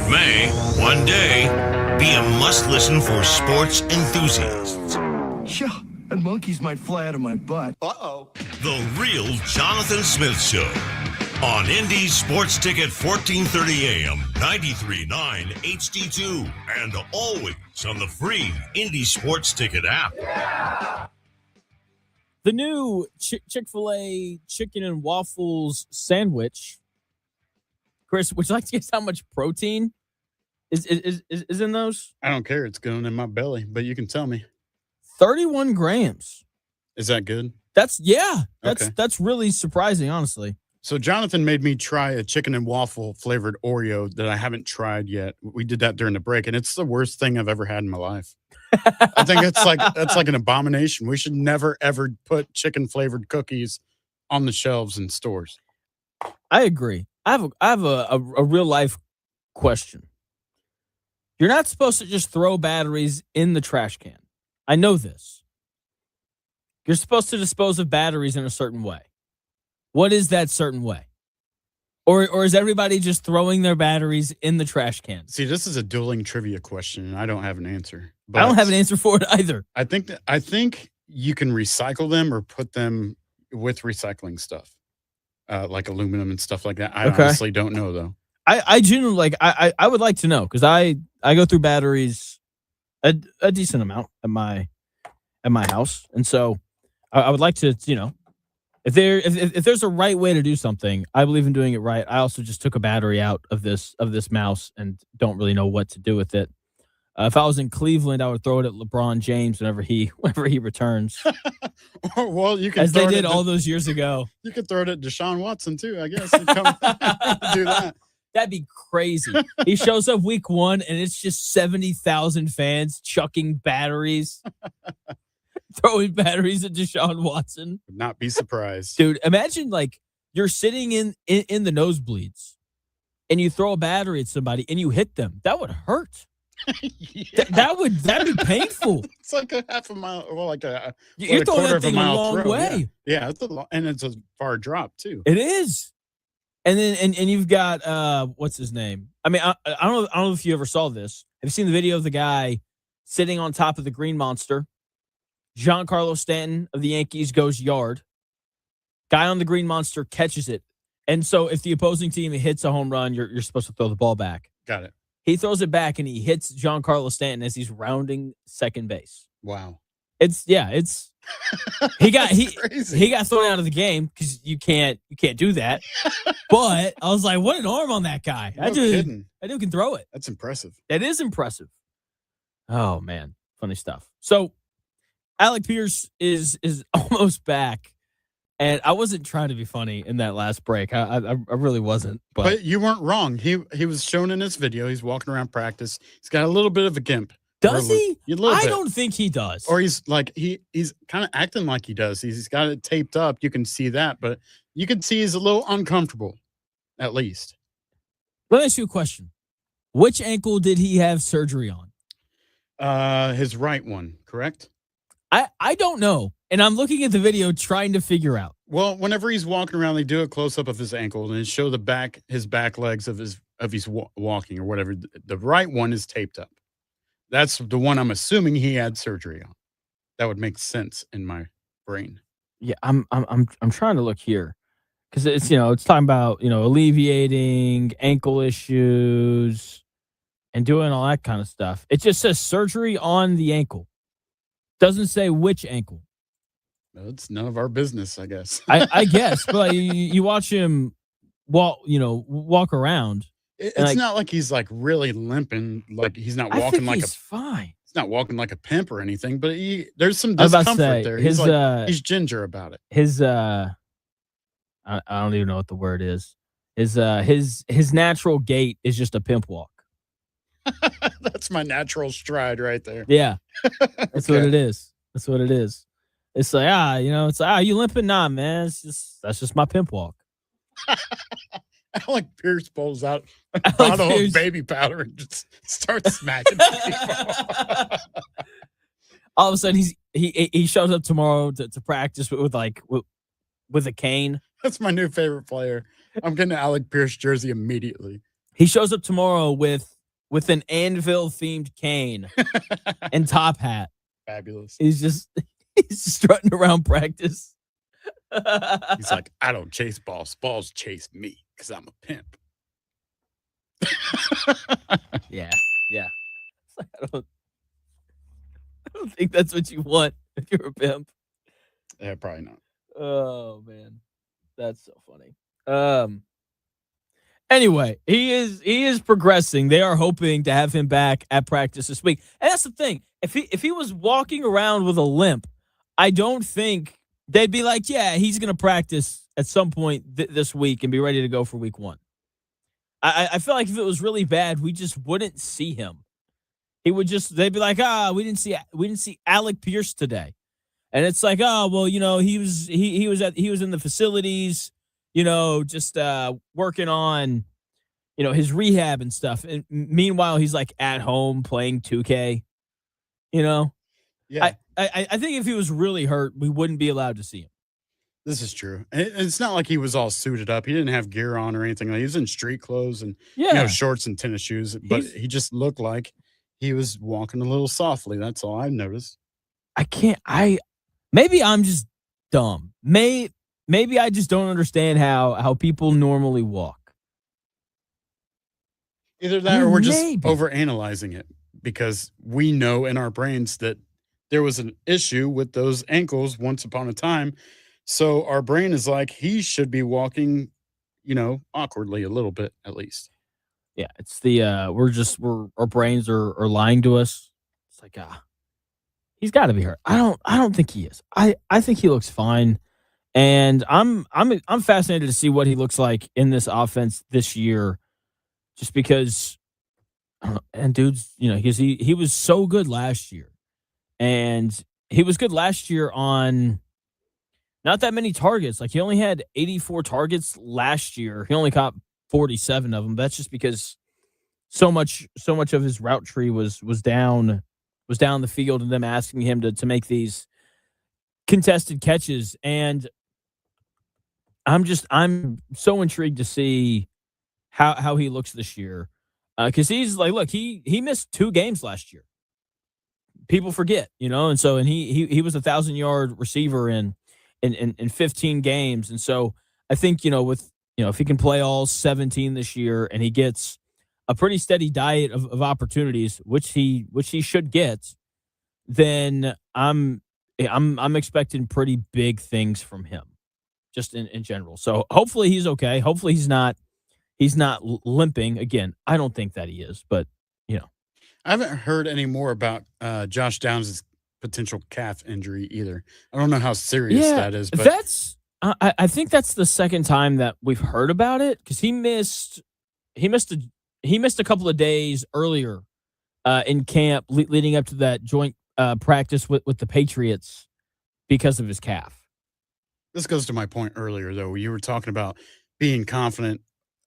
A: may, one day, be a must-listen for sports enthusiasts.
I: Yeah, and monkeys might fly out of my butt.
A: Uh-oh. The Real Jonathan Smith Show on Indy Sports Ticket 1430 AM, 93.9 HD2, and always on the free Indy Sports Ticket app.
B: Yeah. The new Chick-fil-A chicken and waffles sandwich. Chris, would you like to guess how much protein is in those?
G: I don't care. It's going in my belly, but you can tell me.
B: 31 grams.
G: Is that good?
B: That's really surprising, honestly.
G: So Jonathan made me try a chicken and waffle flavored Oreo that I haven't tried yet. We did that during the break, and it's the worst thing I've ever had in my life. I think that's like an abomination. We should never ever put chicken flavored cookies on the shelves in stores.
B: I agree. I have a real life question. You're not supposed to just throw batteries in the trash can. I know this. You're supposed to dispose of batteries in a certain way. What is that certain way? Or is everybody just throwing their batteries in the trash can?
G: See, this is a dueling trivia question, and I don't have an answer. But
B: I don't have an answer for it either.
G: I think you can recycle them or put them with recycling stuff, like aluminum and stuff like that. I honestly don't know, though.
B: I genuinely I would like to know, because I go through batteries a decent amount at my house, and so I would like to, if there's a right way to do something, I believe in doing it right. I also just took a battery out of this mouse and don't really know what to do with it. If I was in Cleveland, I would throw it at LeBron James whenever he returns.
G: Well, you can,
B: as they did all those years ago.
G: You could throw it at Deshaun Watson too, I guess. Do that.
B: That'd be crazy. He shows up week 1 and it's just 70,000 fans chucking batteries. Throwing batteries at Deshaun Watson.
G: Would not be surprised.
B: Dude, imagine like you're sitting in the nosebleeds and you throw a battery at somebody and you hit them. That would hurt.
G: Yeah.
B: That'd be painful.
G: It's like a half a mile, well, like
B: you're throwing that thing a long
G: throw.
B: way.
G: Yeah, and it's a far drop too.
B: It is. And then and you've got what's his name? I mean, I don't know if you ever saw this. Have you seen the video of the guy sitting on top of the green monster? Giancarlo Stanton of the Yankees goes yard. Guy on the green monster catches it. And so if the opposing team hits a home run, you're supposed to throw the ball back.
G: Got it.
B: He throws it back and he hits Giancarlo Stanton as he's rounding second base.
G: Wow.
B: It's he got thrown out of the game because you can't do that. But I was like, what an arm on that guy.
G: No kidding.
B: That dude can throw it.
G: That's impressive.
B: That is impressive. Oh man, funny stuff. So Alec Pierce is almost back, and I wasn't trying to be funny in that last break. I really wasn't.
G: But you weren't wrong. He was shown in this video. He's walking around practice. He's got a little bit of a gimp.
B: Does he?
G: I
B: don't think he does.
G: Or he's like he's kind of acting like he does. He's got it taped up. You can see that, but you can see he's a little uncomfortable, at least.
B: Let me ask you a question. Which ankle did he have surgery on?
G: His right one, correct?
B: I don't know. And I'm looking at the video trying to figure out.
G: Well, whenever he's walking around, they do a close up of his ankle and they show his back legs of his walking or whatever. The right one is taped up. That's the one I'm assuming he had surgery on. That would make sense in my brain.
B: Yeah, I'm trying to look here because it's it's talking about alleviating ankle issues and doing all that kind of stuff. It just says surgery on the ankle. Doesn't say which ankle.
G: No, it's none of our business, I guess.
B: I guess, but like, you watch him walk around.
G: It's not like he's like really limping. Like he's not walking like
B: he's fine.
G: He's not walking like a pimp or anything. But there's some discomfort there. He's ginger about it.
B: His I don't even know what the word is. His natural gait is just a pimp walk.
G: That's my natural stride right there.
B: Yeah. That's what it is. That's what it is. It's like, you limping? Nah, man. That's just my pimp walk.
G: Alec Pierce pulls out a bottle of baby powder and just starts smacking people.
B: All of a sudden he shows up tomorrow to practice with a cane.
G: That's my new favorite player. I'm getting an Alec Pierce jersey immediately.
B: He shows up tomorrow with with an anvil themed cane and top hat.
G: Fabulous.
B: He's just strutting around practice.
G: He's like, I don't chase balls. Balls chase me because I'm a pimp.
B: Yeah. I don't think that's what you want if you're a pimp.
G: Yeah, probably not.
B: Oh man, that's so funny. Anyway, he is progressing. They are hoping to have him back at practice this week. And that's the thing. If he was walking around with a limp, I don't think they'd be like, yeah, he's going to practice at some point this week and be ready to go for week 1. I feel like if it was really bad, we just wouldn't see him. They'd be like, we didn't see Alec Pierce today. And it's like, oh, well, he was in the facilities, just working on, his rehab and stuff. And meanwhile, he's like at home playing 2K,
G: Yeah.
B: I think if he was really hurt, we wouldn't be allowed to see him.
G: This is true. It's not like he was all suited up. He didn't have gear on or anything. He was in street clothes and shorts and tennis shoes. But he just looked like he was walking a little softly. That's all I've noticed.
B: Maybe I'm just dumb. Maybe I just don't understand how people normally walk.
G: Either that or we're just overanalyzing it because we know in our brains that there was an issue with those ankles once upon a time. So our brain is like, he should be walking, awkwardly a little bit at least.
B: Yeah, it's the our brains are lying to us. It's like, he's got to be hurt. I don't think he is. I think he looks fine. And I'm fascinated to see what he looks like in this offense this year, just because, and dude's, he was so good last year, and he was good last year on not that many targets. Like, he only had 84 targets last year. He only caught 47 of them. That's just because so much of his route tree was down the field, and them asking him to make these contested catches. And I'm so intrigued to see how he looks this year, because he's like, look, he missed 2 games last year. People forget, and so he was 1,000-yard receiver in 15 games, and so I think if he can play all 17 this year and he gets a pretty steady diet of opportunities, which he should get, then I'm expecting pretty big things from him, just in general. So hopefully he's okay. Hopefully he's not limping again. I don't think that he is, but
G: I haven't heard any more about Josh Downs' potential calf injury either. I don't know how serious that is, but
B: I think that's the second time that we've heard about it, because he missed a couple of days earlier in camp leading up to that joint practice with the Patriots because of his calf.
G: This goes to my point earlier, though. You were talking about being confident,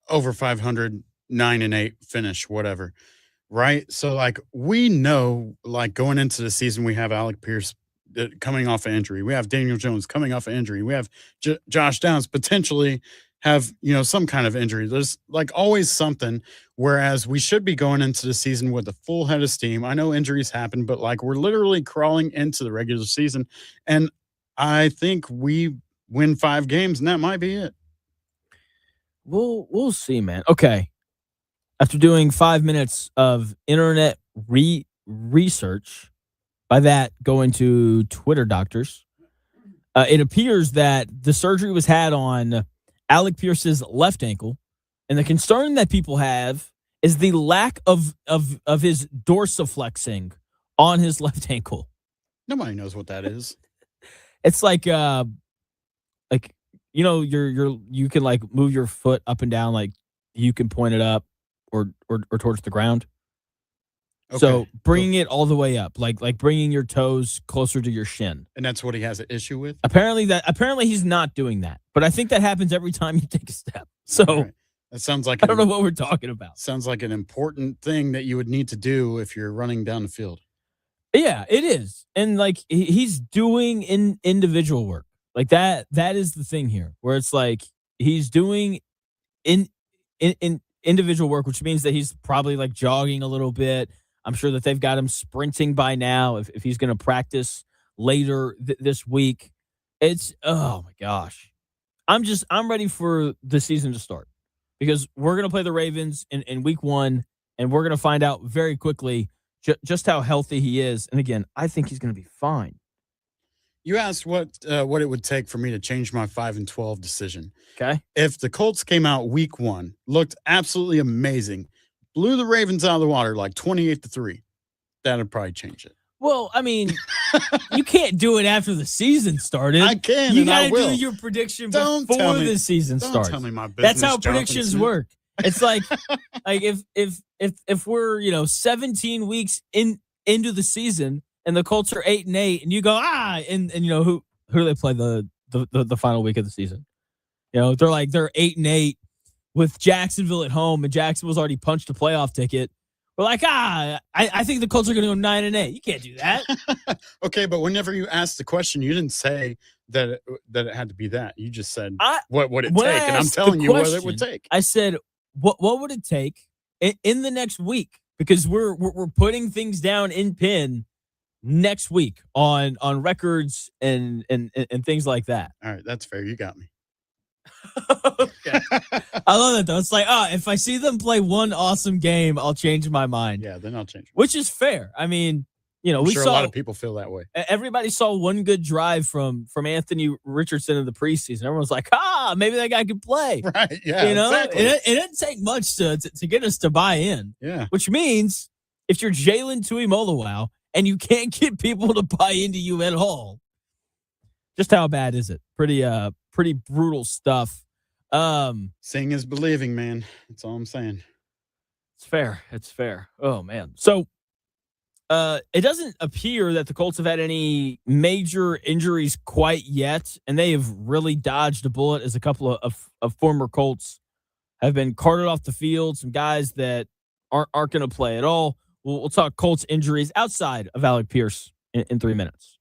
G: over 500, 9-8 finish, whatever. Right? So, we know, going into the season, we have Alec Pierce coming off an injury. We have Daniel Jones coming off an injury. We have Josh Downs potentially have, some kind of injury. There's, always something, whereas we should be going into the season with a full head of steam. I know injuries happen, but, we're literally crawling into the regular season, and I think we win 5 games, and that might be it.
B: We'll see, man. Okay. After doing 5 minutes of internet research, by that going to Twitter doctors, it appears that the surgery was had on Alec Pierce's left ankle, and the concern that people have is the lack of his dorsiflexing on his left ankle.
G: Nobody knows what that is.
B: It's like you can move your foot up and down, you can point it up or towards the ground. Okay. So bringing it all the way up, like bringing your toes closer to your shin.
G: And that's what he has an issue with?
B: Apparently he's not doing that. But I think that happens every time you take a step. So
G: right. That sounds like
B: I don't know what we're talking about.
G: Sounds like an important thing that you would need to do if you're running down the field.
B: Yeah, it is. And he's doing individual work. That is the thing here, where it's he's doing individual work, which means that he's probably like jogging a little bit. I'm sure that they've got him sprinting by now if he's going to practice later this week. It's, oh my gosh. I'm ready for the season to start because we're going to play the Ravens in week 1, and we're going to find out very quickly just how healthy he is. And again, I think he's going to be fine.
G: You asked what it would take for me to change my 5-12 decision.
B: Okay.
G: If the Colts came out week 1, looked absolutely amazing, blew the Ravens out of the water like 28-3, that'd probably change it.
B: Well, I mean, you can't do it after the season started.
G: I can.
B: You
G: got to
B: do your prediction before the season
G: don't
B: starts.
G: Tell me my business.
B: That's how predictions work. It's like if we're 17 weeks into the season and the Colts are 8-8, and you go and who do they play the final week of the season? They're 8-8 with Jacksonville at home, and Jacksonville's already punched a playoff ticket. We're like, I think the Colts are going to go 9-8. You can't do that.
G: Okay, but whenever you asked the question, you didn't say that it had to be that. You just said, what would it take? And I'm telling you what it would take.
B: I said, what would it take in the next week? Because we're putting things down in pen next week on records and things like that.
G: All right, that's fair. You got me.
B: Okay. I love that though. It's like, if I see them play one awesome game, I'll change my mind.
G: Yeah, then I'll change.
B: Which is fair. I mean,
G: I'm
B: we
G: sure
B: saw
G: a lot of people feel that way.
B: Everybody saw one good drive from Anthony Richardson in the preseason. Everyone's like, maybe that guy can play.
G: Right. Yeah.
B: Exactly. It didn't take much to get us to buy in.
G: Yeah.
B: Which means if you're Jalen Tuimoloau and you can't get people to buy into you at all, just how bad is it? Pretty brutal stuff.
G: Seeing is believing, man. That's all I'm saying.
B: It's fair. Oh man. So it doesn't appear that the Colts have had any major injuries quite yet, and they have really dodged a bullet as a couple of former Colts have been carted off the field. Some guys that aren't going to play at all. We'll talk Colts injuries outside of Alec Pierce in 3 minutes.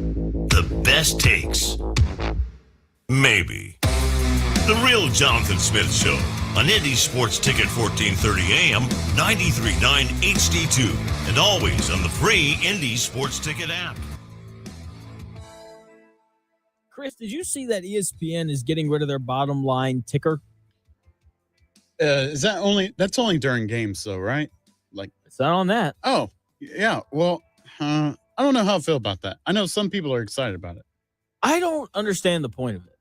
A: The best takes? Maybe. The Real Jonathan Smith Show on Indy Sports Ticket 1430 AM, 93.9 HD2, and always on the free Indy Sports Ticket app.
B: Chris, did you see that ESPN is getting rid of their bottom line ticker?
G: That's only during games though, right? Like
B: It's not on that.
G: Oh, yeah. Well, I don't know how I feel about that. I know some people are excited about it.
B: I don't understand the point of it.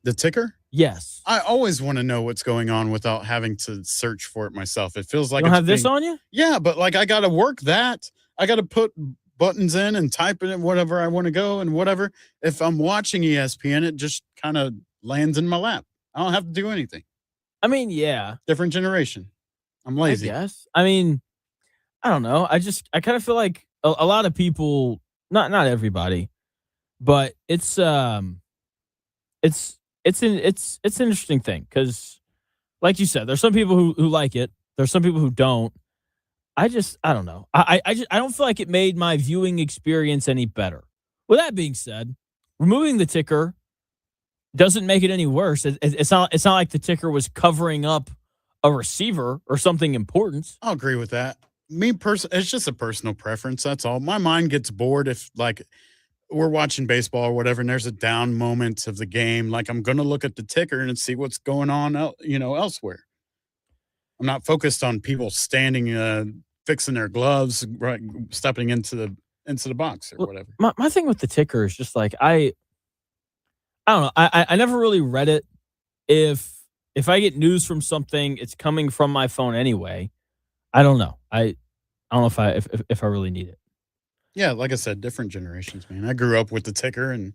G: The ticker?
B: Yes.
G: I always want to know what's going on without having to search for it myself. It feels like
B: You don't
G: it's
B: have this on you?
G: Yeah, but like I got to work that. I got to put buttons in and type it in whatever I want to go and whatever. If I'm watching ESPN, it just kind of lands in my lap. I don't have to do anything.
B: I mean, yeah.
G: Different generation. I'm lazy.
B: I guess. I mean, I don't know. I kind of feel like a lot of people, not everybody, but it's an interesting thing because, like you said, there's some people who like it. There's some people who don't. I don't know. I don't feel like it made my viewing experience any better. With that being said, removing the ticker doesn't make it any worse. It's not like the ticker was covering up a receiver or something important.
G: I'll agree with that. It's just a personal preference. That's all. My mind gets bored if like we're watching baseball or whatever, and there's a down moment of the game. Like I'm going to look at the ticker and see what's going on, elsewhere. I'm not focused on people standing, fixing their gloves, right, stepping into the box or whatever.
B: My thing with the ticker is just like I don't know. I never really read it. If I get news from something, it's coming from my phone anyway. I don't know. I don't know if I really need it.
G: Yeah, like I said, different generations, man. I grew up with the ticker, and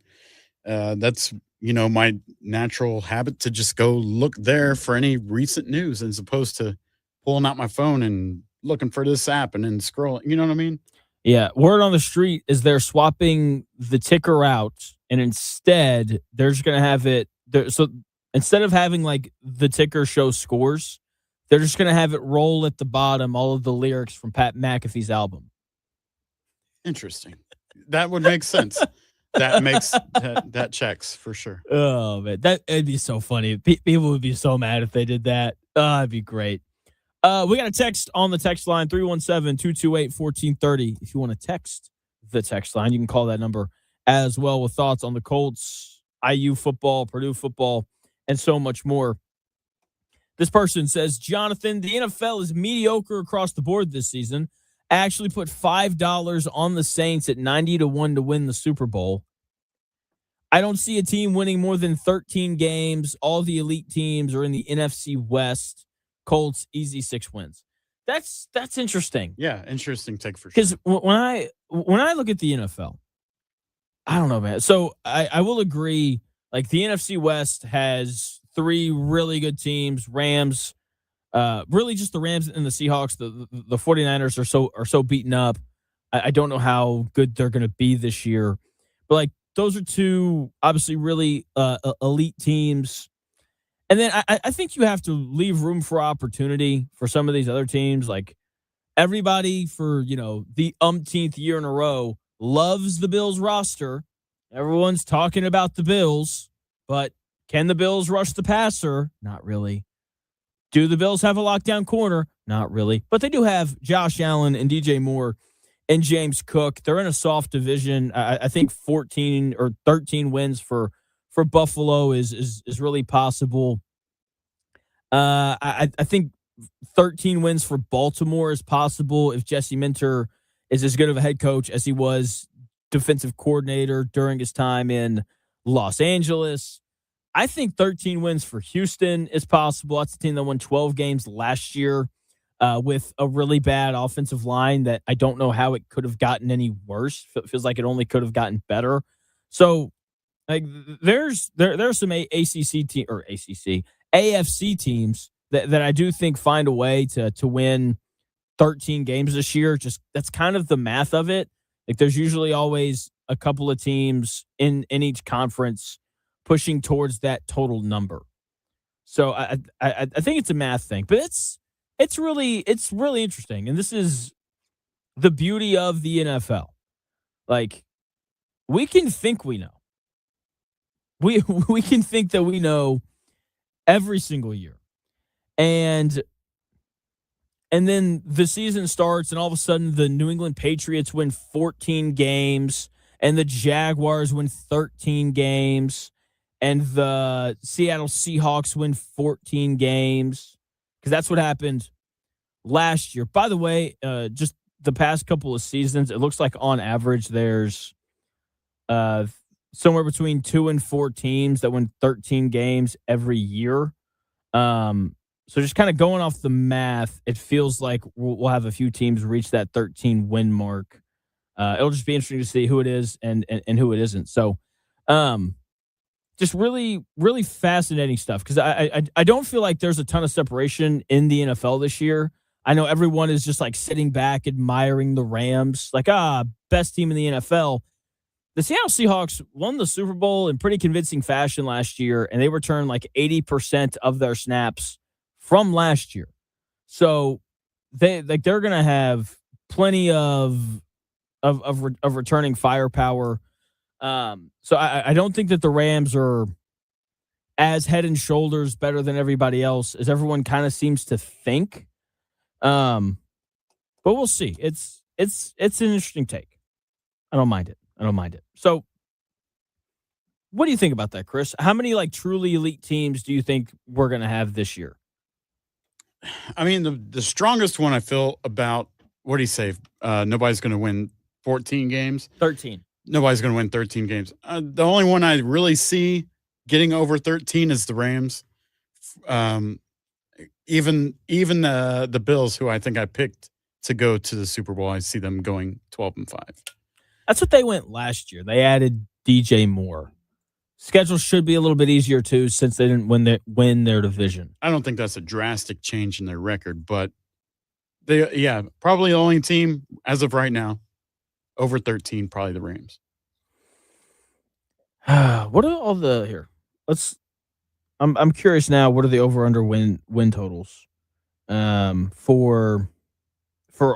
G: that's my natural habit to just go look there for any recent news as opposed to pulling out my phone and looking for this app and then scrolling. You know what I mean?
B: Yeah. Word on the street is they're swapping the ticker out, and instead they're just going to have it there. So instead of having like the ticker show scores, they're just going to have it roll at the bottom all of the lyrics from Pat McAfee's album.
G: Interesting. That would make sense. That makes that checks for sure.
B: Oh man, it'd be so funny. People would be so mad if they did that. It'd be great. We got a text on the text line 317-228-1430. If you want to text the text line, you can call that number as well with thoughts on the Colts, IU football, Purdue football, and so much more. This person says, Jonathan, the NFL is mediocre across the board this season. I actually put $5 on the Saints at 90-1 to win the Super Bowl. I don't see a team winning more than 13 games. All the elite teams are in the NFC West. Colts, easy 6 wins. That's interesting.
G: Yeah, interesting take for sure.
B: Because when I look at the NFL, I don't know, man. So I will agree. Like the NFC West has 3 really good teams. Rams, really just the Rams and the Seahawks. The 49ers are so beaten up. I don't know how good they're going to be this year. But like those are 2 obviously really elite teams. And then I think you have to leave room for opportunity for some of these other teams. Like everybody for, the umpteenth year in a row loves the Bills roster. Everyone's talking about the Bills, but can the Bills rush the passer? Not really. Do the Bills have a lockdown corner? Not really. But they do have Josh Allen and DJ Moore and James Cook. They're in a soft division. I think 14 or 13 wins for Buffalo is really possible. I think 13 wins for Baltimore is possible if Jesse Minter is as good of a head coach as he was defensive coordinator during his time in Los Angeles. I think 13 wins for Houston is possible. That's a team that won 12 games last year with a really bad offensive line that I don't know how it could have gotten any worse. It feels like it only could have gotten better. So like there's some AFC teams that I do think find a way to win 13 games this year. Just that's kind of the math of it. Like there's usually always a couple of teams in each conference pushing towards that total number. So I think it's a math thing, but it's really interesting. And this is the beauty of the NFL. Like we can think we know. We can think that we know every single year. And then the season starts, and all of a sudden the New England Patriots win 14 games, and the Jaguars win 13 games, and the Seattle Seahawks win 14 games, because that's what happened last year. By the way, just the past couple of seasons, it looks like on average there's somewhere between 2 and 4 teams that win 13 games every year. So just kind of going off the math, it feels like we'll have a few teams reach that 13 win mark. It'll just be interesting to see who it is and who it isn't. So, just really, really fascinating stuff, because I don't feel like there's a ton of separation in the NFL this year. I know everyone is just like sitting back admiring the Rams, like, best team in the NFL. The Seattle Seahawks won the Super Bowl in pretty convincing fashion last year, and they returned like 80% of their snaps from last year. So they're going to have plenty of returning firepower. So I don't think that the Rams are as head and shoulders better than everybody else as everyone kind of seems to think. But we'll see. It's an interesting take. I don't mind it. So what do you think about that, Chris? How many like truly elite teams do you think we're going to have this year?
G: I mean, the strongest one I feel about, what do you say? Nobody's going to win 14 games?
B: 13.
G: Nobody's going to win 13 games. The only one I really see getting over 13 is the Rams. Even the Bills, who I think I picked to go to the Super Bowl, I see them going 12-5.
B: That's what they went last year. They added DJ Moore. Schedule should be a little bit easier too, since they didn't win their division.
G: I don't think that's a drastic change in their record, but probably the only team as of right now over 13, probably the Rams.
B: What are all the here? I'm curious now. What are the over under win totals for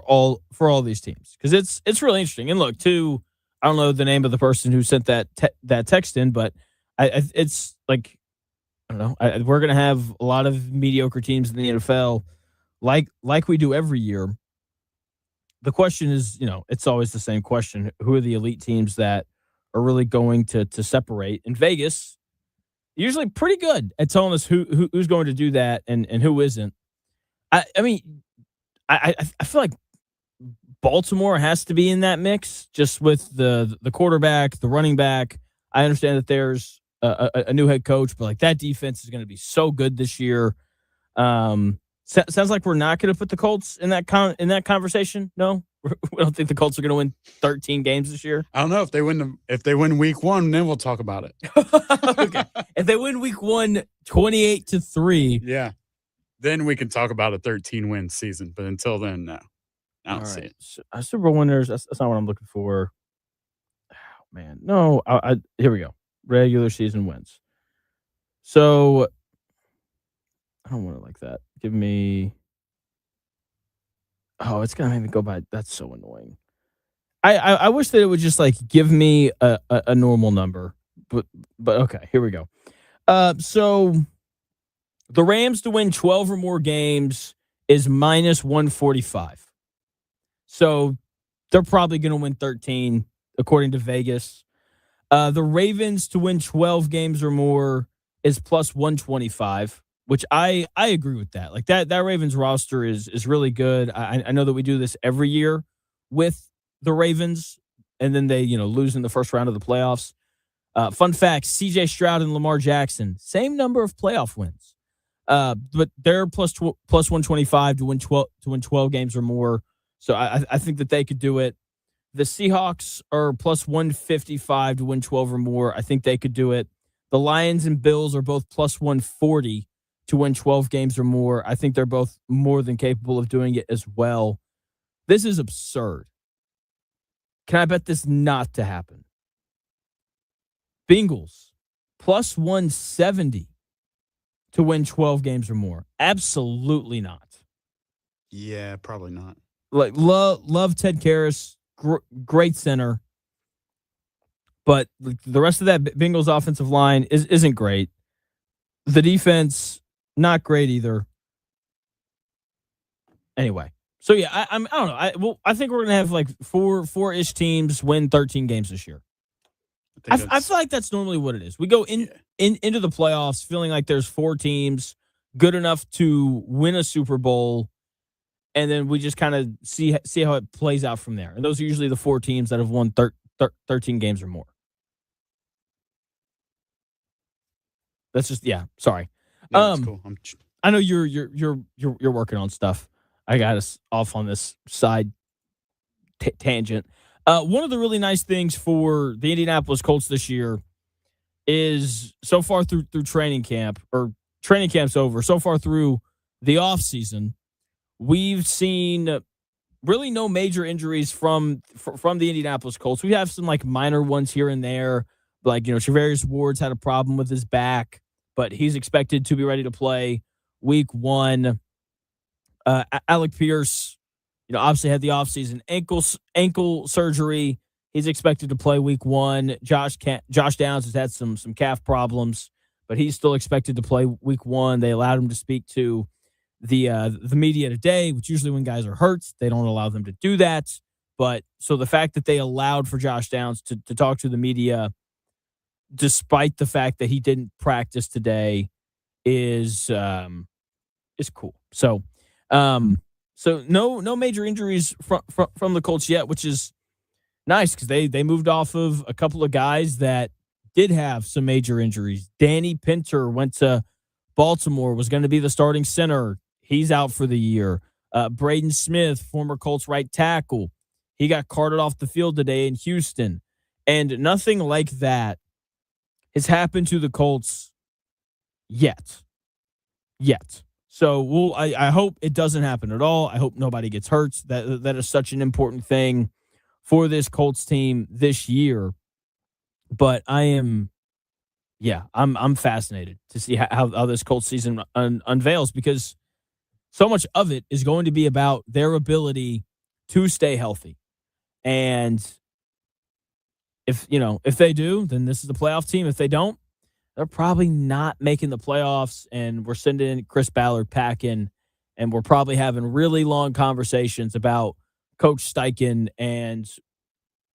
B: all these teams? Because it's really interesting. And look, I don't know the name of the person who sent that text in, but it's like, I don't know. We're gonna have a lot of mediocre teams in the NFL, like we do every year. The question is, it's always the same question: who are the elite teams that are really going to separate? In Vegas, usually pretty good at telling us who's going to do that and who isn't. I mean, I feel like Baltimore has to be in that mix, just with the quarterback, the running back. I understand that there's a new head coach, but like that defense is going to be so good this year. Sounds like we're not going to put the Colts in that conversation. No, we don't think the Colts are going to win 13 games this year.
G: I don't know if they win week 1, then we'll talk about it.
B: Okay. If they win week 1, 28-3.
G: Yeah. Then we can talk about a 13-win season. But until then, no. I don't see it.
B: Super Bowl winners, that's not what I'm looking for. Oh, man. No. Here we go. Regular season wins. So I don't want it like that. Give me. Oh, it's gonna make me go by. That's so annoying. I wish that it would just like give me a normal number, but okay, here we go. So the Rams to win 12 or more games is minus 145. So they're probably going to win 13 according to Vegas. The Ravens to win 12 games or more is plus 125. Which I agree with that. Like that Ravens roster is really good. I know that we do this every year with the Ravens, and then they lose in the first round of the playoffs. Fun fact: C.J. Stroud and Lamar Jackson, same number of playoff wins, but they're plus 125 to win 12 games or more. So I think that they could do it. The Seahawks are plus 155 to win 12 or more. I think they could do it. The Lions and Bills are both plus 140. To win 12 games or more. I think they're both more than capable of doing it as well. This is absurd. Can I bet this not to happen? Bengals, plus 170 to win 12 games or more. Absolutely not.
G: Yeah, probably not.
B: Like love Ted Karras, great center. but the rest of that Bengals offensive line isn't great. The defense, not great either. Anyway, so yeah, I don't know. I think we're gonna have like four-ish teams win 13 games this year. I feel like that's normally what it is. We go into the playoffs feeling like there's 4 teams good enough to win a Super Bowl, and then we just kind of see how it plays out from there. And those are usually the 4 teams that have won 13 games or more. That's just sorry.
G: No, that's cool.
B: I know you're working on stuff. I got us off on this side tangent. One of the really nice things for the Indianapolis Colts this year is so far through training camp, or training camp's over, so far through the offseason, we've seen really no major injuries from the Indianapolis Colts. We have some like minor ones here and there. Like, Charvarius Ward's had a problem with his back, but he's expected to be ready to play week 1. Alec Pierce, obviously had the offseason ankle surgery. He's expected to play week 1. Josh Downs has had some calf problems, but he's still expected to play week 1. They allowed him to speak to the media today, which usually when guys are hurt, they don't allow them to do that. But so the fact that they allowed for Josh Downs to talk to the media, despite the fact that he didn't practice today, is cool. So no major injuries from the Colts yet, which is nice because they moved off of a couple of guys that did have some major injuries. Danny Pinter went to Baltimore, was going to be the starting center. He's out for the year. Braden Smith, former Colts right tackle, he got carted off the field today in Houston. And nothing like that has happened to the Colts yet. So I hope it doesn't happen at all. I hope nobody gets hurt. That is such an important thing for this Colts team this year. But I'm fascinated to see how this Colts season unveils, because so much of it is going to be about their ability to stay healthy. And if they do, then this is the playoff team. If they don't, they're probably not making the playoffs, and we're sending Chris Ballard packing, and we're probably having really long conversations about Coach Steichen and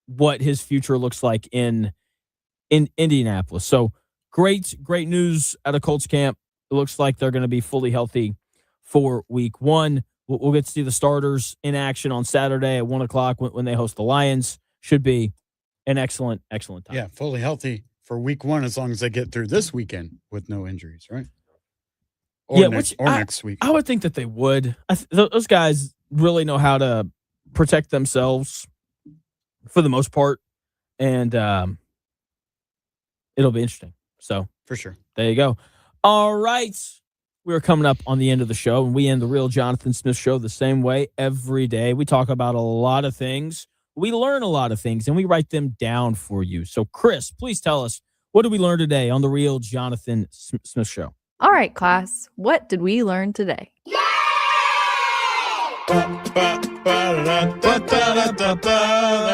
B: what his future looks like in Indianapolis. So great news out of Colts camp. It looks like they're going to be fully healthy for week 1. We'll get to see the starters in action on Saturday at 1:00 when they host the Lions. Should be an excellent time.
G: Yeah, fully healthy for week 1 as long as they get through this weekend with no injuries, right? Next week.
B: I would think that they would. Those guys really know how to protect themselves for the most part, and it'll be interesting. So
G: for sure.
B: There you go. All right. We're coming up on the end of the show, and we end the Real Jonathan Smith Show the same way every day. We talk about a lot of things. We learn a lot of things, and we write them down for you. So, Chris, please tell us, what did we learn today on the Real Jonathan Smith Show?
J: All right, class. What did we learn today?
G: There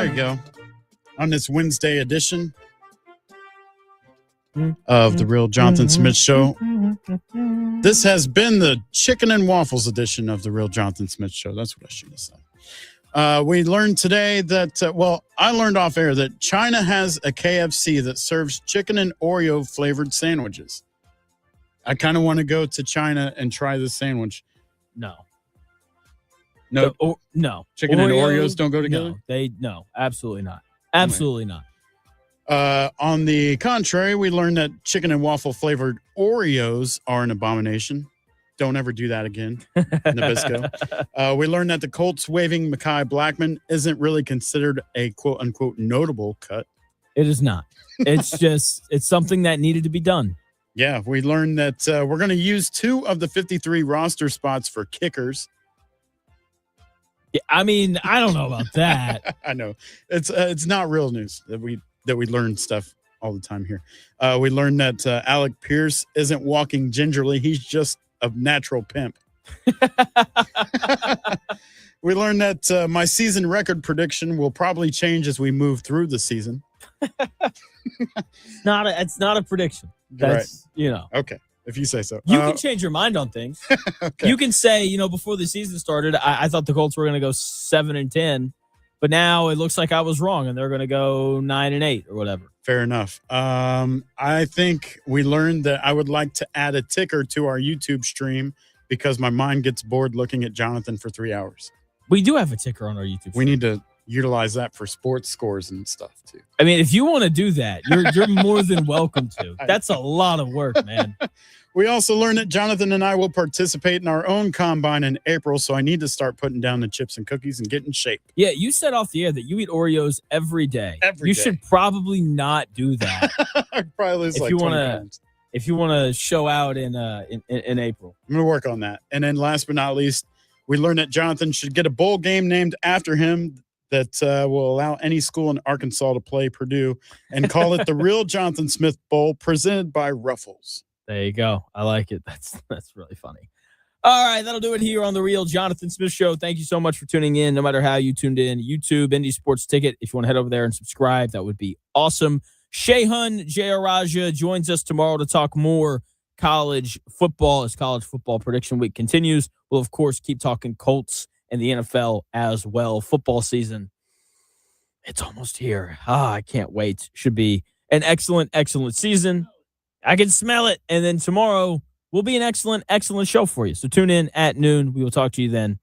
G: you go. On this Wednesday edition of the Real Jonathan Smith Show, this has been the chicken and waffles edition of the Real Jonathan Smith Show. That's what I should have said. We learned today that, I learned off air that China has a KFC that serves chicken and Oreo flavored sandwiches. I kind of want to go to China and try this sandwich.
B: No.
G: Chicken and Oreos don't go together?
B: No, absolutely not. Absolutely not.
G: On the contrary, we learned that chicken and waffle flavored Oreos are an abomination. Don't ever do that again, Nabisco. We learned that the Colts waiving Mekhi Blackman isn't really considered a quote unquote notable cut.
B: It is not. It's just, it's something that needed to be done.
G: Yeah, we learned that we're going to use 2 of the 53 roster spots for kickers.
B: Yeah, I mean, I don't know about that.
G: I know it's not real news that we learn stuff all the time here. We learned that Alec Pierce isn't walking gingerly; he's just a natural pimp. We learned that my season record prediction will probably change as we move through the season.
B: It's not a prediction. That's
G: Okay, if you say so.
B: You can change your mind on things.
G: Okay.
B: You can say, before the season started, I thought the Colts were going to go 7-10, but now it looks like I was wrong, and they're going to go 9-8 or whatever.
G: Fair enough. I think we learned that I would like to add a ticker to our YouTube stream because my mind gets bored looking at Jonathan for 3 hours.
B: We do have a ticker on our YouTube stream.
G: We need to utilize that for sports scores and stuff too.
B: I mean, if you want to do that, you're more than welcome to. That's a lot of work, man.
G: We also learned that Jonathan and I will participate in our own combine in April, so I need to start putting down the chips and cookies and get in shape.
B: Yeah, you said off the air that you eat Oreos every day.
G: Every
B: you
G: day.
B: should probably not do that.
G: I'd probably lose
B: if
G: like
B: you
G: 20
B: wanna,
G: pounds.
B: If you want to show out in April.
G: I'm going to work on that. And then last but not least, we learned that Jonathan should get a bowl game named after him that will allow any school in Arkansas to play Purdue and call it the Real Jonathan Smith Bowl presented by Ruffles.
B: There you go. I like it. That's really funny. All right, that'll do it here on the Real Jonathan Smith Show. Thank you so much for tuning in, no matter how you tuned in. YouTube, Indy Sports Ticket. If you want to head over there and subscribe, that would be awesome. Shehun Jayaraja joins us tomorrow to talk more college football as college football prediction week continues. We'll, of course, keep talking Colts and the NFL as well. Football season, it's almost here. I can't wait. Should be an excellent, excellent season. I can smell it. And then tomorrow will be an excellent, excellent show for you. So tune in at noon. We will talk to you then.